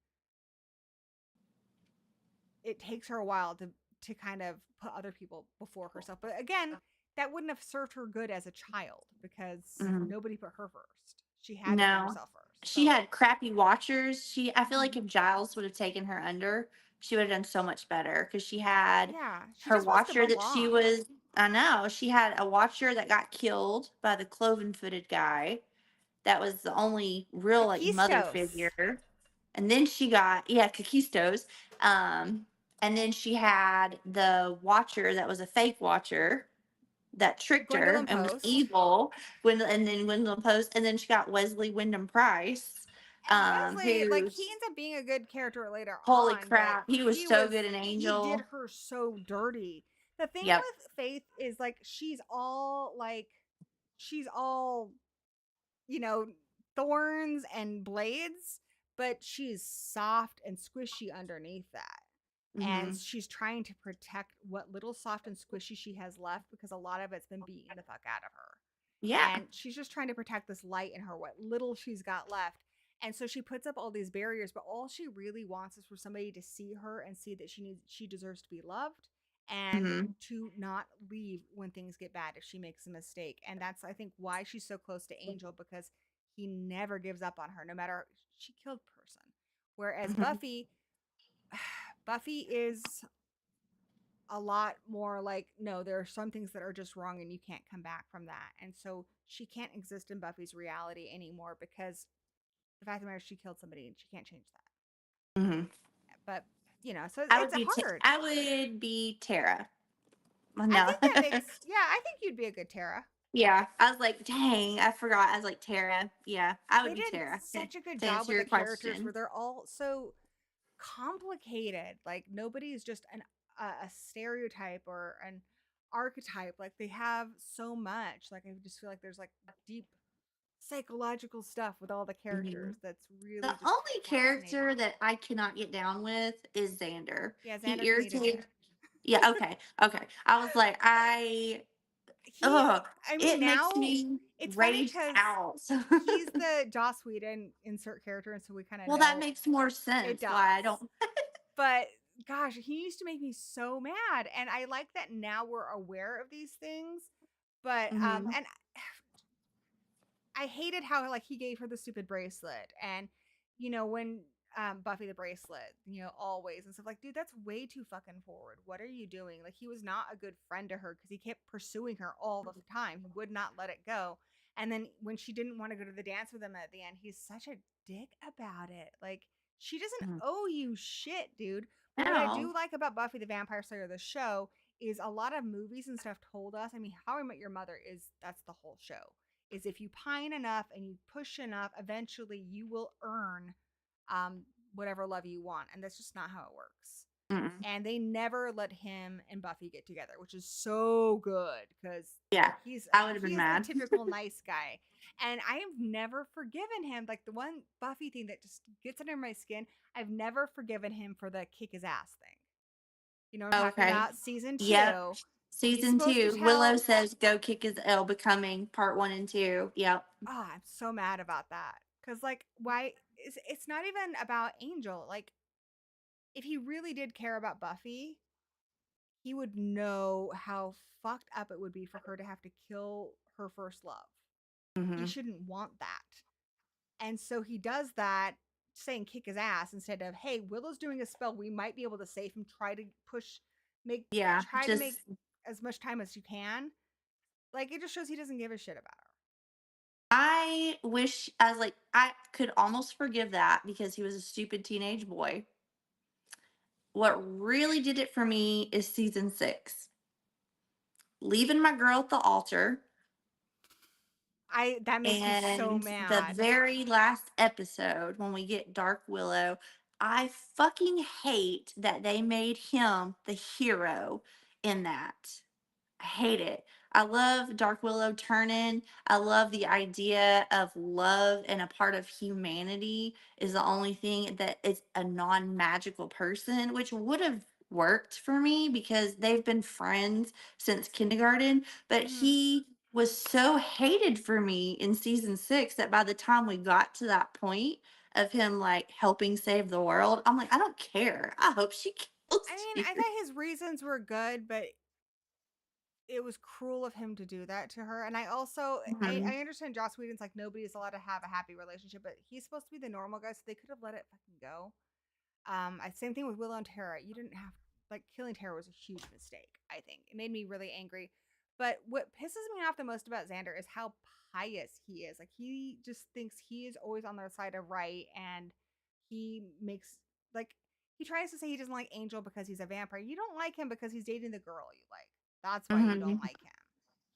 S1: it takes her a while to kind of put other people before herself. But again, that wouldn't have served her good as a child because nobody put her first. She had to put
S2: No.
S1: herself first.
S2: She
S1: So
S2: had crappy watchers. I feel like if Giles would have taken her under, she would have done so much better because she had
S1: yeah, she
S2: her
S1: just wants to
S2: watcher that she
S1: belong.
S2: was. I know she had a watcher that got killed by the cloven-footed guy. That was the only real like mother
S1: Kakistos.
S2: figure. And then she got Kakistos. And then she had the watcher that was a fake watcher that tricked her
S1: Gwendolyn
S2: and was
S1: Post.
S2: evil. And then Gwendolyn Post, and then she got Wesley Wyndham Price,
S1: And Wesley, like, he
S2: who's
S1: ends up being a good character later
S2: holy
S1: on, but
S2: crap, he was so good in
S1: he did
S2: Angel.
S1: her so dirty. The thing
S2: Yep.
S1: with Faith is like she's all, you know, thorns and blades, but she's soft and squishy underneath that. And
S2: Hmm.
S1: she's trying to protect what little soft and squishy she has left because a lot of it's been beating the fuck out of her.
S2: Yeah.
S1: And she's just trying to protect this light in her, what little she's got left. And so she puts up all these barriers, but all she really wants is for somebody to see her and see that she deserves to be loved and
S2: Hmm.
S1: to not leave when things get bad if she makes a mistake. And that's, I think, why she's so close to Angel, because he never gives up on her, no matter she killed person. Whereas
S2: Hmm.
S1: Buffy is a lot more like, no, there are some things that are just wrong and you can't come back from that. And so she can't exist in Buffy's reality anymore because the fact of the matter is she killed somebody and she can't change that.
S2: Hmm.
S1: But, so
S2: I would
S1: it's
S2: be
S1: hard.
S2: I would be Tara.
S1: I
S2: No.
S1: think that makes, yeah, I think you'd be a good Tara.
S2: Yeah, I was like, dang, I forgot. I was like, Tara. Yeah, I would
S1: They
S2: be
S1: did
S2: Tara.
S1: such a good
S2: To
S1: job
S2: answer
S1: with
S2: your
S1: the characters
S2: question.
S1: where they're all so complicated. Like nobody's just a stereotype or an archetype. Like they have so much. Like I just feel like there's like deep psychological stuff with all the
S2: Mhm.
S1: characters that's
S2: The
S1: really just
S2: only
S1: fascinating.
S2: character that I cannot get down with is Xander.
S1: Yeah,
S2: He
S1: Xander can eat a
S2: irritates.
S1: dick.
S2: Yeah, okay, okay. I was like,
S1: He,
S2: ugh,
S1: I mean,
S2: it makes
S1: now
S2: me
S1: it's funny
S2: rage
S1: because
S2: out.
S1: he's the Joss Whedon insert character, and so we kind of
S2: Well, that
S1: know
S2: makes more
S1: it
S2: sense. Why I
S1: does.
S2: don't.
S1: But gosh, he used to make me so mad, and I like that now we're aware of these things. But
S2: Hmm.
S1: and I hated how like he gave her the stupid bracelet, and when Buffy the bracelet, always and stuff, like, dude, that's way too fucking forward. What are you doing? Like, he was not a good friend to her because he kept pursuing her all the time. He would not let it go. And then when she didn't want to go to the dance with him at the end, he's such a dick about it. Like, she doesn't owe you shit, dude. But what I
S2: No.
S1: do like about Buffy the Vampire Slayer, the show, is a lot of movies and stuff told us. I mean, How I Met Your Mother that's the whole show. Is if you pine enough and you push enough, eventually you will earn um, whatever love you want. And that's just not how it works.
S2: Mm-mm.
S1: And they never let him and Buffy get together, which is so good because
S2: Yeah,
S1: he's
S2: I would have been
S1: he's the
S2: mad.
S1: typical nice guy. And I have never forgiven him. Like the one Buffy thing that just gets under my skin, I've never forgiven him for the kick his ass thing. You know what I'm talking
S2: Okay.
S1: about? Season
S2: Yep.
S1: 2. He's
S2: Season
S1: supposed to
S2: 2, Willow
S1: tell.
S2: says go kick his L becoming part 1 and 2. Yep.
S1: Oh, I'm so mad about that. Cause like, why? It's not even about Angel. Like, if he really did care about Buffy, he would know how fucked up it would be for her to have to kill her first love. He
S2: Mhm.
S1: shouldn't want that. And so he does that, saying kick his ass instead of, hey, Willow's doing a spell. We might be able to save him.
S2: Yeah,
S1: Try to make
S2: just
S1: as much time as you can. Like, it just shows he doesn't give a shit about her.
S2: I wish I was like I could almost forgive that because he was a stupid teenage boy. What really did it for me is season 6. Leaving my girl at the altar
S1: That makes me so
S2: and the
S1: mad.
S2: very last episode when we get Dark Willow, I fucking hate that they made him the hero in that. I hate it. I love Dark Willow turning. I love the idea of love and a part of humanity is the only thing that is a non magical person, which would have worked for me because they've been friends since kindergarten. But
S1: Hmm.
S2: he was so hated for me in season 6 that by the time we got to that point of him like helping save the world, I'm like, I don't care. I hope she kills
S1: I mean,
S2: you.
S1: I thought his reasons were good, but it was cruel of him to do that to her. And I also,
S2: Mhm.
S1: I understand Joss Whedon's like, nobody's allowed to have a happy relationship, but he's supposed to be the normal guy, so they could have let it fucking go. Same thing with Willow and Tara. You didn't have, like, killing Tara was a huge mistake. I think it made me really angry. But what pisses me off the most about Xander is how pious he is. Like, he just thinks he is always on the side of right, and he makes, like, he tries to say he doesn't like Angel because he's a vampire. You don't like him because he's dating the girl you like. That's why you don't
S2: Mhm.
S1: like him.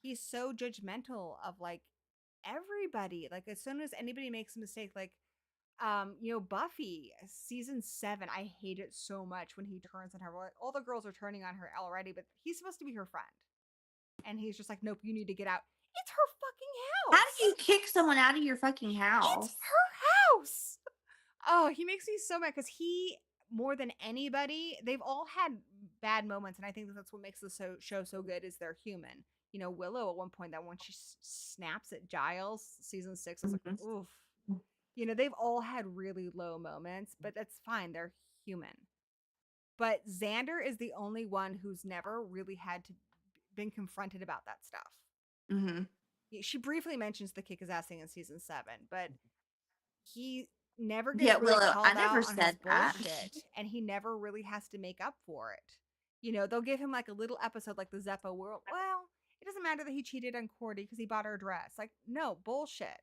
S1: He's so judgmental of, like, everybody. Like, as soon as anybody makes a mistake, like, Buffy season 7, I hate it so much when he turns on her. Like, all the girls are turning on her already, but he's supposed to be her friend, and he's just like, nope, you need to get out. It's her
S2: How
S1: fucking
S2: do you
S1: house.
S2: kick someone out of your fucking
S1: It's
S2: house?
S1: her house. Oh, he makes me so mad because he, more than anybody, they've all had bad moments, and I think that's what makes the show so good is they're human. Willow at one point, that when she snaps at Giles, season 6, I was
S2: Mhm.
S1: like, oof. They've all had really low moments, but that's fine. They're human. But Xander is the only one who's never really had to been confronted about that stuff.
S2: Mhm.
S1: She briefly mentions the kick his ass thing in season 7, but he never
S2: Yeah,
S1: gets really
S2: Willow, I
S1: called
S2: never
S1: out on his
S2: said that.
S1: bullshit, and he never really has to make up for it. They'll give him like a little episode like the Zeppo world. Well, it doesn't matter that he cheated on Cordy because he bought her a dress. Like, no, bullshit.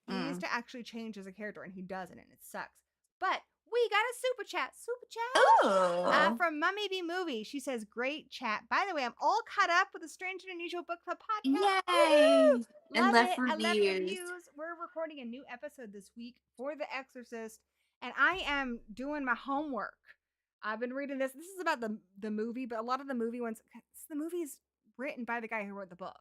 S1: He needs
S2: Mm.
S1: to actually change as a character, and he doesn't, and it sucks. But we got a super chat. Super chat.
S2: Oh.
S1: From Mummy B Movie. She says, great chat. By the way, I'm all caught up with the Strange and Unusual Book Club podcast. Woohoo!
S2: Yay. And
S1: Love
S2: left
S1: it. I left
S2: reviews.
S1: reviews. We're recording a new episode this week for The Exorcist, and I am doing my homework. I've been reading this. This is about the movie, but a lot of the movie ones, the movie's written by the guy who wrote the book.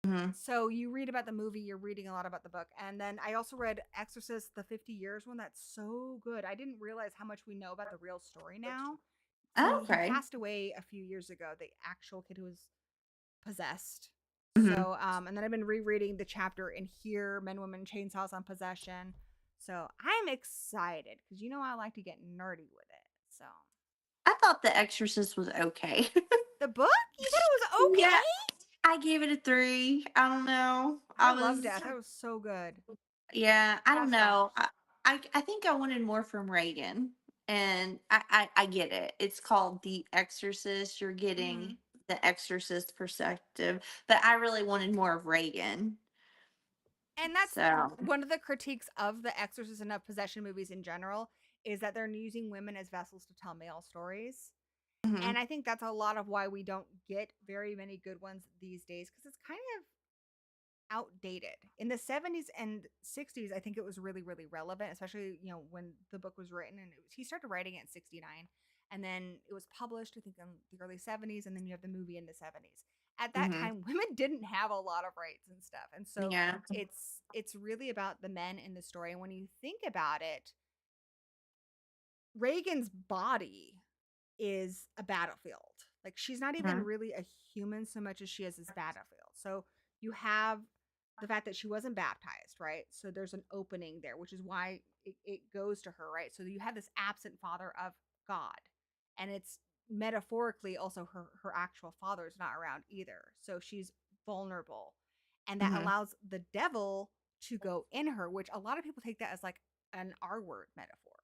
S2: Mhm.
S1: So you read about the movie, you're reading a lot about the book. And then I also read Exorcist, the 50 Years one. That's so good. I didn't realize how much we know about the real story now. So he
S2: Okay.
S1: passed away a few years ago, the actual kid who was possessed.
S2: Mhm.
S1: So, and then I've been rereading the chapter in here, Men, Women, Chainsaws on Possession. So I'm excited because I like to get nerdy with it. So
S2: I thought The Exorcist was okay.
S1: the book, you thought it was
S2: Yeah,
S1: okay?
S2: I gave it a 3. I don't know.
S1: I loved it. I thought it was so good.
S2: Yeah, I don't
S1: Hats off.
S2: know. I think I wanted more from Reagan, and I get it. It's called The Exorcist. You're
S1: Mm-hmm.
S2: getting the Exorcist perspective, but I really wanted more of Reagan.
S1: And that's
S2: So,
S1: one of the critiques of the Exorcist and of possession movies in general is that they're using women as vessels to tell male stories.
S2: mhm,
S1: And I think that's a lot of why we don't get very many good ones these days because it's kind of outdated. In the 70s and 60s, I think it was really, really relevant, especially, when the book was written. And he started writing it in 69. And then it was published, I think, in the early 70s. And then you have the movie in the 70s. At that
S2: mhm,
S1: time, women didn't have a lot of rights and stuff. And so
S2: yeah,
S1: it's really about the men in the story. And when you think about it, Reagan's body is a battlefield. Like, she's not even
S2: mhm,
S1: really a human so much as she is this battlefield. So you have the fact that she wasn't baptized, right? So there's an opening there, which is why it goes to her, right? So you have this absent father of God, and it's metaphorically also her actual father is not around either, so she's vulnerable, and that
S2: Hmm.
S1: allows the devil to go in her, which a lot of people take that as like an R word metaphor,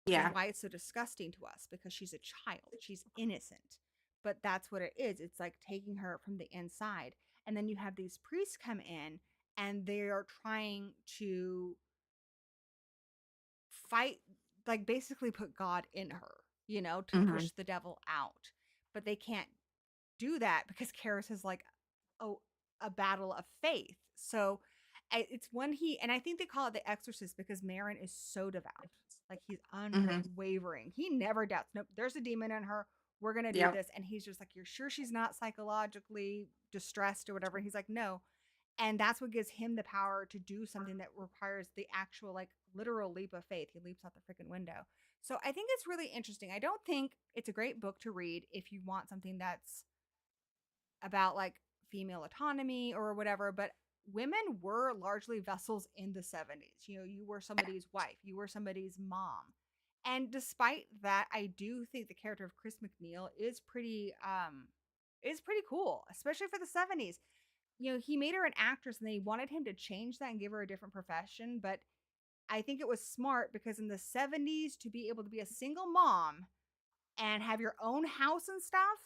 S1: which is
S2: Yeah.
S1: why it's so disgusting to us, because she's a child, she's innocent. But that's what it is. It's like taking her from the inside. And then you have these priests come in and they are trying to fight, like basically put God in her, to
S2: Hmm.
S1: push the devil out. But they can't do that because Karis is like, oh, a battle of faith. So it's when and I think they call it the exorcist because Marin is so devout. Like he's
S2: Hmm.
S1: unwavering. He never doubts. Nope, there's a demon in her. We're going to do
S2: Yep.
S1: this. And he's just like, you're sure she's not psychologically distressed or whatever? He's like, no. And that's what gives him the power to do something that requires the actual, like, literal leap of faith. He leaps out the freaking window. So I think it's really interesting. I don't think it's a great book to read if you want something that's about like female autonomy or whatever, but women were largely vessels in the 70s. You were somebody's wife, you were somebody's mom. And despite that, I do think the character of Chris McNeil is pretty cool, especially for the 70s. He made her an actress and they wanted him to change that and give her a different profession, but I think it was smart because in the 70s to be able to be a single mom and have your own house and stuff,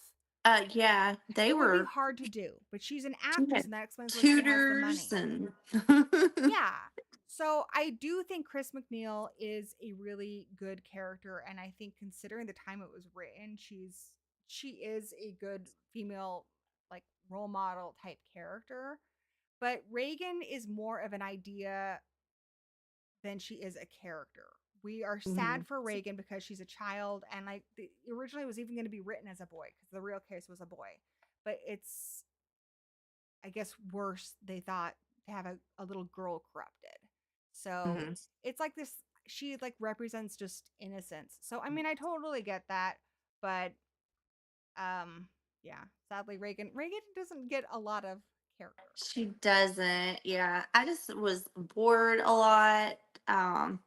S2: Yeah, they
S1: it would be
S2: were.
S1: hard to do, but she's an
S2: She
S1: actress,
S2: had
S1: and that explains why she has the
S2: tutors
S1: money.
S2: and.
S1: Yeah. So I do think Chris McNeil is a really good character, and I think considering the time it was written, she is a good female, like, role model type character. But Reagan is more of an idea than she is a character. We are
S2: Mhm.
S1: sad for Reagan because she's a child, and like originally it was even going to be written as a boy because the real case was a boy, but it's, I guess, worse, they thought, to have a little girl corrupted. So
S2: Mhm.
S1: it's like this, she like represents just innocence. So I mean, I totally get that, but yeah, sadly Reagan doesn't get a lot of character.
S2: She doesn't. Yeah. I just was bored a lot.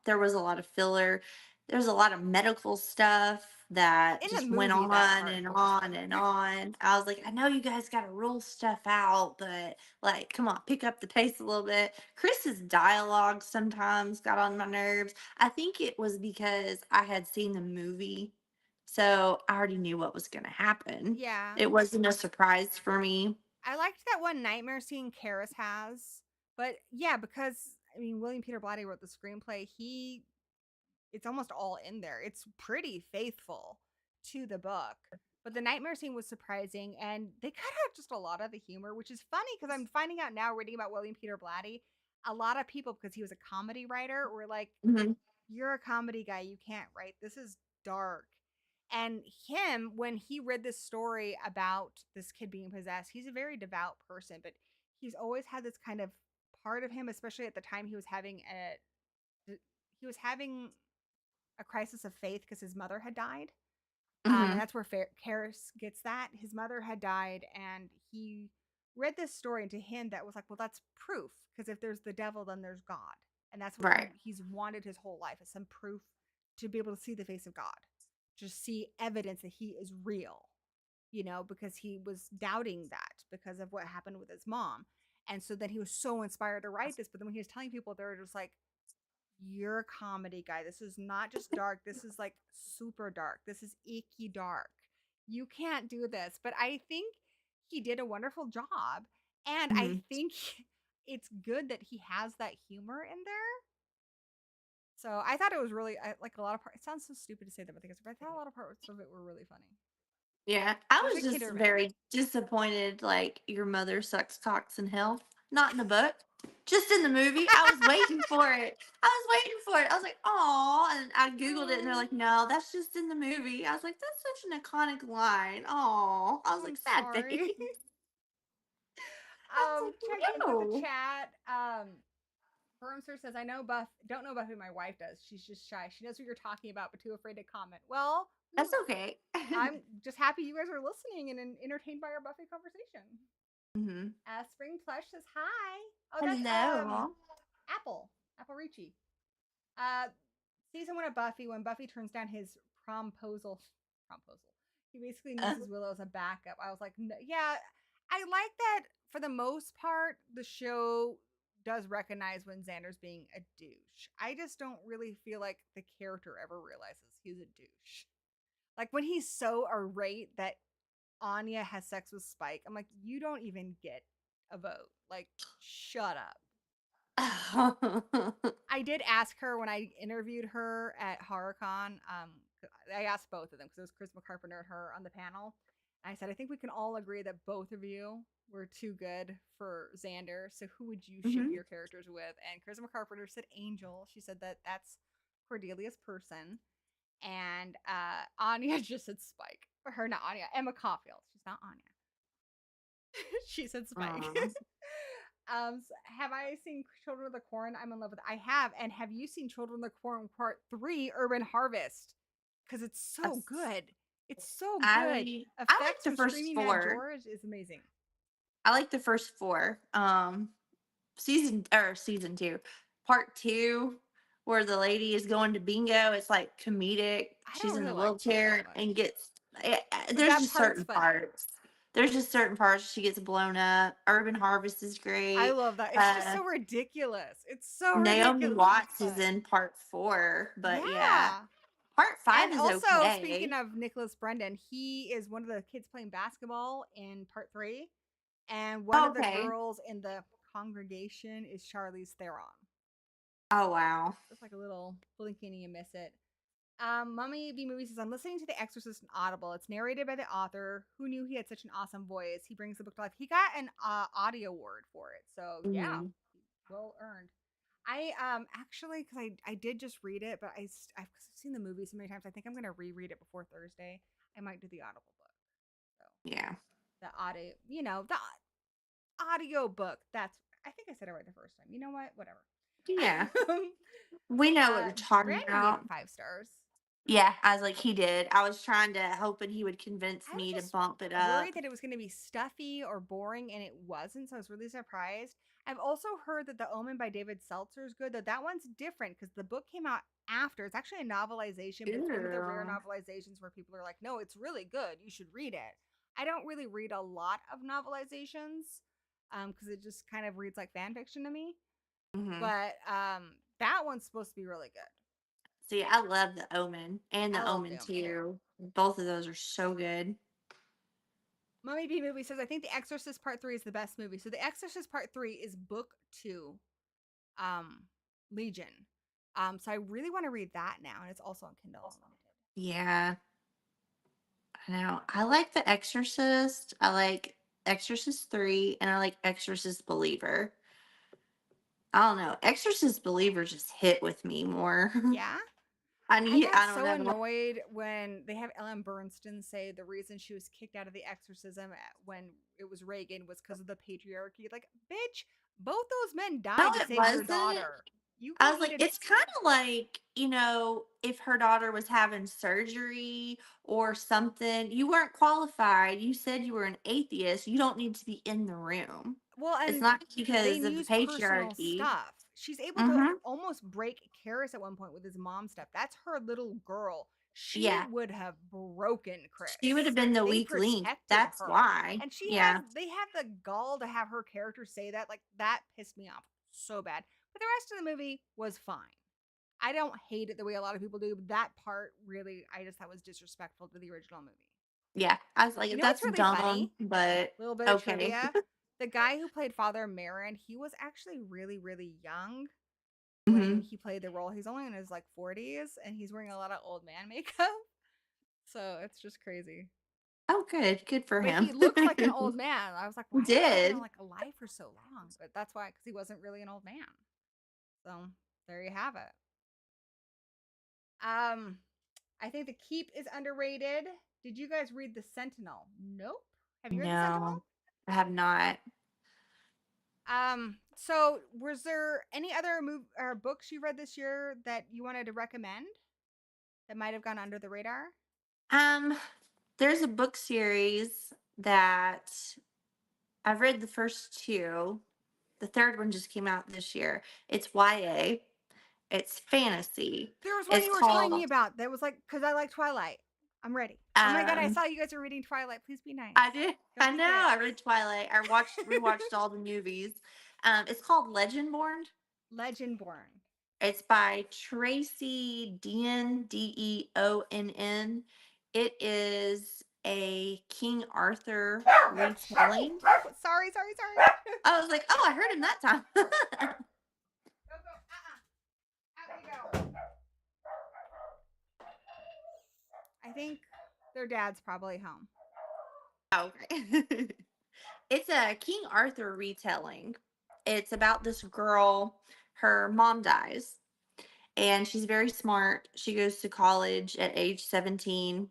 S2: There was a lot of filler. There's a lot of medical stuff that
S1: In the
S2: just went
S1: movie, that
S2: on
S1: part
S2: and
S1: was
S2: on and
S1: filler.
S2: on. I was like, I know you guys got to rule stuff out, but like, come on, pick up the pace a little bit. Chris's dialogue sometimes got on my nerves. I think it was because I had seen the movie, so I already knew what was going to happen.
S1: Yeah,
S2: It wasn't a surprise for me.
S1: I liked that one nightmare scene Karis has, but yeah, because I mean William Peter Blatty wrote the screenplay. It's almost all in there. It's pretty faithful to the book. But the nightmare scene was surprising, and they cut out just a lot of the humor, which is funny because I'm finding out now, reading about William Peter Blatty, a lot of people, because he was a comedy writer, were like,
S2: Mhm.
S1: "You're a comedy guy. You can't write. This is dark." And him, when he read this story about this kid being possessed, he's a very devout person, but he's always had this kind of part of him, especially at the time he was having a crisis of faith because his mother had died. And
S2: Mhm.
S1: that's where Karis gets that. His mother had died, and he read this story, and to him, that was like, well, that's proof. Because if there's the devil, then there's God. And that's what
S2: Right.
S1: he's wanted his whole life, is some proof to be able to see the face of God, just see evidence that he is real, because he was doubting that because of what happened with his mom. And so then he was so inspired to write this. But then when he was telling people, they were just like, you're a comedy guy. This is not just dark. This is like super dark. This is icky dark. You can't do this. But I think he did a wonderful job. And I
S2: Mhm.
S1: think it's good that he has that humor in there. So I thought it was really, like, a lot of parts. It sounds so stupid to say that, but I thought a lot of parts of it were really funny,
S2: Yeah, I was
S1: especially
S2: just
S1: Kinderman.
S2: very disappointed. Like, your mother sucks cocks in hell. Not in the book, just in the movie. I was waiting for it. I was waiting for it. I was like, oh, and I googled it, and they're like, no, that's just in the movie. I was like, that's such an iconic line. Oh, I was
S1: I'm
S2: like, sad face.
S1: sorry.
S2: I was like,
S1: Checking with the
S2: no,
S1: chat. Firmster says, I know don't know Buffy, my wife does. She's just shy. She knows what you're talking about, but too afraid to comment. Well,
S2: that's okay.
S1: I'm just happy you guys are listening and entertained by our Buffy conversation.
S2: Hmm.
S1: Spring Plush says hi. Oh, that's
S2: Hello.
S1: Apple Ricci. Season 1 of Buffy, when Buffy turns down his promposal, he basically uses Willow as a backup. I was like, no, yeah, I like that for the most part. The show does recognize when Xander's being a douche. I just don't really feel like the character ever realizes he's a douche. Like when he's so irate that Anya has sex with Spike, I'm like, you don't even get a vote. Like, shut up. I did ask her when I interviewed her at HorrorCon. I asked both of them because it was Chris McCarpenter and her on the panel. And I said, I think we can all agree that both of you were too good for Xander. So who would you ship
S2: Mhm.
S1: your characters with? And Chris McCarpenter said Angel. She said that that's Cordelia's person. And Anya just said Spike. Or her, not Anya. Emma Caulfield. She's not Anya. She said Spike.
S2: Aw.
S1: Have I seen Children of the Corn? I'm in love with it. I have. And have you seen Children of the Corn Part 3 Urban Harvest? Because it's so good. It's so good.
S2: I like
S1: Effects
S2: the
S1: from
S2: first
S1: Screaming Mad
S2: 4.
S1: George is amazing.
S2: I like the first 4. Season 2. Part 2, where the lady is going to bingo. It's like comedic.
S1: I
S2: She's
S1: don't
S2: in
S1: really
S2: the
S1: like that
S2: wheelchair
S1: much.
S2: and gets
S1: But
S2: there's
S1: that
S2: just
S1: part's
S2: certain
S1: funny.
S2: parts. There's just certain parts she gets blown up. Urban Harvest is
S1: I
S2: great.
S1: love that. It's just so ridiculous. It's so
S2: Naomi
S1: ridiculous. It's
S2: Watts is
S1: fun.
S2: in part 4, but yeah.
S1: Yeah.
S2: Part 5
S1: And
S2: is
S1: also, speaking
S2: okay.
S1: of Nicholas Brendan, he is one of the kids playing basketball in part 3. And one of the
S2: Okay.
S1: girls in the congregation is Charlize Theron.
S2: Oh wow.
S1: Just like a little blink and you miss it. Mummy B Movie says, I'm listening to The Exorcist on Audible. It's narrated by the author. Who knew he had such an awesome voice? He brings the book to life. He got an audio award for it. So yeah,
S2: Mhm.
S1: well earned. I actually, because I did just read it, but I've seen the movie so many times. I think I'm gonna reread it before Thursday. I might do the Audible book. So
S2: Yeah.
S1: the audio, the audio book. That's, I think I said it right the first time. You know what? Whatever.
S2: Yeah. We know what you're talking
S1: Brandon gave
S2: about.
S1: it 5 stars.
S2: Yeah, I was like, he did. I was trying to hoping he would convince
S1: I was
S2: me to
S1: just
S2: bump it
S1: worried
S2: up.
S1: that it was going to be stuffy or boring, and it wasn't. So I was really surprised. I've also heard that The Omen by David Seltzer is good, though that one's different because the book came out after. It's actually a novelization, but it's one of the rare
S2: Ew.
S1: novelizations where people are like, no, it's really good. You should read it. I don't really read a lot of novelizations because it just kind of reads like fan fiction to me.
S2: Hmm.
S1: But that one's supposed to be really good.
S2: See, I love The Omen and
S1: I
S2: The
S1: love
S2: Omen
S1: The Omen.
S2: 2. Both of those are so good.
S1: Mummy B Movie says, I think The Exorcist Part 3 is the best movie. So The Exorcist Part 3 is book 2, um, Legion. So I really want to read that now, and it's also on Kindle Unlimited.
S2: Yeah, I know. I like The Exorcist. I like Exorcist 3, and I like Exorcist Believer. I don't know. Exorcist Believer just hit with me more.
S1: Yeah? I got
S2: I don't
S1: so
S2: know.
S1: annoyed when they have Ellen Bernstein say the reason she was kicked out of the exorcism when it was Reagan was because of the patriarchy. Like, bitch, both those men
S2: No,
S1: died to
S2: it
S1: save your
S2: wasn't.
S1: daughter. You
S2: I
S1: go
S2: was
S1: eat
S2: like,
S1: a.
S2: it's kind of like, if her daughter was having surgery or something, you weren't qualified. You said you were an atheist. You don't need to be in the room.
S1: Well,
S2: It's
S1: and
S2: not
S1: they
S2: because of the
S1: use personal
S2: patriarchy.
S1: stuff. She's able to
S2: Mm-hmm.
S1: almost break Karis at one point with his mom stuff. That's her little girl. She
S2: Yeah.
S1: would have broken
S2: She would have
S1: Chris.
S2: been the
S1: They
S2: weak link.
S1: protected
S2: That's
S1: her.
S2: why.
S1: And
S2: Yeah.
S1: they have the gall to have her character say that. Like, that pissed me off so bad. But the rest of the movie was fine. I don't hate it the way a lot of people do, but that part really, I just thought was disrespectful to the original movie.
S2: Yeah. I was
S1: You
S2: like,
S1: know what's
S2: that's
S1: really
S2: dumb,
S1: funny?
S2: but
S1: Little bit of
S2: okay.
S1: trivia. The guy who played Father Marin, he was actually really, really young when
S2: Hmm.
S1: he played the role. He's only in his like 40s and he's wearing a lot of old man makeup. So it's just crazy.
S2: Oh, good. Good for
S1: But
S2: him.
S1: he looks like an old man. I was like, why is he
S2: Did.
S1: like alive for so long? But that's why, because he wasn't really an old man. So there you have it. Um, I think The Keep is underrated. Did you guys read The Sentinel? Nope. Have you read The Sentinel?
S2: No, I have not.
S1: So was there any other or books you read this year that you wanted to recommend that might have gone under the radar?
S2: Um, there's a book series that I've read the first 2. The third one just came out this year. It's YA, It's fantasy.
S1: There was one
S2: It's
S1: you were telling me
S2: called
S1: about that was like, because I like Twilight. I'm ready. Oh my god, I
S2: um
S1: saw you guys are reading Twilight. Please be nice.
S2: I did.
S1: Don't
S2: I
S1: be
S2: know.
S1: sick.
S2: I read Twilight. I rewatched all the movies. It's called Legendborn.
S1: Legendborn.
S2: It's by Tracy Dean, Deonn. It is a King Arthur retelling.
S1: Sorry, sorry, sorry.
S2: I was like, oh, I heard him that time.
S1: Go, go. Out you go. I think their dad's probably home.
S2: Oh, okay. It's a King Arthur retelling. It's about this girl. Her mom dies, and she's very smart. She goes to college at age 17,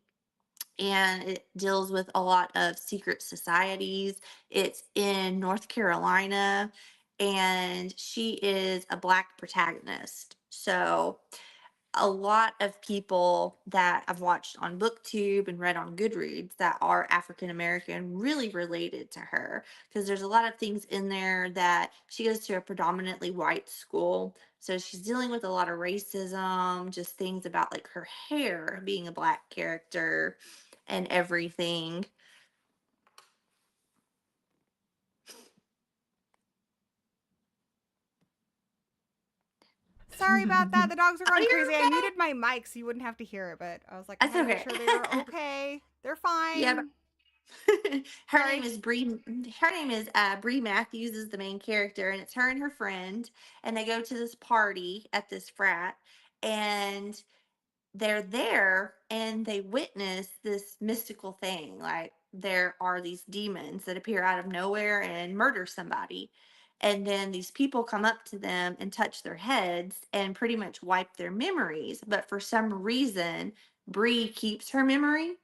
S2: and it deals with a lot of secret societies. It's in North Carolina, and she is a Black protagonist. So a lot of people that I've watched on BookTube and read on Goodreads that are African American really related to her, because there's a lot of things in there that she goes to a predominantly white school. So she's dealing with a lot of racism, just things about like her hair being a Black character and everything.
S1: Sorry about that. The dogs are
S2: Oh,
S1: going
S2: you're
S1: crazy. I
S2: okay.
S1: muted my mic so you wouldn't have to hear it, but I was like, I
S2: That's
S1: want to make
S2: okay.
S1: sure they are okay. They're
S2: Yeah,
S1: fine.
S2: her name
S1: Sorry.
S2: is Bree. Her name is Bree Matthews is the main character, and it's her and her friend, and they go to this party at this frat, and they're there and they witness this mystical thing. Like there are these demons that appear out of nowhere and murder somebody. And then these people come up to them and touch their heads and pretty much wipe their memories. But for some reason, Bree keeps her memory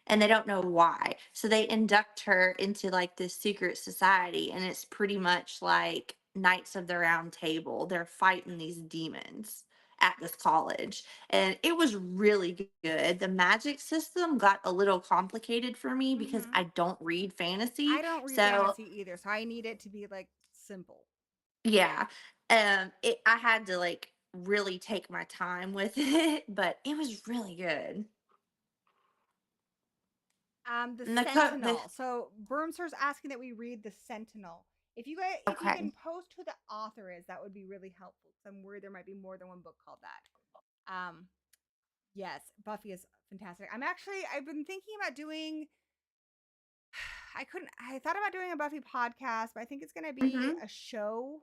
S2: and they don't know why. So they induct her into like this secret society, and it's pretty much like Knights of the Round Table. They're fighting these demons at this college, and it was really good. The magic system got a little complicated for me because
S1: Mm-hmm.
S2: I don't read fantasy.
S1: I don't read
S2: So,
S1: fantasy either, so I need it to be like simple.
S2: yeah. I had to like really take my time with it, but it was really good.
S1: The
S2: And
S1: Sentinel. So Burmster's asking that we read the Sentinel. If you guys, if you
S2: okay.
S1: can post who the author is, that would be really helpful. Because I'm worried there might be more than one book called that. Yes, Buffy is fantastic. I've been thinking about doing. I thought about doing a Buffy podcast, but I think it's gonna be
S2: Mm-hmm.
S1: a show,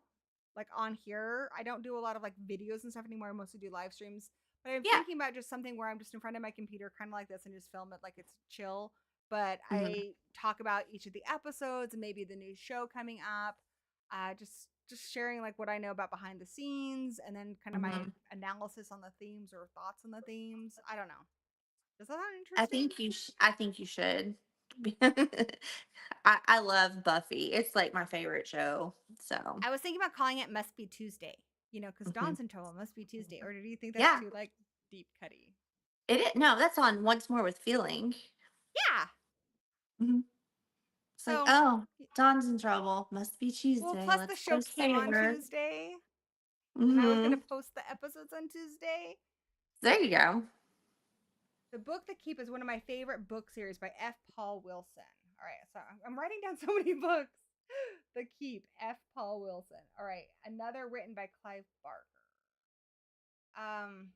S1: like on here. I don't do a lot of like videos and stuff anymore. I mostly do live streams. But I'm
S2: Yeah.
S1: thinking about just something where I'm just in front of my computer, kind of like this, and just film it like it's chill. But
S2: Mm-hmm.
S1: I talk about each of the episodes and maybe the new show coming up. Just sharing like what I know about behind the scenes, and then kind of my
S2: Mm-hmm.
S1: analysis on the themes or thoughts on the themes. I don't know. Does that sound
S2: I
S1: interesting?
S2: think I think you should. I love Buffy. It's like my favorite show. So,
S1: I was thinking about calling it Must Be Tuesday, because
S2: mhm.
S1: Dawn's in trouble. Must be Tuesday. Or do you think that's
S2: Yeah,
S1: too like deep cutty?
S2: it is. No, that's on Once More with Feeling.
S1: Yeah.
S2: Hmm. It's like,
S1: So,
S2: oh, Dawn's in trouble. Must be
S1: well,
S2: Tuesday.
S1: plus the
S2: Let's
S1: show
S2: go
S1: came
S2: save
S1: on
S2: her.
S1: Tuesday, and I was gonna
S2: Hmm.
S1: post the episodes on Tuesday.
S2: There you go.
S1: The Book That Keep is one of my favorite book series by F. Paul Wilson. All right, so I'm writing down so many books. The Keep, F. Paul Wilson. All right, another written by Clive Barker. Um,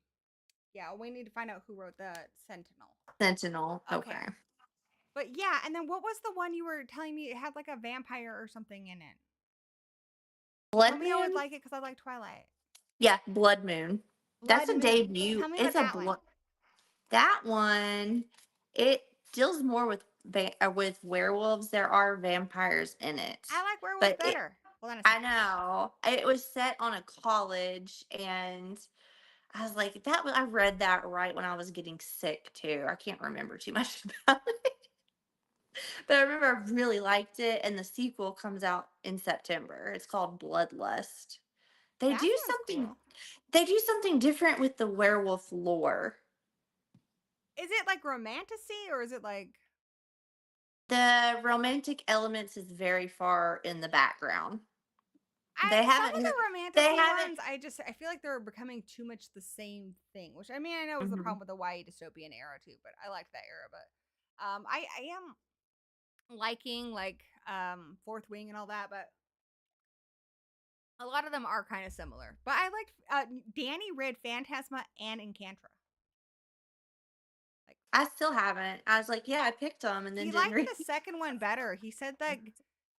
S1: yeah, we need to find out who wrote the Sentinel.
S2: Sentinel.
S1: Okay,
S2: Okay.
S1: but yeah, and then what was the one you were telling me? It had like a vampire or something in it. You told
S2: Blood
S1: me I would
S2: Moon.
S1: like it because I like Twilight.
S2: Yeah, Blood Moon. That's
S1: Blood
S2: a
S1: Moon.
S2: debut.
S1: Tell me
S2: It's
S1: about
S2: a
S1: that one.
S2: blood. That one. It deals more with with werewolves. There are vampires in it,
S1: I like werewolves
S2: but it.
S1: better. Hold on a
S2: I
S1: second.
S2: know it was set on a college, and I was like, that was. I read that right when I was getting sick too. I can't remember too much about it, but I remember I really liked it. And the sequel comes out in September. It's called Bloodlust. They
S1: That
S2: do
S1: sounds
S2: something.
S1: cool.
S2: They do something different with the werewolf lore.
S1: Is it like romantasy or is it like
S2: The romantic elements is very far in the background. They
S1: Some of
S2: haven't.
S1: the
S2: They
S1: romantasy
S2: haven't.
S1: ones, I feel like they're becoming too much the same thing. Which I mean, I know was the
S2: Mhm.
S1: problem with the YA dystopian era too, but I liked that era. But I am liking like Fourth Wing and all that, but a lot of them are kind of similar. But I liked Danny read Phantasma and Encantra. Like
S2: I still haven't. I was like, yeah, I picked them and then
S1: he
S2: didn't
S1: liked
S2: read.
S1: the second one better. He said that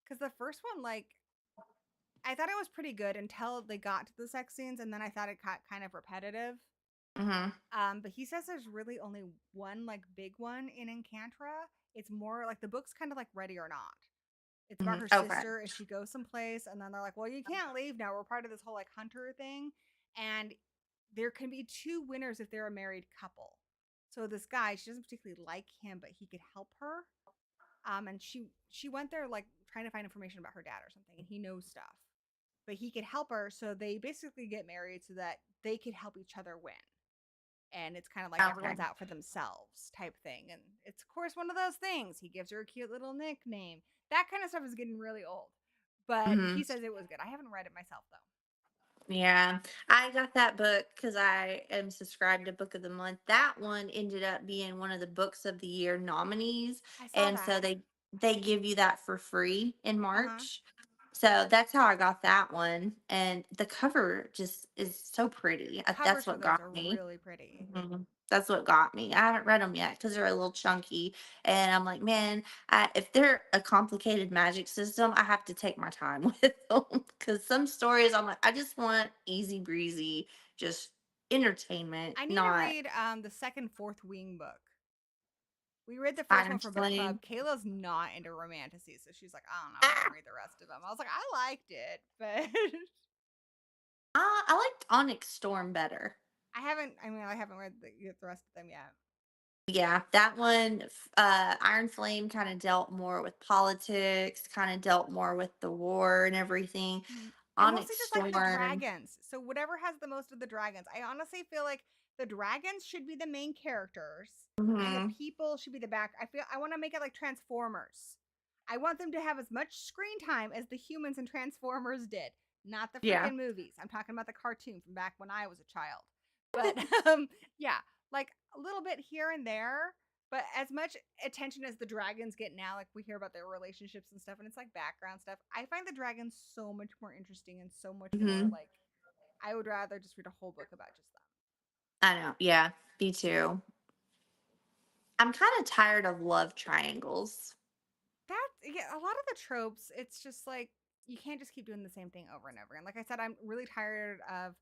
S1: because the first one, like I thought it was pretty good until they got to the sex scenes, and then I thought it got kind of repetitive.
S2: Hmm.
S1: But he says there's really only one like big one in Encantra. It's more like the book's kind of like Ready or Not. It's about
S2: Hmm.
S1: her
S2: Okay.
S1: sister and she goes someplace and then they're like, "Well, you can't leave now. We're part of this whole like hunter thing." And there can be two winners if they're a married couple. So this guy, she doesn't particularly like him, but he could help her. And she went there like trying to find information about her dad or something, and he knows stuff. But he could help her, so they basically get married so that they could help each other win. And it's kind of like
S2: Okay.
S1: everyone's out for themselves type thing. And it's of course one of those things. He gives her a cute little nickname. That kind of stuff is getting really old. But
S2: Hmm.
S1: he says it was good. I haven't read it myself though.
S2: Yeah, I got that book because I am subscribed to Book of the Month. That one ended up being one of the Books of the Year nominees,
S1: I saw
S2: and so
S1: that.
S2: they give you that for free in
S1: Uh-huh.
S2: March. So that's how I got that one, and the cover just is so pretty.
S1: Covers
S2: That's
S1: for
S2: what
S1: those
S2: got
S1: are
S2: me.
S1: really pretty.
S2: That's what got me. I haven't read them yet because they're a little chunky, and I'm like, man, if they're a complicated magic system, I have to take my time with them because some stories I'm like, I just want easy breezy, just entertainment,
S1: I need to
S2: not
S1: read the second Fourth Wing book. We read the first one
S2: Iron
S1: for book club.
S2: Flame.
S1: Kayla's not into romantasy, so she's like, I don't know if I can
S2: Ah,
S1: read the rest of them. I was like, I liked it, but
S2: I liked Onyx Storm better.
S1: I haven't. I mean, I haven't read the rest of them yet.
S2: Yeah, that one, Iron Flame kind of dealt more with politics, kind of dealt more with the war and everything.
S1: Mhm. I mostly
S2: Onyx
S1: just like the
S2: Storm.
S1: dragons. So whatever has the most of the dragons. I honestly feel like the dragons should be the main characters and the
S2: Hmm.
S1: people should be the back. I want to make it like Transformers. I want them to have as much screen time as the humans in Transformers did. Not the
S2: Yeah.
S1: freaking movies. I'm talking about the cartoon from back when I was a child. But yeah, like a little bit here and there, but as much attention as the dragons get now, like we hear about their relationships and stuff, and it's like background stuff. I find the dragons so much more interesting and so much more
S2: Hmm.
S1: like I would rather just read a whole book about just them.
S2: I know. Yeah, me too. I'm kind of tired of love triangles.
S1: That yeah, a lot of the tropes, it's just like you can't just keep doing the same thing over and over again. Like I said, I'm really tired of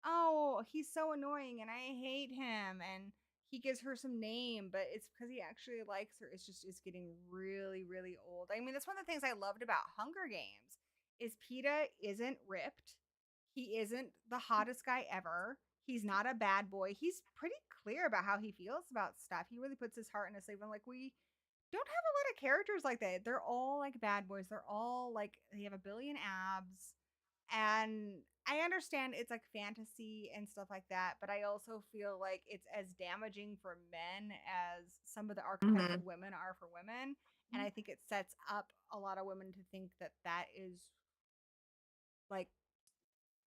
S1: oh, he's so annoying and I hate him and he gives her some name, but it's because he actually likes her. It's getting really, really old. I mean, that's one of the things I loved about Hunger Games is PETA isn't ripped. He isn't the hottest guy ever. He's not a bad boy. He's pretty clear about how he feels about stuff. He really puts his heart in his sleeve. And like we don't have a lot of characters like that. They're all like bad boys. They're all like they have a billion abs. And I understand it's like fantasy and stuff like that, but I also feel like it's as damaging for men as some of the archetypes
S2: Hmm.
S1: of women are for women. And I think it sets up a lot of women to think that that is like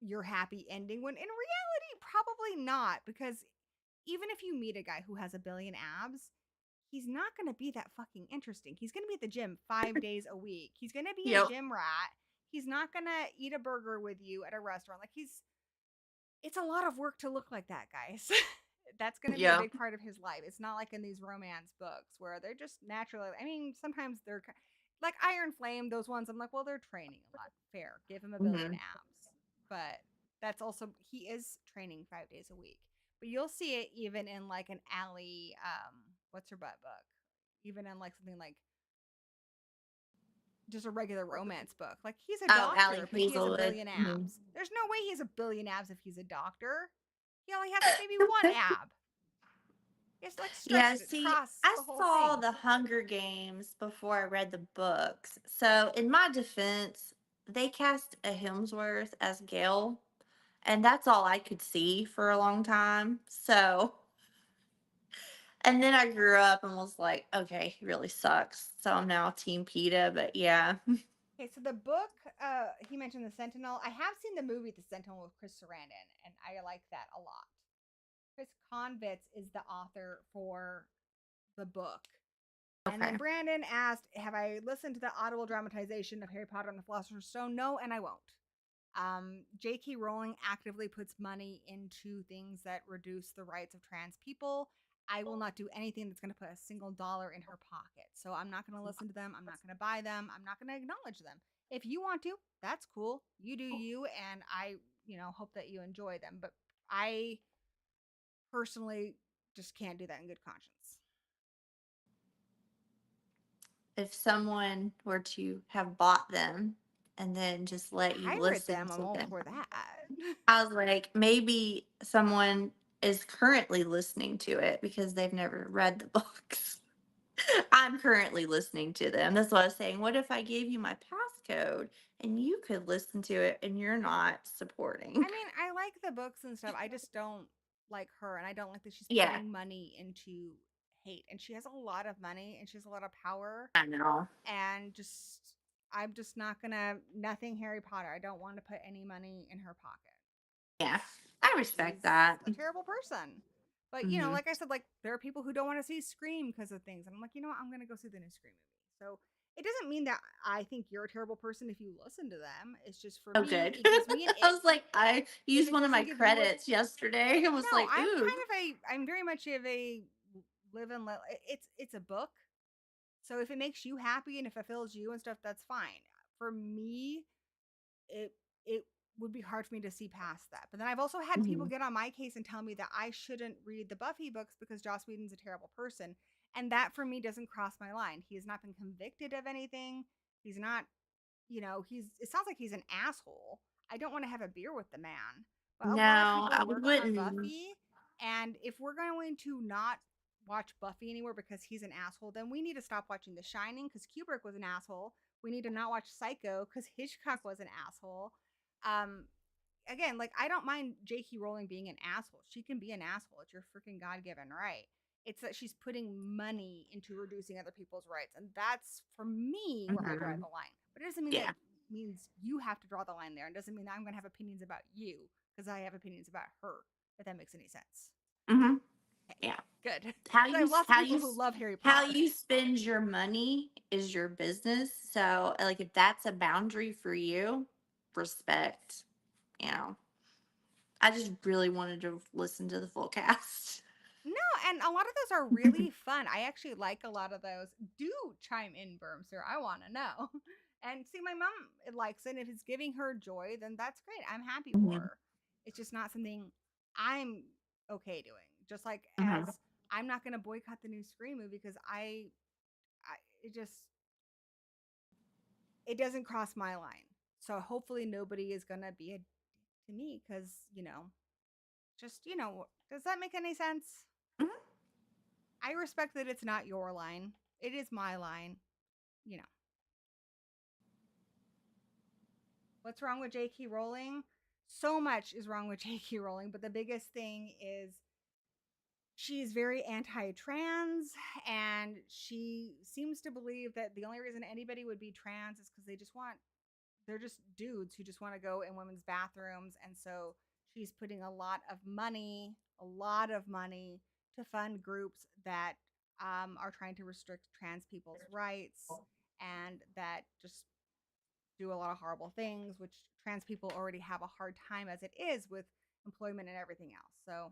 S1: your happy ending when in reality, probably not. Because even if you meet a guy who has a billion abs, he's not going to be that fucking interesting. He's going to be at the gym 5 days a week. He's going to be a
S2: Yep.
S1: gym rat. He's not going to eat a burger with you at a restaurant. Like it's a lot of work to look like that, guys. That's going to be a
S2: Yep.
S1: big part of his life. It's not like in these romance books where they're just naturally, I mean, sometimes they're like Iron Flame, those ones, I'm like, well, they're training a lot. Fair. Give him a billion
S2: Hmm.
S1: abs. But that's also, he is training 5 days a week. But you'll see it even in like an Allie, what's her butt book? Even in like something like just a regular romance book. Like he's a
S2: Oh, Allie
S1: doctor, but he has a
S2: Hazelwood.
S1: billion
S2: Hmm.
S1: abs. There's no way he has a billion abs if he's a doctor. He only has like maybe one ab. He has to like
S2: Yeah,
S1: stretch it
S2: see,
S1: across
S2: I
S1: the whole
S2: saw
S1: thing.
S2: the Hunger Games before I read the books. So, in my defense, they cast a Hemsworth as Gale, and that's all I could see for a long time. So, and then I grew up and was like, okay, he really sucks. So I'm now Team PETA, but yeah.
S1: Okay, so the book, he mentioned The Sentinel. I have seen the movie The Sentinel with Chris Sarandon, and I like that a lot. Chris Convitz is the author for the book. And
S2: Okay.
S1: then Brandon asked, have I listened to the audible dramatization of Harry Potter and the Philosopher's Stone? No, and I won't. J.K. Rowling actively puts money into things that reduce the rights of trans people. I will not do anything that's going to put a single dollar in her pocket. So I'm not going to listen to them. I'm not going to buy them. I'm not going to acknowledge them. If you want to, that's cool. You do you, and I, hope that you enjoy them. But I personally just can't do that in good conscience.
S2: If someone were to have bought them and then just let you
S1: Pirate
S2: listen
S1: them, I'm
S2: to
S1: all
S2: them,
S1: for that.
S2: I was like, maybe someone is currently listening to it because they've never read the books. I'm currently listening to them. That's what I was saying. What if I gave you my passcode and you could listen to it and you're not supporting?
S1: I mean, I like the books and stuff. I just don't like her, and I don't like that she's
S2: Yeah,
S1: putting money into hate. And she has a lot of money, and she has a lot of power,
S2: I know.
S1: and I'm just not gonna nothing Harry Potter. I don't want to put any money in her pocket.
S2: Yeah, I respect
S1: She's
S2: that.
S1: a terrible person. But
S2: Hmm.
S1: like I said, like there are people who don't want to see Scream because of things, and I'm like, you know what? I'm gonna go see the new Scream movie. So it doesn't mean that I think you're a terrible person if you listen to them. It's just for
S2: Oh,
S1: me,
S2: good.
S1: it gives me an
S2: I
S1: ick.
S2: was like, I
S1: If
S2: used
S1: it
S2: one of
S1: doesn't
S2: my
S1: give you a
S2: credits yesterday. I was
S1: no,
S2: like, ooh.
S1: I'm very much of a live and let. It's a book, so if it makes you happy and it fulfills you and stuff, that's fine. For me, it it would be hard for me to see past that. But then I've also had people
S2: Mhm.
S1: get on my case and tell me that I shouldn't read the Buffy books because Joss Whedon's a terrible person, and that for me doesn't cross my line. He has not been convicted of anything. He's not he's it sounds like he's an asshole. I don't want to have a beer with the man. But a lot of
S2: No,
S1: people
S2: I
S1: work on
S2: wouldn't.
S1: Buffy, and if we're going to not watch Buffy anymore because he's an asshole, then we need to stop watching The Shining because Kubrick was an asshole. We need to not watch Psycho because Hitchcock was an asshole. Um, Again, like I don't mind J.K. Rowling being an asshole. She can be an asshole. It's your freaking God given right. It's that she's putting money into reducing other people's rights, and that's for me where I draw
S2: Mhm.
S1: the line. But it doesn't mean that
S2: Yeah.
S1: means you have to draw the line there. It doesn't mean that I'm going to have opinions about you because I have opinions about her. If that makes any sense.
S2: Hmm.
S1: Okay,
S2: Yeah.
S1: good. Because
S2: How
S1: I
S2: you
S1: have lots of
S2: how
S1: people
S2: you
S1: who love Harry
S2: how
S1: Potter.
S2: you spend your money is your business. So, like, if that's a boundary for you, respect. You know, I just really wanted to listen to the full cast.
S1: No, and a lot of those are really fun. I actually like a lot of those. Do chime in, Bermster. I want to know. And see, my mom likes it. If it's giving her joy, then that's great. I'm happy for
S2: Mhm.
S1: her. It's just not something I'm okay doing. Just like as
S2: Mhm.
S1: I'm not going to boycott the new Scream movie because it just it doesn't cross my line. So hopefully nobody is going to be a dick to me because just does that make any sense?
S2: Mhm.
S1: I respect that it's not your line. It is my line. You know. What's wrong with J.K. Rowling? So much is wrong with J.K. Rowling, but the biggest thing is she's very anti-trans, and she seems to believe that the only reason anybody would be trans is because they're just dudes who just want to go in women's bathrooms. And so she's putting a lot of money to fund groups that are trying to restrict trans people's rights and that just do a lot of horrible things, which trans people already have a hard time as it is with employment and everything else. So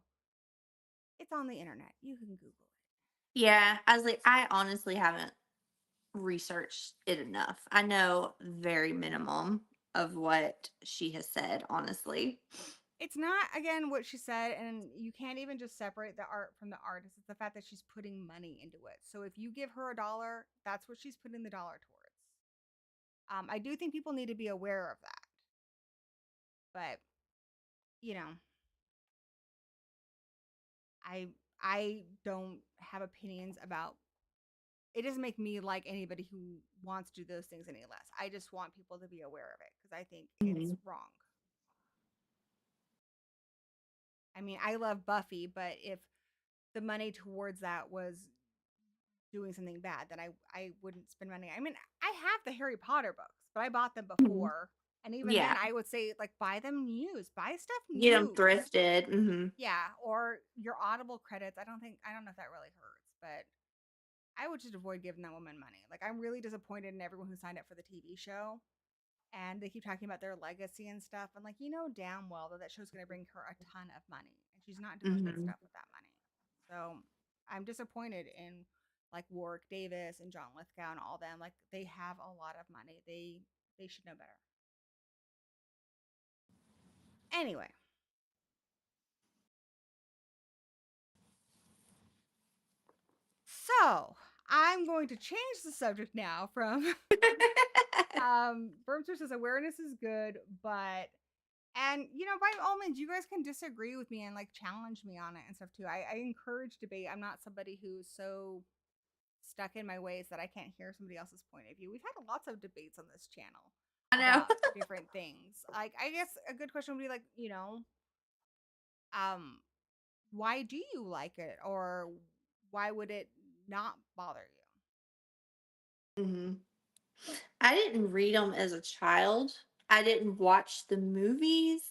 S1: it's on the internet. You can Google it.
S2: Yeah, I was like, I honestly haven't researched it enough. I know very minimum of what she has said, honestly.
S1: It's not, again, what she said, and you can't even just separate the art from the artist. It's the fact that she's putting money into it. So if you give her a dollar, that's what she's putting the dollar towards. I do think people need to be aware of that. But, you know, I I don't have opinions about it. Doesn't make me like anybody who wants to do those things any less. I just want people to be aware of it because I think it's
S2: Mhm.
S1: wrong. I mean, I love Buffy, but if the money towards that was doing something bad, then I wouldn't spend money. I mean, I have the Harry Potter books, but I bought them
S2: Mhm.
S1: before. And even then
S2: Yeah.
S1: I would say like buy them used, buy stuff
S2: Get them
S1: new.
S2: thrifted. Hmm.
S1: Yeah, or your Audible credits. I don't know if that really hurts, but I would just avoid giving that woman money. Like I'm really disappointed in everyone who signed up for the TV show and they keep talking about their legacy and stuff. And like, you know damn well that that show's going to bring her a ton of money and she's not doing good
S2: Hmm.
S1: stuff with that money. So I'm disappointed in like Warwick Davis and John Lithgow and all them. Like they have a lot of money. They should know better. Anyway, so I'm going to change the subject now from Bermster says awareness is good, but and you know, by all means, you guys can disagree with me and like challenge me on it and stuff too. I encourage debate. I'm not somebody who's so stuck in my ways that I can't hear somebody else's point of view. We've had lots of debates on this channel
S2: I know.
S1: about different things. Like I guess a good question would be like, you know, um, why do you like it, or why would it not bother you?
S2: Hmm. I didn't read them as a child. I didn't watch the movies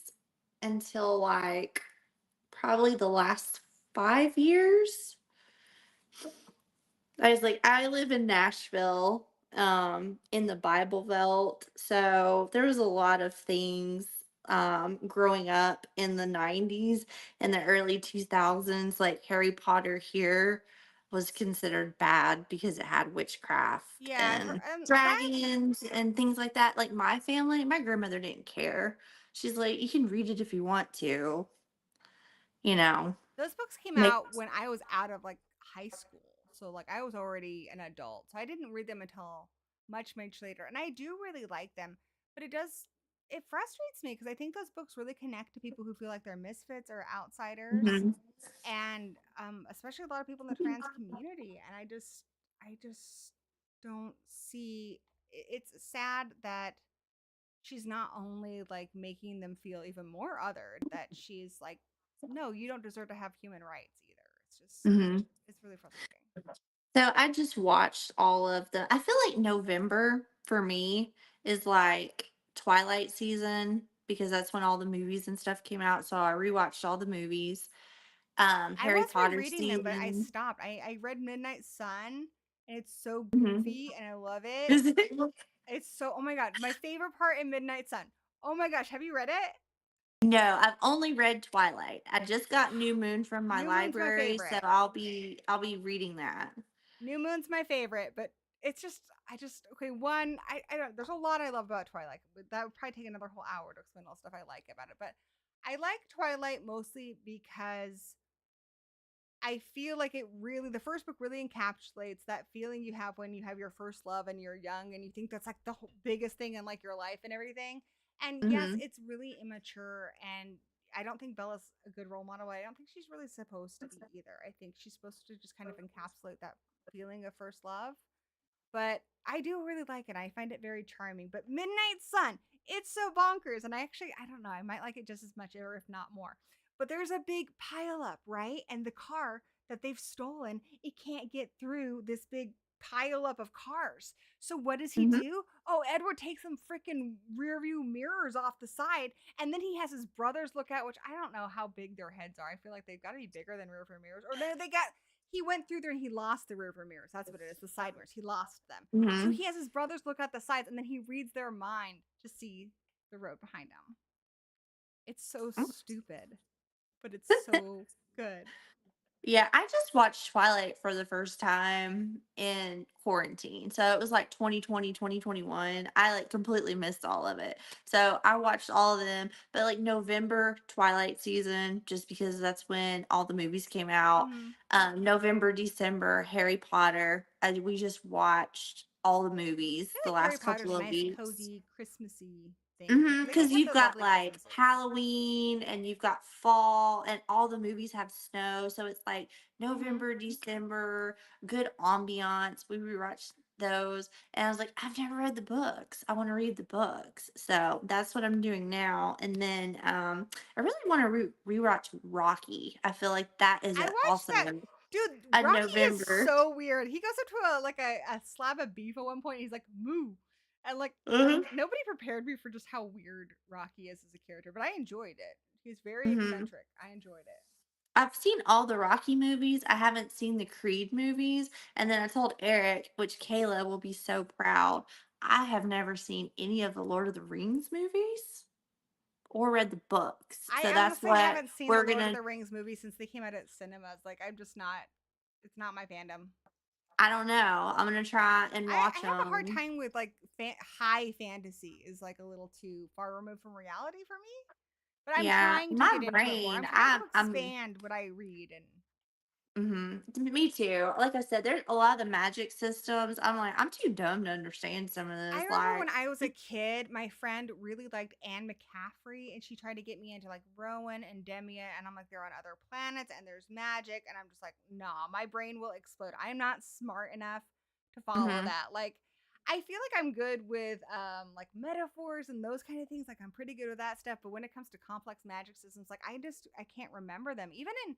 S2: until like probably the last 5 years. I was like, I live in Nashville, in the Bible Belt. So there was a lot of things growing up in the 90s and the early 2000s. Like Harry Potter here was considered bad because it had witchcraft
S1: Yeah, her
S2: and
S1: that
S2: dragons and things like that. Like my family, my grandmother didn't care. She's like, you can read it if you want to, you know.
S1: those books came
S2: Make
S1: out when I was out of like high school. So like I was already an adult. So I didn't read them until much later. And I do really like them, but it frustrates me because I think those books really connect to people who feel like they're misfits or outsiders
S2: Mhm.
S1: and especially a lot of people in the trans community and I just don't see it's sad that she's not only like making them feel even more othered, that she's like, no, you don't deserve to have human rights either. It's just,
S2: Mhm.
S1: it's really frustrating.
S2: So I just watched all of the I feel like November for me is like Twilight season because that's when all the movies and stuff came out. So I rewatched all the movies.
S1: I
S2: Harry
S1: was
S2: Potter
S1: rereading them, but I
S2: season.
S1: stopped. I read Midnight Sun and it's so
S2: Mhm.
S1: goofy and I love it.
S2: Is it?
S1: It's so, oh my God, my favorite part in Midnight Sun. Oh my gosh, have you read it?
S2: No, I've only read Twilight. I just got New Moon from my
S1: New Moon's my
S2: library, so
S1: favorite.
S2: I'll be reading that.
S1: New Moon's my favorite, but it's just okay. One, I don't. There's a lot I love about Twilight. But that would probably take another whole hour to explain all the stuff I like about it. But I like Twilight mostly because I feel like it really the first book really encapsulates that feeling you have when you have your first love and you're young and you think that's like the biggest thing in like your life and everything. And yes,
S2: Mhm.
S1: it's really immature and I don't think Bella's a good role model. I don't think she's really supposed to be either. I think she's supposed to just kind of encapsulate that feeling of first love, but I do really like it. I find it very charming. But Midnight Sun, it's so bonkers. And I don't know, I might like it just as much or if not more. But there's a big pile up, right? And the car that they've stolen, it can't get through this big pile up of cars. So what does he
S2: Mhm.
S1: do? Oh, Edward takes some freaking rear view mirrors off the side, and then he has his brothers look out, which I don't know how big their heads are. I feel like they've got to be bigger than rear view mirrors. Or they got he went through there and he lost the rear view mirrors. That's what it is. The side mirrors. He lost them. So
S2: Mhm.
S1: he has his brothers look at the sides and then he reads their mind to see the road behind him. It's so stupid, but it's so good.
S2: Yeah, I just watched Twilight for the first time in quarantine. So it was like 2020, 2021. I like completely missed all of it. So I watched all of them, but like November Twilight season, just because that's when all the movies came out.
S1: Mm-hmm.
S2: November, December, Harry Potter. We just watched all the movies
S1: I feel
S2: the
S1: like Harry
S2: last
S1: Potter's
S2: couple
S1: a
S2: of
S1: nice,
S2: weeks.
S1: cozy, Christmassy thing too, because they
S2: Because
S1: have
S2: you've
S1: the
S2: got
S1: lovely
S2: like
S1: Christmases.
S2: Halloween and you've got fall, and all the movies have snow. So it's like
S1: Mm-hmm.
S2: November, December, good ambiance. We rewatched those. And I was like, I've never read the books. I want to read the books. So that's what I'm doing now. And then I really want to rewatch Rocky. I feel like that is
S1: I
S2: an
S1: watched that
S2: awesome.
S1: Dude,
S2: in
S1: Rocky is
S2: November.
S1: so weird. He goes up to a slab of beef at one point. And he's like, "Moo," and like
S2: Hmm.
S1: nobody prepared me for just how weird Rocky is as a character, but I enjoyed it. He's very
S2: Hmm.
S1: eccentric. I enjoyed it.
S2: I've seen all the Rocky movies. I haven't seen the Creed movies. And then I told Eric, which Kayla will be so proud, I have never seen any of the Lord of the Rings movies or read the books. So
S1: I
S2: that's
S1: honestly
S2: what
S1: haven't seen the
S2: we're
S1: Lord of
S2: gonna.
S1: the Rings movie since they came out at cinemas. Like I'm just not. It's not my fandom.
S2: I don't know. I'm gonna try and
S1: I
S2: watch
S1: have a hard
S2: them.
S1: time with like high fantasy is like a little too far removed from reality for me. But I'm
S2: Yeah,
S1: trying to
S2: my
S1: get into it more.
S2: brain.
S1: I'm trying to
S2: I'm.
S1: expand what I read and
S2: Me too. Like I said, there's a lot of the magic systems. I'm like, I'm too dumb to understand some of
S1: I
S2: this.
S1: remember when
S2: Like,
S1: I was a kid, my friend really liked Anne McCaffrey, and she tried to get me into like Rowan and Demia, and I'm like, they're on other planets and there's magic, and I'm just like, nah, my brain will explode. I am not smart enough to follow
S2: hmm
S1: that. Like, I feel like I'm good with like metaphors and those kind of things. Like, I'm pretty good with that stuff, but when it comes to complex magic systems, like I can't remember them. Even in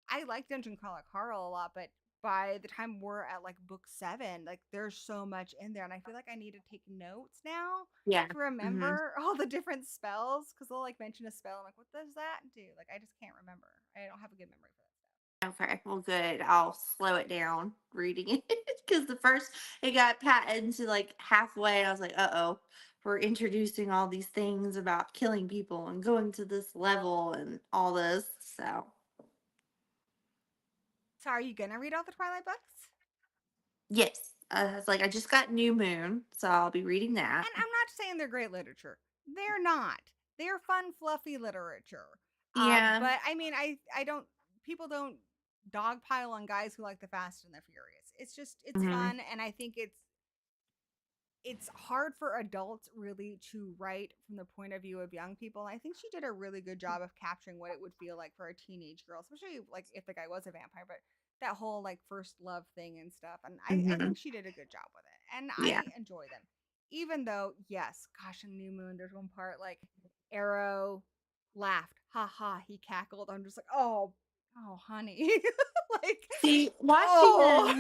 S1: I like Dungeon Crawler Carl a lot, but by the time we're at like book 7, like there's so much in there, and I feel like I need to take notes now
S2: yeah.
S1: to
S2: hmm
S1: remember all the different spells because they'll like mention a spell. I'm like, what does that do? Like, I just can't remember. I don't have a good memory for that stuff.
S2: Okay, well, good. I'll slow it down reading it because the first it got pat into like halfway, and I was like, "Uh oh, we're introducing all these things about killing people and going to this level and all this." So,
S1: So, are you gonna read all the Twilight books?
S2: yes, I was like, I just got New Moon, so I'll be reading that.
S1: And I'm not saying they're great literature. They're not. They're fun, fluffy literature.
S2: Yeah.
S1: But I mean, I don't. People don't dogpile on guys who like the Fast and the Furious. It's just it's
S2: hmm
S1: fun, and I think it's hard for adults really to write from the point of view of young people. I think she did a really good job of capturing what it would feel like for a teenage girl, especially like if the guy was a vampire, but that whole like first love thing and stuff. And I
S2: hmm
S1: think she did a good job with it. And
S2: Yeah.
S1: I enjoy them. Even though, yes, gosh, in New Moon, there's one part like Arrow laughed. Ha ha, he cackled. I'm just like, oh honey. like,
S2: See,
S1: oh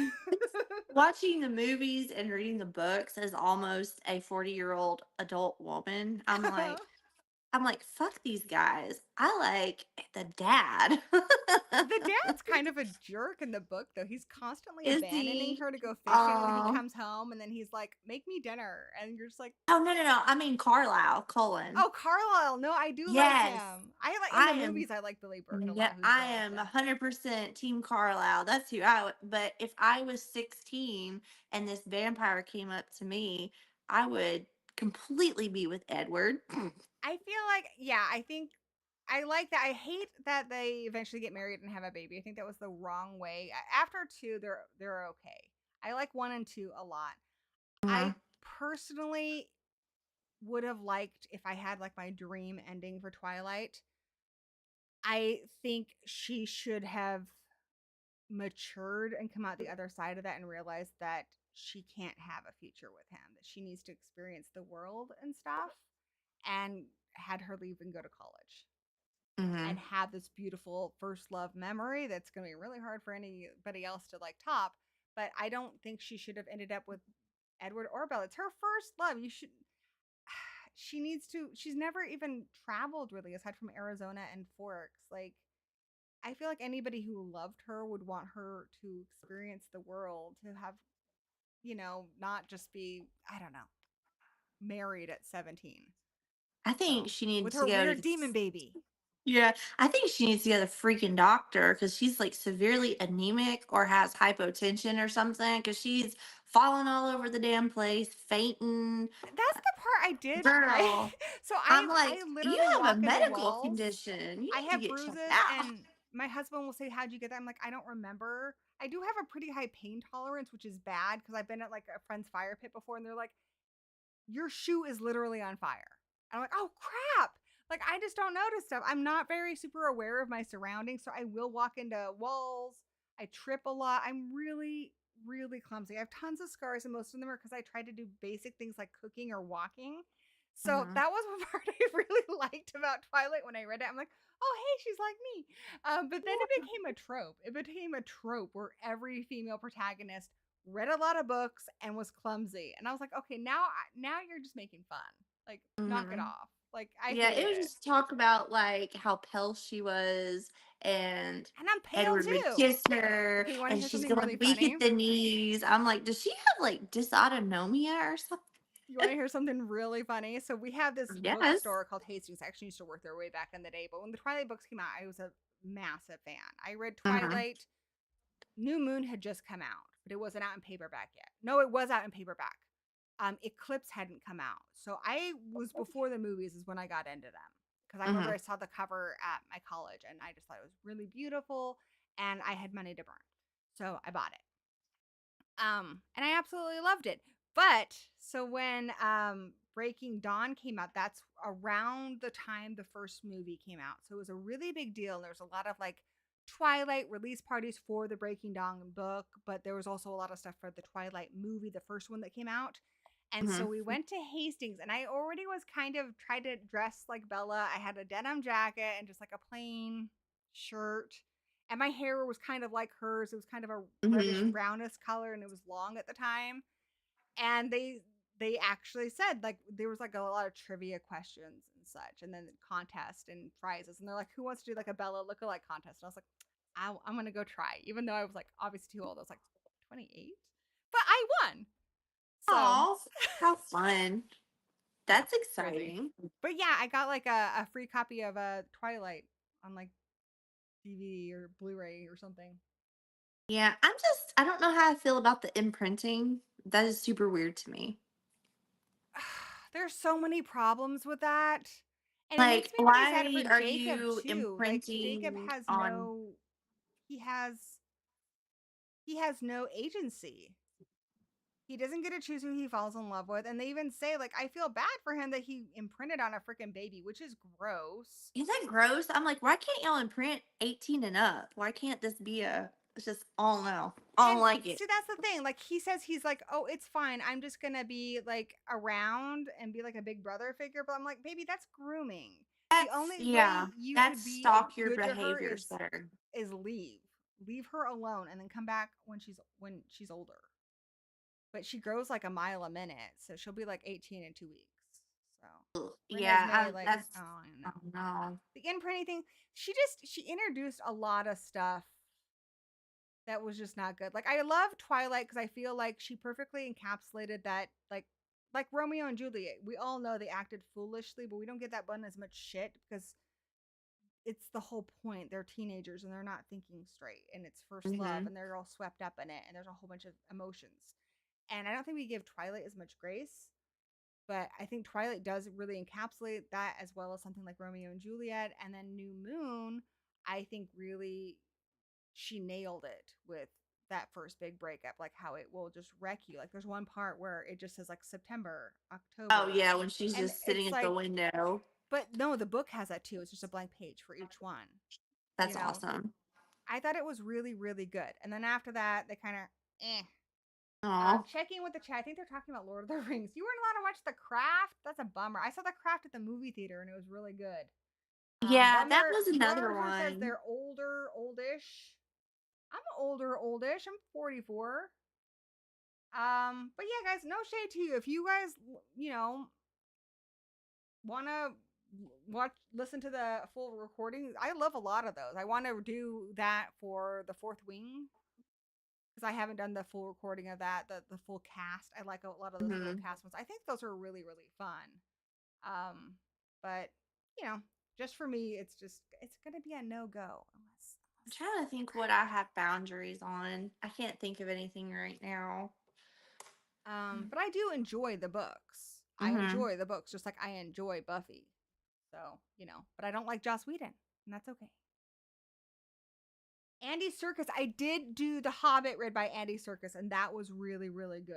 S2: watching the movies and reading the books as almost a 40-year-old adult woman, I'm like, fuck these guys. I like the dad.
S1: The dad's kind of a jerk in the book, though. He's constantly
S2: Is
S1: abandoning
S2: he?
S1: her to go fishing when he
S2: Oh,
S1: comes home, and then he's like, "Make me dinner," and you're just like,
S2: oh no, no, no. I mean Carlisle Cullen.
S1: "Oh, Carlisle." No, I do like
S2: Yes,
S1: him. I like in
S2: I
S1: the
S2: am.
S1: movies. I like Billy Burke a
S2: Yeah,
S1: lot, who's
S2: I
S1: the
S2: am
S1: dad.
S2: 100% Team Carlisle. That's who I would. But if I was 16 and this vampire came up to me, I would completely be with Edward.
S1: I feel like, yeah, I think I like that. I hate that they eventually get married and have a baby. I think that was the wrong way. After 2, they're okay. I like 1 and 2 a lot. I
S2: Mhm,
S1: personally would have liked if I had like my dream ending for Twilight. I think she should have matured and come out the other side of that and realized that she can't have a future with him, that she needs to experience the world and stuff, and had her leave and go to college and
S2: mhm.
S1: have this beautiful first love memory that's going to be really hard for anybody else to like top. But I don't think she should have ended up with Edward or Bella. It's her first love. You should she needs to she's never even traveled really aside from Arizona and Forks. Like I feel like anybody who loved her would want her to experience the world, to have, not just be, I don't know, married at 17.
S2: I think
S1: So,
S2: she
S1: with
S2: needs to
S1: her
S2: go to
S1: weird demon baby.
S2: yeah, I think she needs to get a freaking doctor because she's like severely anemic or has hypotension or something because she's falling all over the damn place, fainting.
S1: That's the part I did. I
S2: Girl,
S1: so
S2: I'm
S1: I
S2: like, you
S1: literally
S2: have a
S1: walk into
S2: medical
S1: walls.
S2: condition. You
S1: I
S2: need to
S1: have
S2: get checked
S1: bruises,
S2: out.
S1: and my husband will say, "How'd you get that?" I'm like, "I don't remember." I do have a pretty high pain tolerance, which is bad because I've been at like a friend's fire pit before, and they're like, your shoe is literally on fire. And I'm like, oh crap. Like I just don't notice stuff. I'm not very super aware of my surroundings. So I will walk into walls. I trip a lot. I'm really, really clumsy. I have tons of scars, and most of them are because I tried to do basic things like cooking or walking. So that was one part I really liked about Twilight when I read it. I'm like, oh, hey, she's like me. But then it became a trope. It became a trope where every female protagonist read a lot of books and was clumsy. And I was like, okay, now you're just making fun. Like, knock it
S2: Mm-hmm.
S1: off. Like, I
S2: Yeah,
S1: hate
S2: it was
S1: it.
S2: just talk about like how pale she was, and
S1: And I'm pale
S2: Edward would
S1: too.
S2: kiss her,
S1: Okay, you want to
S2: and
S1: hear
S2: she's
S1: something
S2: going
S1: really
S2: weak
S1: funny?
S2: at the knees. I'm like, does she have like dysautonomia or something?
S1: You want to hear something really funny? So we have this
S2: Yes.
S1: bookstore called Hastings. I actually used to work there way back in the day. But when the Twilight books came out, I was a massive fan. I read
S2: Mm-hmm.
S1: Twilight. New Moon had just come out, but it wasn't out in paperback yet. No, it was out in paperback. Eclipse hadn't come out, so I was before the movies is when I got into them because I remember
S2: Mm-hmm.
S1: I saw the cover at my college and I just thought it was really beautiful, and I had money to burn, so I bought it. And I absolutely loved it. But so when Breaking Dawn came out, that's around the time the first movie came out. So it was a really big deal. And there was a lot of like Twilight release parties for the Breaking Dawn book, but there was also a lot of stuff for the Twilight movie, the first one that came out. And so we
S2: Mm-hmm.
S1: went to Hastings, and I already was kind of tried to dress like Bella. I had a denim jacket and just like a plain shirt, and my hair was kind of like hers. It was kind of a reddish
S2: Mm-hmm.
S1: brownish color, and it was long at the time. And they actually said like there was like a lot of trivia questions and such, and then contest and prizes. And they're like, "Who wants to do like a Bella lookalike contest?" And I was like, I'm gonna go try, even though I was like obviously too old. I was like 28, but I won. So
S2: Oh, how fun!
S1: yeah,
S2: That's
S1: crazy.
S2: exciting.
S1: But yeah, I got like a free copy of Twilight on like DVD or Blu-ray or something.
S2: Yeah, I don't know how I feel about the imprinting. That is super weird to me.
S1: There's so many problems with that. And it makes
S2: Like,
S1: me really sad for
S2: why are
S1: Jacob
S2: you
S1: too. Like Jacob
S2: imprinting
S1: has
S2: on?
S1: no he has he has no agency. He doesn't get to choose who he falls in love with. And they even say like I feel bad for him that he imprinted on a freaking baby, which is gross.
S2: Is that gross? I'm like, why can't y'all imprint 18 and up? Why can't this be a? It's just all no. I don't
S1: And
S2: like it.
S1: see, that's the thing. Like he says, he's like, "Oh, it's fine. I'm just gonna be like around and be like a big brother figure." But I'm like, "Baby, that's grooming. The
S2: That's
S1: only
S2: yeah.
S1: way you could
S2: That's
S1: be
S2: stalk your
S1: good to her
S2: behaviors better.
S1: is leave her alone, and then come back when she's older. But she grows like a mile a minute, so she'll be like 18 in 2 weeks. So
S2: Ugh, yeah,
S1: Renesmee, like,
S2: that's
S1: oh, I don't
S2: oh
S1: know.
S2: no.
S1: The imprinting thing, she introduced a lot of stuff that was just not good. Like I love Twilight because I feel like she perfectly encapsulated that like Romeo and Juliet. We all know they acted foolishly, but we don't get that button as much shit because it's the whole point. They're teenagers and they're not thinking straight, and it's first love,
S2: Hmm.
S1: and they're all swept up in it, and there's a whole bunch of emotions. And I don't think we give Twilight as much grace, but I think Twilight does really encapsulate that as well as something like Romeo and Juliet, and then New Moon. I think really she nailed it with that first big breakup, like how it will just wreck you. Like there's one part where it just says like September,
S2: Oh
S1: October,
S2: yeah, when she's
S1: and
S2: just sitting
S1: it's
S2: at the
S1: like,
S2: window.
S1: but no, the book has that too. It's just a blank page for each one. You
S2: That's
S1: know,
S2: awesome.
S1: I thought it was really, really good. And then after that, they kind of, eh.
S2: Oh
S1: Checking with the chat, I think they're talking about Lord of the Rings. You weren't allowed to watch The Craft. That's a bummer. I saw The Craft at the movie theater and it was really good.
S2: yeah, that
S1: Bummer.
S2: was another
S1: Bummer says
S2: one.
S1: they're oldish. I'm oldish. I'm 44. But yeah, guys, no shade to you. If you guys, want to listen to the full recording, I love a lot of those. I want to do that for the Fourth Wing because I haven't done the full recording of that, the full cast. I like a lot of those full
S2: Hmm.
S1: cast ones. I think those are really, really fun. Um, but you know, just for me, it's gonna be a no go
S2: I'm trying to think what I have boundaries on. I can't think of anything right now.
S1: but I do enjoy the books. I
S2: Mm-hmm.
S1: enjoy the books just like I enjoy Buffy. So, but I don't like Joss Whedon, and that's okay. Andy Serkis, I did do The Hobbit read by Andy Serkis, and that was really, really good.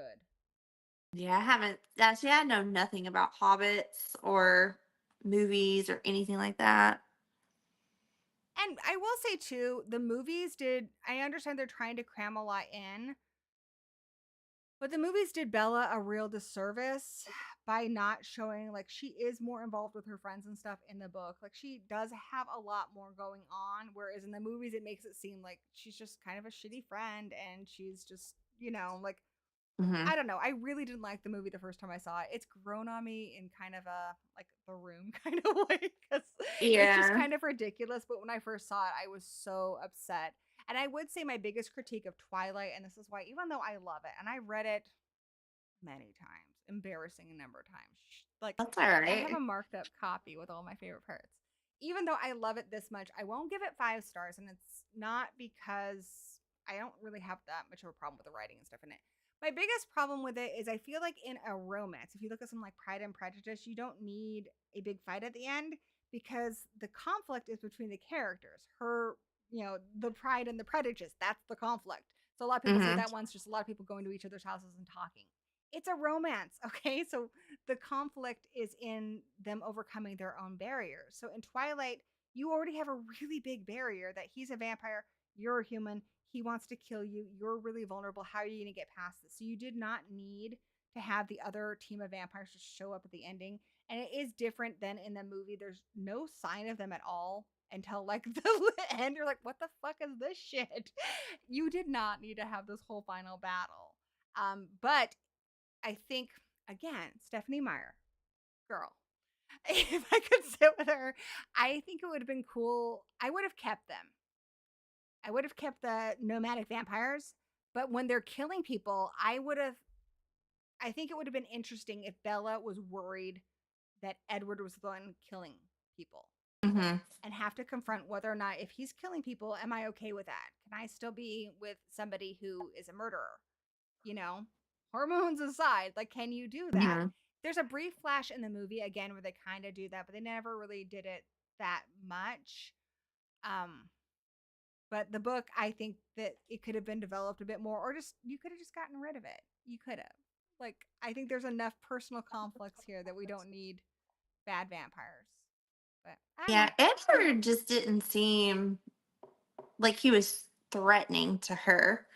S2: Yeah, I haven't. Actually, I know nothing about hobbits or movies or anything like that.
S1: And I will say too, the movies did, I understand they're trying to cram a lot in, but the movies did Bella a real disservice by not showing, like, she is more involved with her friends and stuff in the book. Like, she does have a lot more going on, whereas in the movies it makes it seem like she's just kind of a shitty friend and she's just, like,
S2: Mhm.
S1: I don't know. I really didn't like the movie the first time I saw it. It's grown on me in kind of a like The Room kind of way because it's just
S2: Yeah.
S1: kind of ridiculous. But when I first saw it, I was so upset. And I would say my biggest critique of Twilight, and this is why, even though I love it and I read it many times, embarrassing a number of times, like
S2: That's all
S1: I have a
S2: right.
S1: marked up copy with all my favorite parts. Even though I love it this much, I won't give it 5 stars, and it's not because I don't really have that much of a problem with the writing and stuff in it. My biggest problem with it is I feel like in a romance, if you look at something like Pride and Prejudice, you don't need a big fight at the end because the conflict is between the characters. The Pride and the Prejudice, that's the conflict. So a lot of people say
S2: Mhm.
S1: that one's just a lot of people going to each other's houses and talking. It's a romance, okay? So the conflict is in them overcoming their own barriers. So in Twilight, you already have a really big barrier that he's a vampire, you're a human, he wants to kill you, you're really vulnerable. How are you going to get past this? So you did not need to have the other team of vampires just show up at the ending. And it is different than in the movie. There's no sign of them at all until like the end. You're like, what the fuck is this shit? You did not need to have this whole final battle. But I think, again, Stephanie Meyer, girl, if I could sit with her, I think it would have been cool. I would have kept them. I would have kept the nomadic vampires, but when they're killing people, I think it would have been interesting if Bella was worried that Edward was the one killing people
S2: Mhm.
S1: and have to confront whether or not, if he's killing people, am I okay with that? Can I still be with somebody who is a murderer? You know, hormones aside, like, can you do that?
S2: Mhm.
S1: There's a brief flash in the movie again where they kind of do that, but they never really did it that much. Um, but the book, I think that it could have been developed a bit more, or just you could have just gotten rid of it. You could have. Like, I think there's enough personal conflicts here that we don't need bad vampires. But I don't know.
S2: Yeah, Edward just didn't seem like he was threatening to her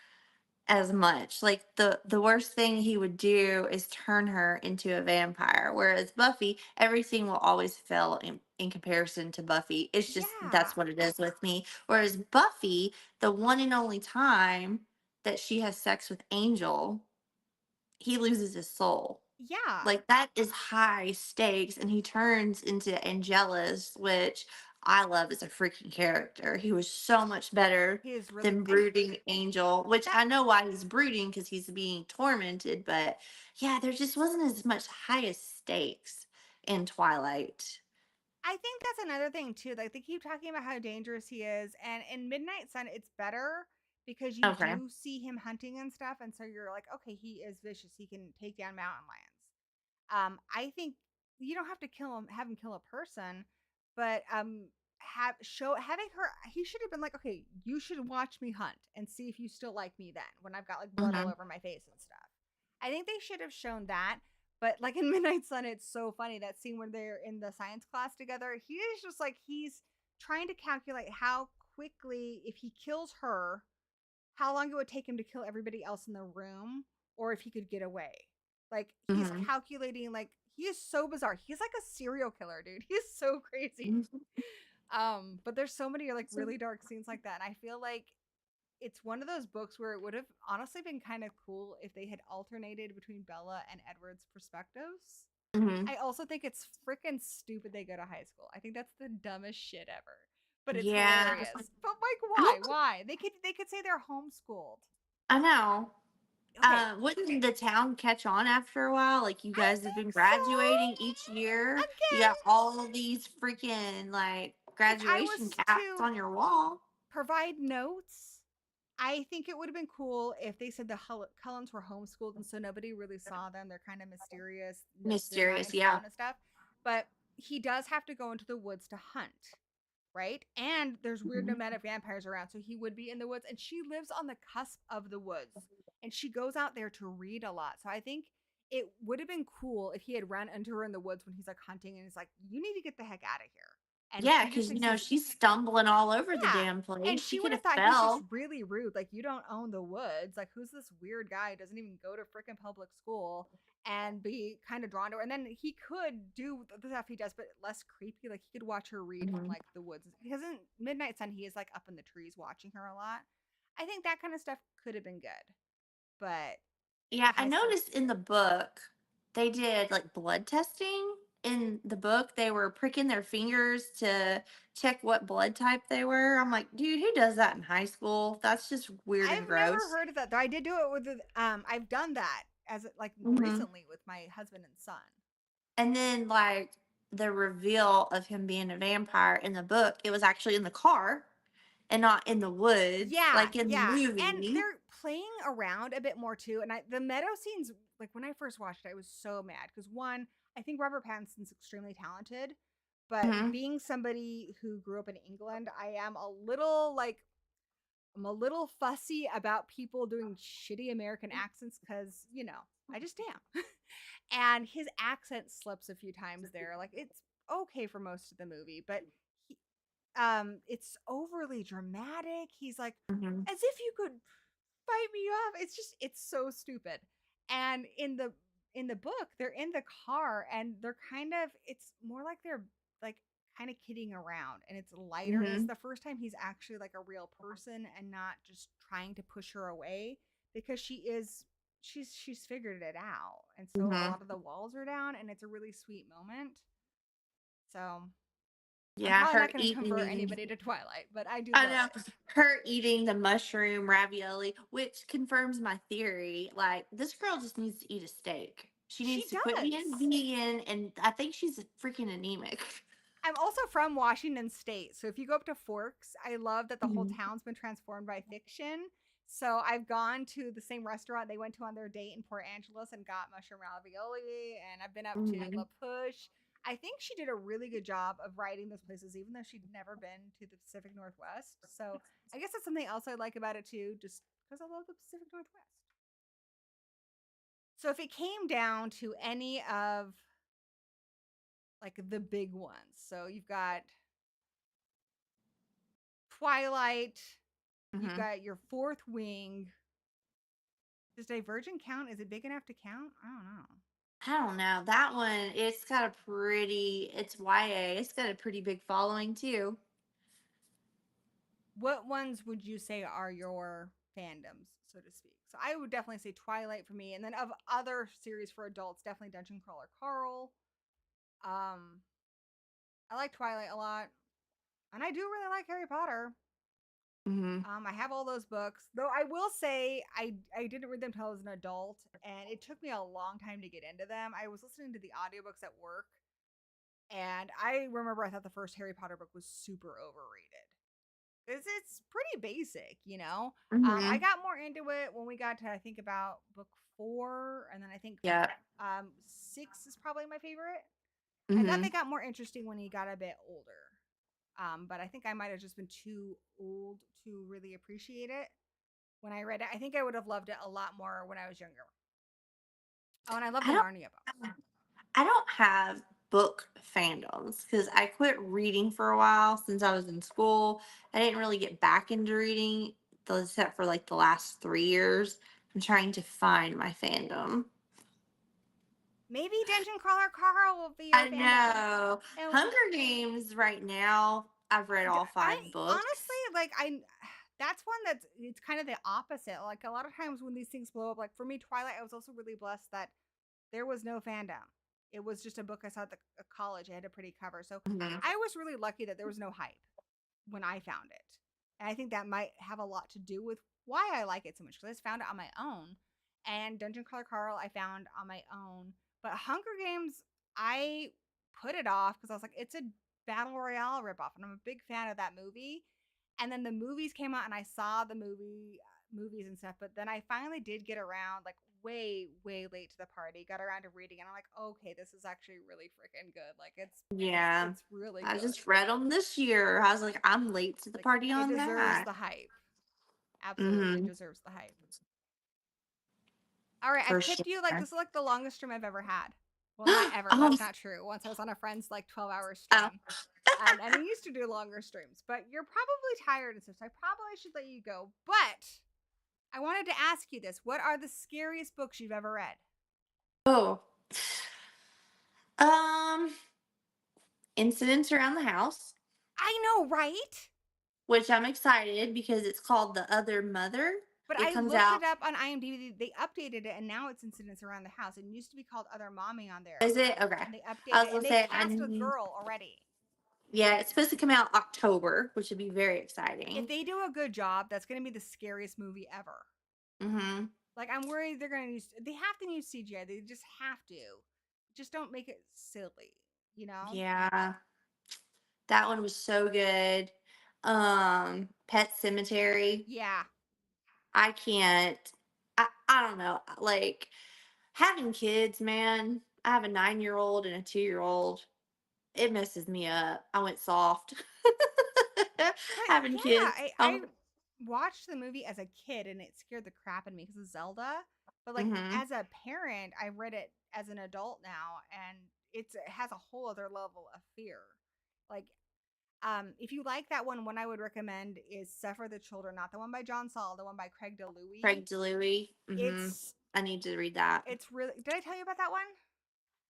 S2: as much. Like the worst thing he would do is turn her into a vampire. Whereas Buffy, everything will always fail in comparison to Buffy. It's just
S1: Yeah.
S2: that's what it is with me. Whereas Buffy, the one and only time that she has sex with Angel, he loses his soul.
S1: Yeah.
S2: Like that is high stakes, and he turns into Angelus, which I love as a freaking character. He was so much better
S1: He is really,
S2: than
S1: and
S2: brooding Angel, which
S1: that
S2: I know why he's brooding because he's being tormented, but yeah, there just wasn't as much highest stakes in Twilight.
S1: I think that's another thing too. Like, they keep talking about how dangerous he is, and in Midnight Sun, it's better because you
S2: Okay.
S1: do see him hunting and stuff, and so you're like, okay, he is vicious. He can take down mountain lions. I think you don't have to have him kill a person, but having her. He should have been like, okay, you should watch me hunt and see if you still like me then when I've got like blood all
S2: Hmm.
S1: over my face and stuff. I think they should have shown that. But like in Midnight Sun, it's so funny that scene where they're in the science class together. He is just like he's trying to calculate how quickly, if he kills her, how long it would take him to kill everybody else in the room, or if he could get away. Like, he's
S2: Hmm.
S1: calculating, like, he is so bizarre. He's like a serial killer, dude. He's so crazy. But there's so many like really dark scenes like that. And I feel like it's one of those books where it would have honestly been kind of cool if they had alternated between Bella and Edward's perspectives.
S2: Hmm.
S1: I also think it's freaking stupid they go to high school. I think that's the dumbest shit ever. But it's
S2: Yeah.
S1: hilarious. But like,
S2: I
S1: why?
S2: don't.
S1: Why? They could say they're homeschooled.
S2: I know.
S1: Okay,
S2: Wouldn't the town catch on after a while? Like you
S1: I
S2: guys have been
S1: think so.
S2: graduating each year. You
S1: Again,
S2: got all of these freaking like
S1: if I
S2: graduation
S1: was
S2: caps
S1: to
S2: on your wall.
S1: provide notes, I think it would have been cool if they said the Cullens were homeschooled and so nobody really saw them. They're kind of mysterious. They're not
S2: Mysterious,
S1: in
S2: yeah.
S1: town and stuff. But he does have to go into the woods to hunt, right? And there's weird
S2: Mhm.
S1: nomadic vampires around, so he would be in the woods. And she lives on the cusp of the woods, and she goes out there to read a lot. So I think it would have been cool if he had run into her in the woods when he's like hunting, and he's like, "You need to get the heck out of here." and
S2: Yeah,
S1: she
S2: because
S1: just thinks he's
S2: she's stumbling all over the
S1: yeah.
S2: damn
S1: And
S2: place.
S1: she
S2: She
S1: would
S2: could
S1: have
S2: have
S1: thought he's just
S2: fell.
S1: really rude. Like, you don't own the woods. Like, who's this weird guy who doesn't even go to freaking public school and be kind of drawn to her? And then he could do the stuff he does, but less creepy. Like, he could watch her read from
S2: Hmm.
S1: like the woods. Because in Midnight Sun, he is like up in the trees watching her a lot. I think that kind of stuff could have been good. But
S2: Yeah,
S1: the
S2: I
S1: high school,
S2: noticed in the book they did like blood testing. In the book, they were pricking their fingers to check what blood type they were. I'm like, dude, who does that in high school? That's just weird and
S1: I've never
S2: gross.
S1: heard of that though. I did do it with I've done that as like
S2: Hmm.
S1: recently with my husband and son.
S2: And then, like, the reveal of him being a vampire in the book, it was actually in the car and not in the woods,
S1: Yeah,
S2: like in the
S1: yeah. And
S2: movie.
S1: they're playing around a bit more too. And the meadow scenes, like when I first watched it, I was so mad because one, I think Robert Pattinson's extremely talented, but
S2: Hmm.
S1: being somebody who grew up in England, I'm a little fussy about people doing shitty American accents because, I just am. And his accent slips a few times there. Like, it's okay for most of the movie, but he, it's overly dramatic. He's like,
S2: Hmm.
S1: as if you could fight me off. It's so stupid. And in the book, they're in the car and they're kind of it's more like they're like kind of kidding around and it's lighter and it's
S2: Hmm.
S1: the first time he's actually like a real person and not just trying to push her away because she's figured it out. And so a
S2: Hmm.
S1: lot of the walls are down and it's a really sweet moment. So I'm
S2: Yeah,
S1: probably
S2: her
S1: not going to convert
S2: eating.
S1: anybody to Twilight, but I do
S2: I
S1: love
S2: know,
S1: it.
S2: her eating the mushroom ravioli, which confirms my theory. Like, this girl just needs to eat a steak. She
S1: She
S2: needs to quit being
S1: does.
S2: vegan, and I think she's freaking anemic.
S1: I'm also from Washington State. So if you go up to Forks, I love that the whole
S2: Mhm.
S1: town's been transformed by fiction. So I've gone to the same restaurant they went to on their date in Port Angeles and got mushroom ravioli. And I've been up to La
S2: Mhm.
S1: Push. I think she did a really good job of writing those places, even though she'd never been to the Pacific Northwest. So I guess that's something else I like about it too, just because I love the Pacific Northwest. So if it came down to any of like the big ones, so you've got Twilight, you've
S2: Mhm.
S1: got your Fourth Wing. Does Divergent count? Is it big enough to count? I don't know.
S2: I don't know. That one, it's YA. It's got a pretty big following too.
S1: What ones would you say are your fandoms, so to speak? So I would definitely say Twilight for me, and then of other series for adults, definitely Dungeon Crawler Carl. Um, I like Twilight a lot, and I do really like Harry Potter.
S2: Hmm.
S1: I have all those books, though. I will say I didn't read them until I was an adult, and it took me a long time to get into them. I was listening to the audiobooks at work, and I remember I thought the first Harry Potter book was super overrated. It's pretty basic, you know. I
S2: Hmm.
S1: got more into it when we got to I think about book 4, and then I think
S2: Yeah.
S1: 6 is probably my favorite. I thought they
S2: Hmm.
S1: got more interesting when he got a bit older. But I think I might have just been too old to really appreciate it when I read it. I think I would have loved it a lot more when I was younger. Oh, and I love
S2: I
S1: the
S2: don't.
S1: Narnia books.
S2: I don't have book fandoms because I quit reading for a while since I was in school. I didn't really get back into reading except for like the last 3 years. I'm trying to find my fandom.
S1: Maybe Dungeon Crawler Carl will be your
S2: I
S1: fandom.
S2: know.
S1: And
S2: Hunger Games right now, I've read all
S1: I
S2: 5 books.
S1: honestly like I that's one that's it's kind of the opposite. Like a lot of times when these things blow up, like for me, Twilight, I was also really blessed that there was no fandom. It was just a book I saw at the college. It had a pretty cover, so
S2: Mhm.
S1: I was really lucky that there was no hype when I found it. And I think that might have a lot to do with why I like it so much because I just found it on my own. And Dungeon Crawler Carl, I found on my own. But Hunger Games, I put it off because I was like, it's a battle royale ripoff, and I'm a big fan of that movie. And then the movies came out, and I saw the movies and stuff. But then I finally did get around, like way way late to the party, got around to reading, and I'm like, okay, this is actually really freaking good. Like
S2: Yeah.
S1: it's really
S2: I
S1: good.
S2: just read them this year. I was like, I'm late to the
S1: Like
S2: party
S1: it
S2: on
S1: deserves
S2: that.
S1: the hype. Absolutely
S2: Hmm.
S1: deserves the hype. All right,
S2: For
S1: I've
S2: sure.
S1: kept you like this is like the longest stream I've ever had. Well, not ever.
S2: um,
S1: That's not true. Once I was on a friend's like 12-hour
S2: oh,
S1: stream. And he used to do longer streams, but you're probably tired and stuff. So I probably should let you go. But I wanted to ask you this. What are the scariest books you've ever read?
S2: oh, um, incidents around the house,
S1: I know, right?
S2: which I'm excited because it's called The Other Mother.
S1: But
S2: It
S1: I
S2: comes
S1: looked
S2: out.
S1: it up on IMDb. They updated it, and now it's Incidents Around the House. It used to be called Other Mommy on there,
S2: Is it okay?
S1: and they
S2: I
S1: updated
S2: was
S1: it, and
S2: gonna
S1: they
S2: say,
S1: cast a girl already.
S2: yeah, it's supposed to come out October, which would be very
S1: If
S2: exciting.
S1: they do a good job, that's going to be the scariest movie ever.
S2: Mm-hmm.
S1: Like, I'm worried they're going to use. They have to use CGI. They just have to. Just don't make it silly, you know?
S2: Yeah, that one was so good. Pet Cemetery.
S1: Yeah.
S2: I can't. I don't know. Like having kids, man. I have a 9-year-old and a 2-year-old. It messes me up. I went soft.
S1: But
S2: Having
S1: yeah,
S2: kids.
S1: I watched the movie as a kid and it scared the crap out of me because of Zelda. But like
S2: Mm-hmm.
S1: as a parent, I read it as an adult now, and it has a whole other level of fear. Like, if you like that one I would recommend is Suffer the Children, not the one by John Saul, the one by Craig DeLuey.
S2: Craig DeLuey. Mm-hmm.
S1: It's
S2: I need to read that.
S1: it's really. Did I tell you about that one?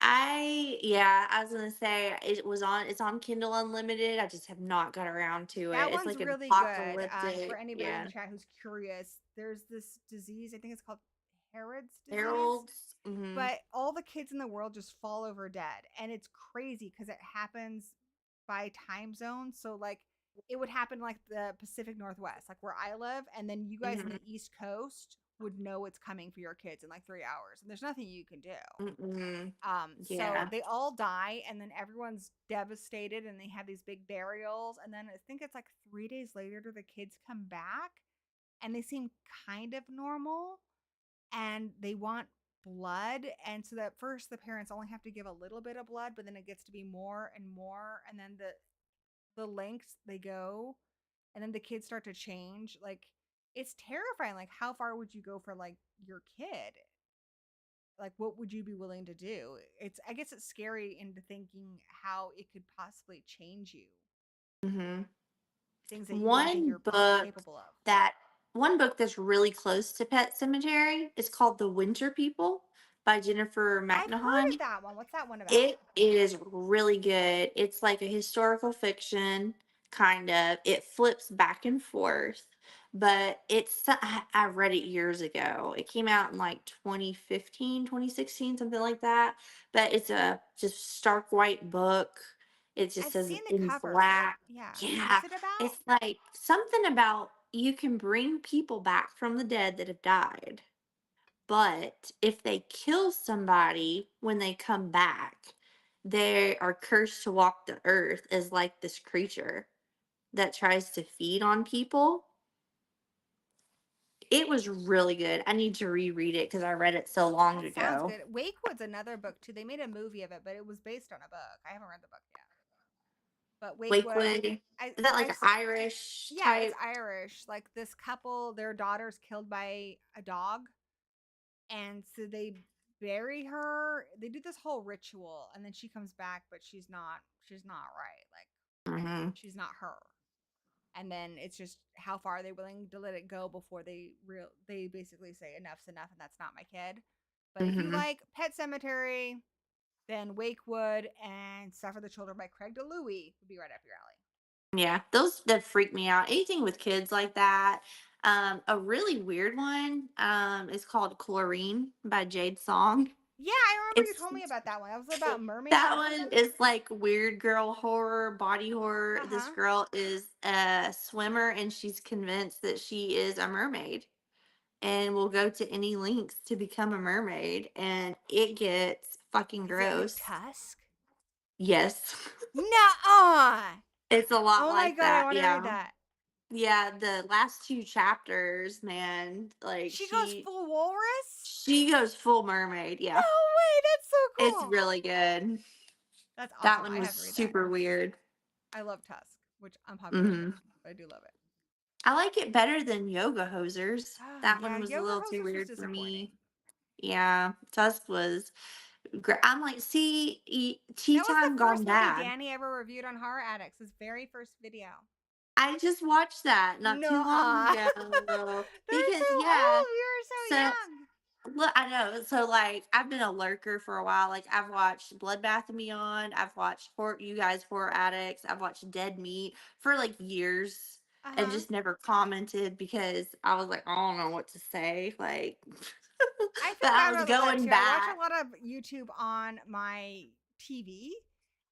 S2: I was gonna say it's on Kindle Unlimited. I just have not got around to it.
S1: That
S2: It's
S1: one's
S2: like an
S1: really good. For
S2: apocalyptic,
S1: anybody in
S2: yeah.
S1: the chat who's curious, there's this disease. I think it's called Herod's disease,
S2: Harold's. Mm-hmm.
S1: but all the kids in the world just fall over dead, and it's crazy because it happens by time zone. So like it would happen like the Pacific Northwest, like where I live, and then you guys in
S2: Mm-hmm.
S1: the East Coast would know it's coming for your kids in like 3 hours, and there's nothing you can do.
S2: Mm-hmm.
S1: So
S2: Yeah.
S1: they all die, and then everyone's devastated, and they have these big burials, and then I think it's like 3 days later do the kids come back, and they seem kind of normal, and they want blood, and so that first the parents only have to give a little bit of blood, but then it gets to be more and more, and then the lengths they go, and then the kids start to change. Like it's terrifying. Like how far would you go for like your kid? Like what would you be willing to do? It's I guess it's scary into thinking how it could possibly change you.
S2: Mm-hmm.
S1: Things that you wouldn't think
S2: One
S1: you're
S2: book
S1: capable of.
S2: that One book that's really close to Pet Cemetery is called The Winter People by Jennifer
S1: I've heard
S2: McNaughton.
S1: of that one. What's that one about?
S2: It is really good. It's like a historical fiction, kind of. It flips back and forth, but I read it years ago. It came out in like 2015, 2016, something like that. But it's a just stark white book. It just
S1: I've
S2: says
S1: seen the
S2: in
S1: cover.
S2: black.
S1: Yeah.
S2: Yeah.
S1: What's it about?
S2: It's like something about you can bring people back from the dead that have died. But if they kill somebody when they come back, they are cursed to walk the earth as like this creature that tries to feed on people. It was really good. I need to reread it because I read it so long
S1: That sounds
S2: ago.
S1: good. Wakewood's another book too. They made a movie of it, but it was based on a book. I haven't read the book yet. But Wakewood,
S2: Wakewood. Is
S1: I
S2: that like
S1: I've
S2: an Irish
S1: yeah, it's
S2: type?
S1: Irish. Like this couple, their daughter's killed by a dog, and so they bury her. They do this whole ritual, and then she comes back, but she's not right. Like
S2: Mm-hmm.
S1: she's not her. And then it's just how far are they willing to let it go before they basically say enough's enough, and that's not my kid. But if you
S2: Mm-hmm.
S1: like Pet Cemetery, then Wakewood and Suffer the Children by Craig DeLuey would be right up your alley.
S2: Yeah, those that freak me out. Anything with kids like that. A really weird one is called Chlorine by Jade Song.
S1: Yeah, I remember you
S2: It's
S1: told me about that one. That was about mermaids
S2: that
S1: or
S2: one
S1: something.
S2: is like weird girl horror, body horror.
S1: Uh
S2: This
S1: huh.
S2: girl is a swimmer and she's convinced that she is a mermaid and will go to any lengths to become a mermaid. And it gets fucking
S1: Is it like
S2: gross.
S1: Tusk?
S2: Yes.
S1: Nuh-uh.
S2: It's a lot
S1: Oh my
S2: like
S1: god, I
S2: that.
S1: want to read
S2: Yeah.
S1: that.
S2: Yeah. The last two chapters, man, like
S1: She goes full walrus?
S2: she goes full mermaid.
S1: No
S2: Yeah.
S1: way, that's so
S2: It's
S1: cool.
S2: really good.
S1: That's
S2: That
S1: awesome.
S2: one
S1: I
S2: was
S1: have to read that.
S2: super weird.
S1: I love Tusk, which unpopular
S2: Hmm.
S1: opinion, but I do love it.
S2: I like it better than Yoga Hosers.
S1: Oh
S2: That
S1: yeah,
S2: one was a
S1: Yoga
S2: little too
S1: Hosers was
S2: weird for
S1: disappointing.
S2: me. Yeah, Tusk was I'm like, see, tea
S1: That was the
S2: time gone
S1: first movie
S2: bad.
S1: Danny ever reviewed on Horror Addicts. His very first video.
S2: I just watched that not too
S1: No,
S2: long ago.
S1: they're
S2: Because,
S1: so
S2: yeah,
S1: old. We were so
S2: so
S1: young.
S2: look, I know. So, like, I've been a lurker for a while. Like, I've watched Bloodbath and Beyond. I've watched you guys, Horror Addicts. I've watched Dead Meat for like years
S1: Uh
S2: and
S1: huh.
S2: just never commented because I was like, I don't know what to say. Like,
S1: I
S2: but
S1: feel
S2: I
S1: bad
S2: was
S1: about that
S2: going
S1: too. I watch
S2: back.
S1: a lot of YouTube on my TV,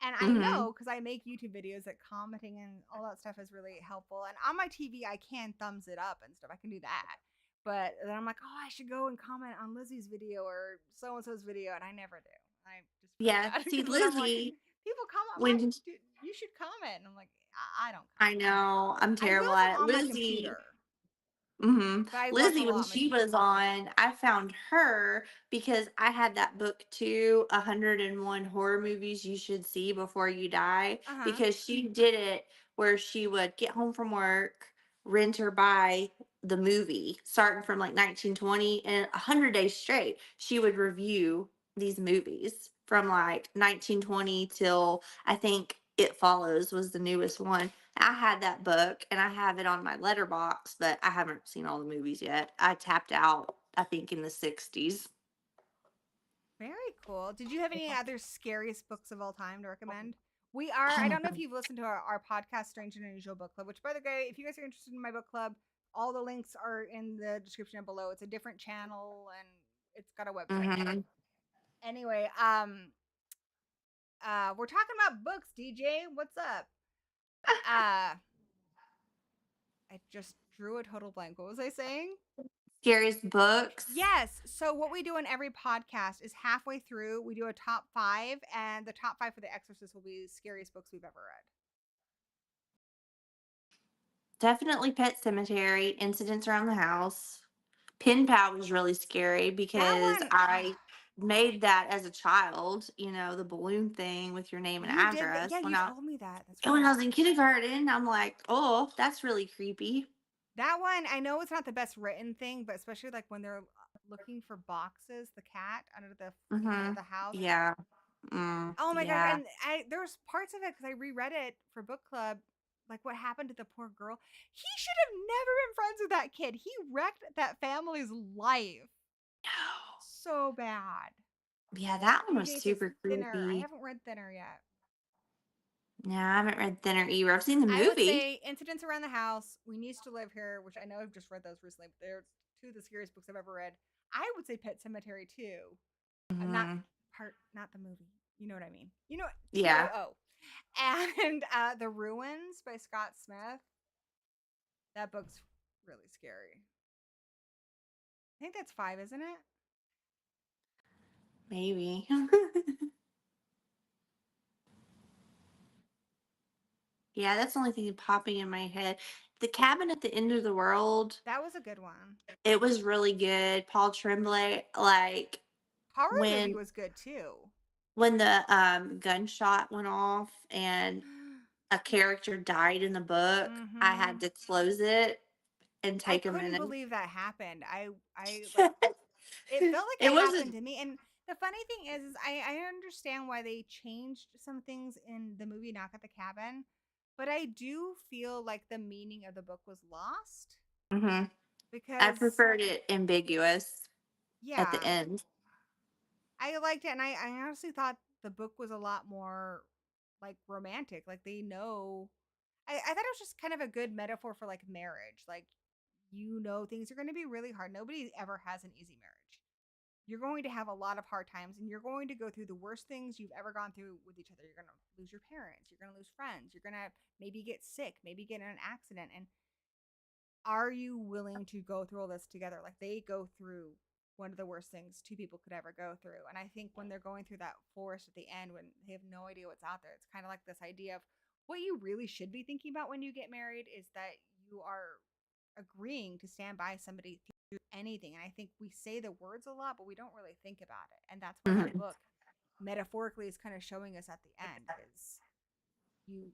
S1: and I
S2: Hmm.
S1: know because I make YouTube videos that commenting and all that stuff is really helpful. And on my TV, I can thumbs it up and stuff. I can do that. But then I'm like, oh, I should go and comment on Lizzie's video or so and so's video, and I never do. I just feel
S2: Yeah.
S1: bad
S2: See,
S1: because then I'm like,
S2: Lizzie,
S1: people comment my,
S2: when
S1: you should comment, and I'm like, I don't
S2: I
S1: comment.
S2: know I'm
S1: I will
S2: terrible
S1: if I'm
S2: at it.
S1: on my
S2: Lizzie,
S1: computer, but I watch a
S2: Lizzie, when
S1: lot on my
S2: she
S1: TV.
S2: was on, I found her because I had that book too, 101 horror movies you should see before you die.
S1: Uh huh.
S2: Because she did it where she would get home from work, rent or buy the movie, starting from like 1920, and 100 days straight, she would review these movies from like 1920 till I think It Follows was the newest one. I had that book and I have it on my letterbox, but I haven't seen all the movies yet. I tapped out, I think, in the 60s.
S1: Very cool. Did you have any other scariest books of all time to recommend? We are, I
S2: Oh,
S1: don't know if you've listened to our podcast, Strange and Unusual Book Club, which, by the way, if you guys are interested in my book club, all the links are in the description below. It's a different channel and it's got a website.
S2: mm-hmm.
S1: Anyway, we're talking about books, DJ. What's up? I just drew a total blank. What was I saying?
S2: Scariest books.
S1: Yes. So what we do in every podcast is halfway through, we do a top five, and the top five for The Exorcist will be scariest books we've ever read.
S2: Definitely Pet Cemetery, Incidents Around the House. Pen Pal was really scary
S1: That
S2: because
S1: one,
S2: I made that as a child, the balloon thing with your name and
S1: you did that.
S2: address
S1: Yeah, you told me that. That's
S2: when I
S1: right.
S2: was in kindergarten. I'm like, oh, that's really creepy.
S1: That one, I know it's not the best written thing, but especially like when they're looking for boxes, the cat under the
S2: Mm-hmm.
S1: the house.
S2: Yeah.
S1: Oh my gosh!
S2: Yeah.
S1: And there's parts of it because I reread it for book club. Like what happened to the poor girl? He should have never been friends with that kid. He wrecked that family's life
S2: No.
S1: so bad.
S2: Yeah, that one was
S1: DJ says
S2: super
S1: Thinner. I
S2: creepy.
S1: haven't read Thinner yet.
S2: Yeah, I haven't read Thinner either. I've seen the
S1: I would
S2: movie.
S1: say Incidents Around the House, We Need to Live Here, which I know I've just read those recently, but they're two of the scariest books I've ever read. I would say Pet Cemetery too. Not
S2: Hmm.
S1: not the movie. You know what I mean. You know,
S2: Yeah.
S1: TOO. And The Ruins by Scott Smith. That book's really scary. I think that's five, isn't it?
S2: Maybe. Yeah, that's the only thing popping in my head. The Cabin at the End of the World,
S1: That was a good one.
S2: it was really good. Paul Tremblay, like
S1: Horror movie
S2: when
S1: was good too.
S2: the gunshot went off and a character died in the book, I
S1: Mm-hmm.
S2: had to close it and
S1: I
S2: take a
S1: couldn't
S2: minute.
S1: believe that happened. I like it felt like
S2: It
S1: it happened
S2: wasn't.
S1: to me. And the funny thing is I understand why they changed some things in the movie Knock at the Cabin, but I do feel like the meaning of the book was lost
S2: Hmm. I
S1: because
S2: preferred it ambiguous at the
S1: yeah,
S2: end.
S1: I liked it, and I honestly thought the book was a lot more like romantic. Like they know, I thought it was just kind of a good metaphor for like marriage. Like things are going to be really hard. Nobody ever has an easy marriage. You're going to have a lot of hard times, and you're going to go through the worst things you've ever gone through with each other. You're going to lose your parents. You're going to lose friends. You're going to maybe get sick, maybe get in an accident. And are you willing to go through all this together? Like they go through one of the worst things two people could ever go through. And I think when they're going through that forest at the end, when they have no idea what's out there, it's kind of like this idea of what you really should be thinking about when you get married is that you are agreeing to stand by somebody through anything. And I think we say the words a lot, but we don't really think about it. And that's what that
S2: Hmm.
S1: book metaphorically is kind of showing us at the end is you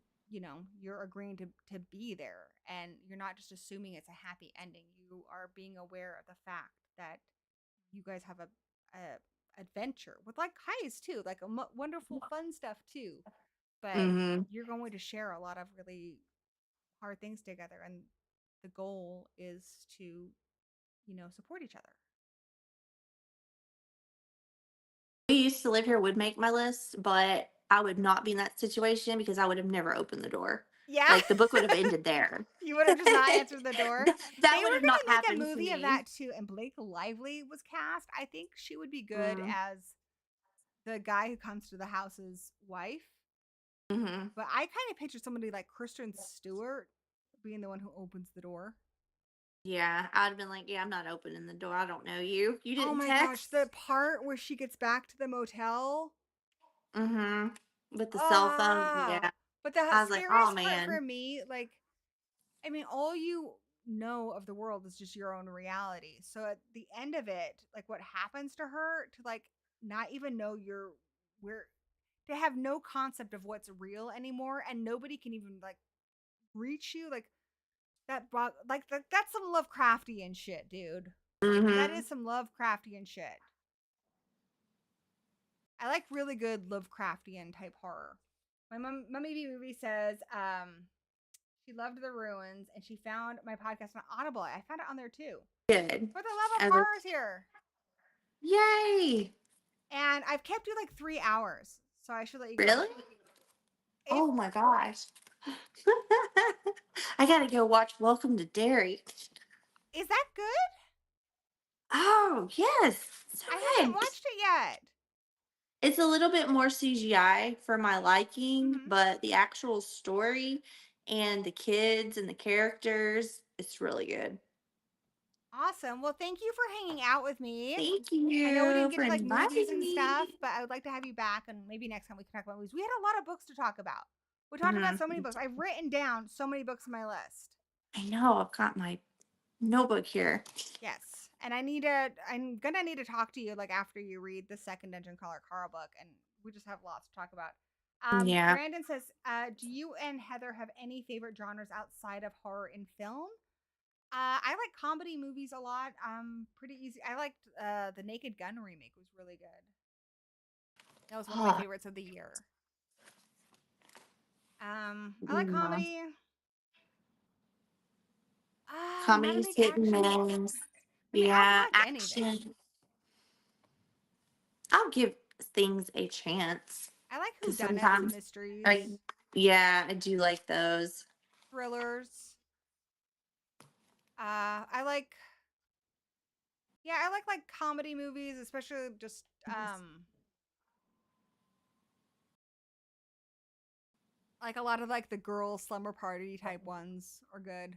S1: you're agreeing to be there, and you're not just assuming it's a happy ending. You are being aware of the fact that you guys have a adventure with like highs too, like wonderful fun stuff too. But
S2: Mm-hmm.
S1: you're going to share a lot of really hard things together, and the goal is to, support each other.
S2: We used to live here would make my list, but I would not be in that situation because I would have never opened the door.
S1: Yeah.
S2: Like the book would have ended there.
S1: You would have just not answered the door.
S2: That
S1: They
S2: would
S1: were
S2: have not
S1: gonna make a
S2: happened to
S1: movie of
S2: me.
S1: that too, and Blake Lively was cast. I think she would be good
S2: Mm,
S1: as the guy who comes to the house's wife.
S2: mm-hmm.
S1: But I kind of picture somebody like Kristen Stewart being the one who opens the door.
S2: Yeah, I'd have been like, yeah, I'm not opening the door. I don't know you. You
S1: Oh
S2: didn't
S1: my gosh,
S2: text.
S1: the part where she gets back to the motel.
S2: Mm-hmm. With the cell phone.
S1: Ah,
S2: Yeah.
S1: but the
S2: I was like, oh
S1: scariest part for
S2: man.
S1: me, like, I mean, all you know of the world is just your own reality. So at the end of it, like what happens to her, to like not even know you're where, to have no concept of what's real anymore, and nobody can even like reach you, like that brought like that's some Lovecraftian shit, dude. That
S2: Mm-hmm.
S1: is some Lovecraftian shit. I like really good Lovecraftian type horror. My mummy B movie says she loved the ruins and she found my podcast on Audible. I found it on there too.
S2: Good.
S1: For the love of
S2: I was like,
S1: horrors here.
S2: yay.
S1: And I've kept you like 3 hours, so I should let you go.
S2: Really?
S1: If
S2: Oh my gosh. I gotta go watch Welcome to Derry.
S1: is that good?
S2: Oh, yes. So
S1: I haven't
S2: good.
S1: watched it yet.
S2: It's a little bit more CGI for my liking,
S1: Hmm.
S2: but the actual story and the kids and the characters, it's really good.
S1: Awesome. Well, thank you for hanging out with me.
S2: Thank
S1: I know we didn't
S2: you
S1: get
S2: for
S1: to like movies
S2: inviting
S1: and stuff,
S2: me.
S1: but I would like to have you back, and maybe next time we can talk about movies. We had a lot of books to talk about. We talked about so many
S2: Mhm.
S1: books. I've written down so many books on my list.
S2: I know, I've got my notebook here.
S1: Yes. And I'm gonna need to talk to you like after you read the second Dungeon Crawler Carl book, and we just have lots to talk about.
S2: Yeah.
S1: Brandon says, do you and Heather have any favorite genres outside of horror in film? I like comedy movies a lot. Pretty easy. I liked the Naked Gun remake was really good. That was one of my
S2: Ah,
S1: favorites of the year. I like
S2: yeah.
S1: comedy. I'm not a
S2: Comedy's
S1: big
S2: hit and
S1: action.
S2: miss.
S1: I mean, I'll
S2: Yeah,
S1: watch anything.
S2: action. I'll give things a chance
S1: I like
S2: because
S1: whodunits and
S2: sometimes,
S1: mysteries,
S2: like, yeah, I do like those.
S1: thrillers. I like, yeah, I like comedy movies, especially just like a lot of like the girl slumber party type ones are good.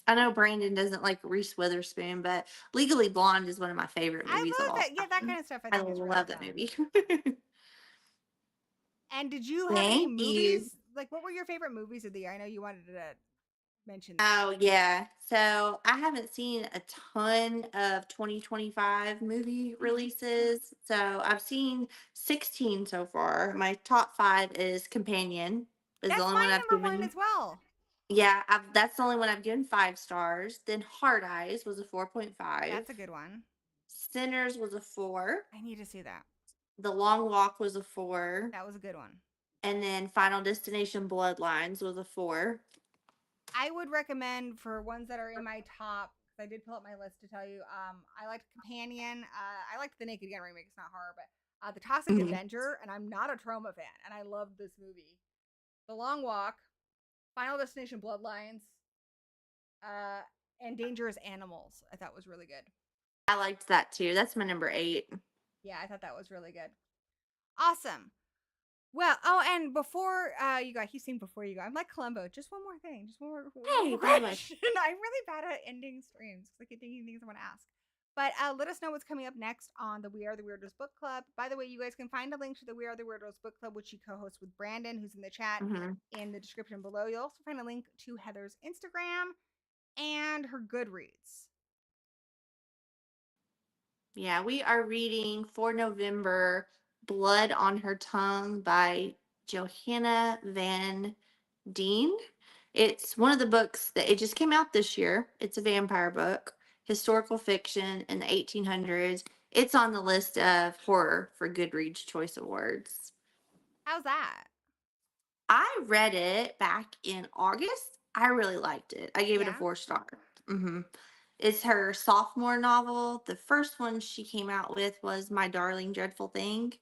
S2: I know Brandon doesn't like Reese Witherspoon, but Legally Blonde is one of my favorite
S1: I
S2: movies of
S1: love
S2: all
S1: that. Yeah, that
S2: time.
S1: kind of stuff I
S2: I
S1: think is really
S2: love that
S1: fun.
S2: movie.
S1: And did you have any
S2: Thank you.
S1: movies? Like, what were your favorite movies of the year? I know you wanted to mention that.
S2: Oh, yeah. So I haven't seen a ton of 2025 movie
S1: Hmm.
S2: releases. So I've seen 16 so far. My top five is Companion, is the
S1: That's
S2: only one
S1: my
S2: I've
S1: number one
S2: given.
S1: as well.
S2: Yeah, that's the only one I've given 5 stars. Then Hard Eyes was a 4.5.
S1: That's a good one.
S2: Sinners was a 4.
S1: I need to see that.
S2: The Long Walk was a 4.
S1: That was a good one.
S2: And then Final Destination Bloodlines was a 4.
S1: I would recommend for ones that are in my top, because I did pull up my list to tell you. I liked Companion. I liked the Naked Gun remake. It's not horror, but the Toxic
S2: Mhm.
S1: Avenger, and I'm not a trauma fan, and I loved this movie. The Long Walk, Final Destination Bloodlines, uh, and Dangerous Animals. I thought was really good.
S2: I liked that too. That's my number 8.
S1: Yeah, I thought that was really good. Awesome. Well, oh, and before you go, I keep saying before you go. I'm like Columbo. Just one more thing. Just one
S2: Hey,
S1: more
S2: by the way.
S1: question. I'm really bad at ending streams because I keep thinking things I want to ask. But let us know what's coming up next on the We Are the Weirdos Book Club. By the way, you guys can find a link to the We Are the Weirdos Book Club, which she co-hosts with Brandon, who's in the chat,
S2: Hmm.
S1: in the description below. You'll also find a link to Heather's Instagram and her Goodreads.
S2: Yeah, we are reading for November Blood on Her Tongue by Johanna Van Deen. It's one of the books that it just came out this year. It's a vampire book, historical fiction in the 1800s. It's on the list of horror for Goodreads Choice Awards.
S1: How's that?
S2: I read it back in August. I really liked it. I gave it a
S1: Yeah.
S2: 4 star. hmm It's her sophomore novel. The first one she came out with was My Darling Dreadful Thing.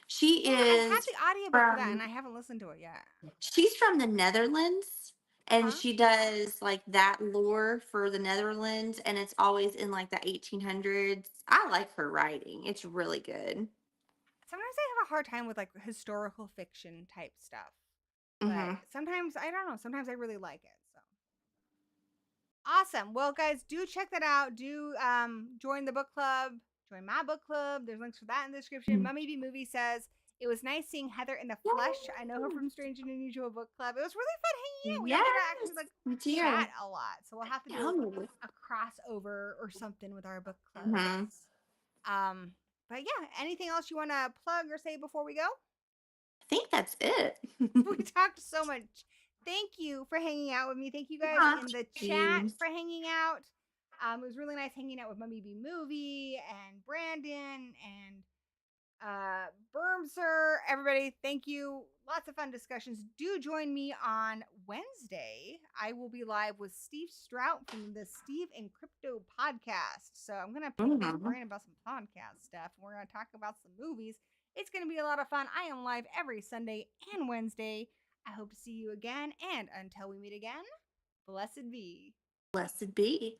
S2: She
S1: Yeah, I had
S2: is
S1: the audiobook for that and
S2: from
S1: I haven't listened to it yet.
S2: she's from the Netherlands, and
S1: Uh-huh.
S2: she does like that lore for the Netherlands, and it's always in like the 1800s. I like her writing. It's really good.
S1: Sometimes I have a hard time with like historical fiction type stuff. But
S2: hmm
S1: sometimes I don't know, sometimes I really like it. So awesome. Well, guys, do check that out. Do join the book club. Join my book club. There's links for that in the description. Mummy B Movie says it was nice seeing Heather in the flesh. I know her from Strange and Unusual Book Club. It was really fun hanging out. We don't get to
S2: Yes,
S1: actually like
S2: me too.
S1: chat a lot, so we'll have to do
S2: No.
S1: a crossover or something with our book
S2: hmm
S1: clubs. Um, but yeah, anything else you want to plug or say before we go?
S2: I think that's it.
S1: We talked so much. Thank you for hanging out with me. Thank you guys
S2: Ah,
S1: in the chat
S2: jeez.
S1: for hanging out. It was really nice hanging out with Mummy B Movie and Brandon and Bermser. Everybody, thank you. Lots of fun discussions. Do join me on Wednesday. I will be live with Steve Strout from the Steve and Crypto podcast. So I'm gonna pick his
S2: Mhm.
S1: brain about some podcast stuff. We're gonna talk about some movies. It's gonna be a lot of fun. I am live every Sunday and Wednesday. I hope to see you again. And until we meet again, blessed be.
S2: Blessed be.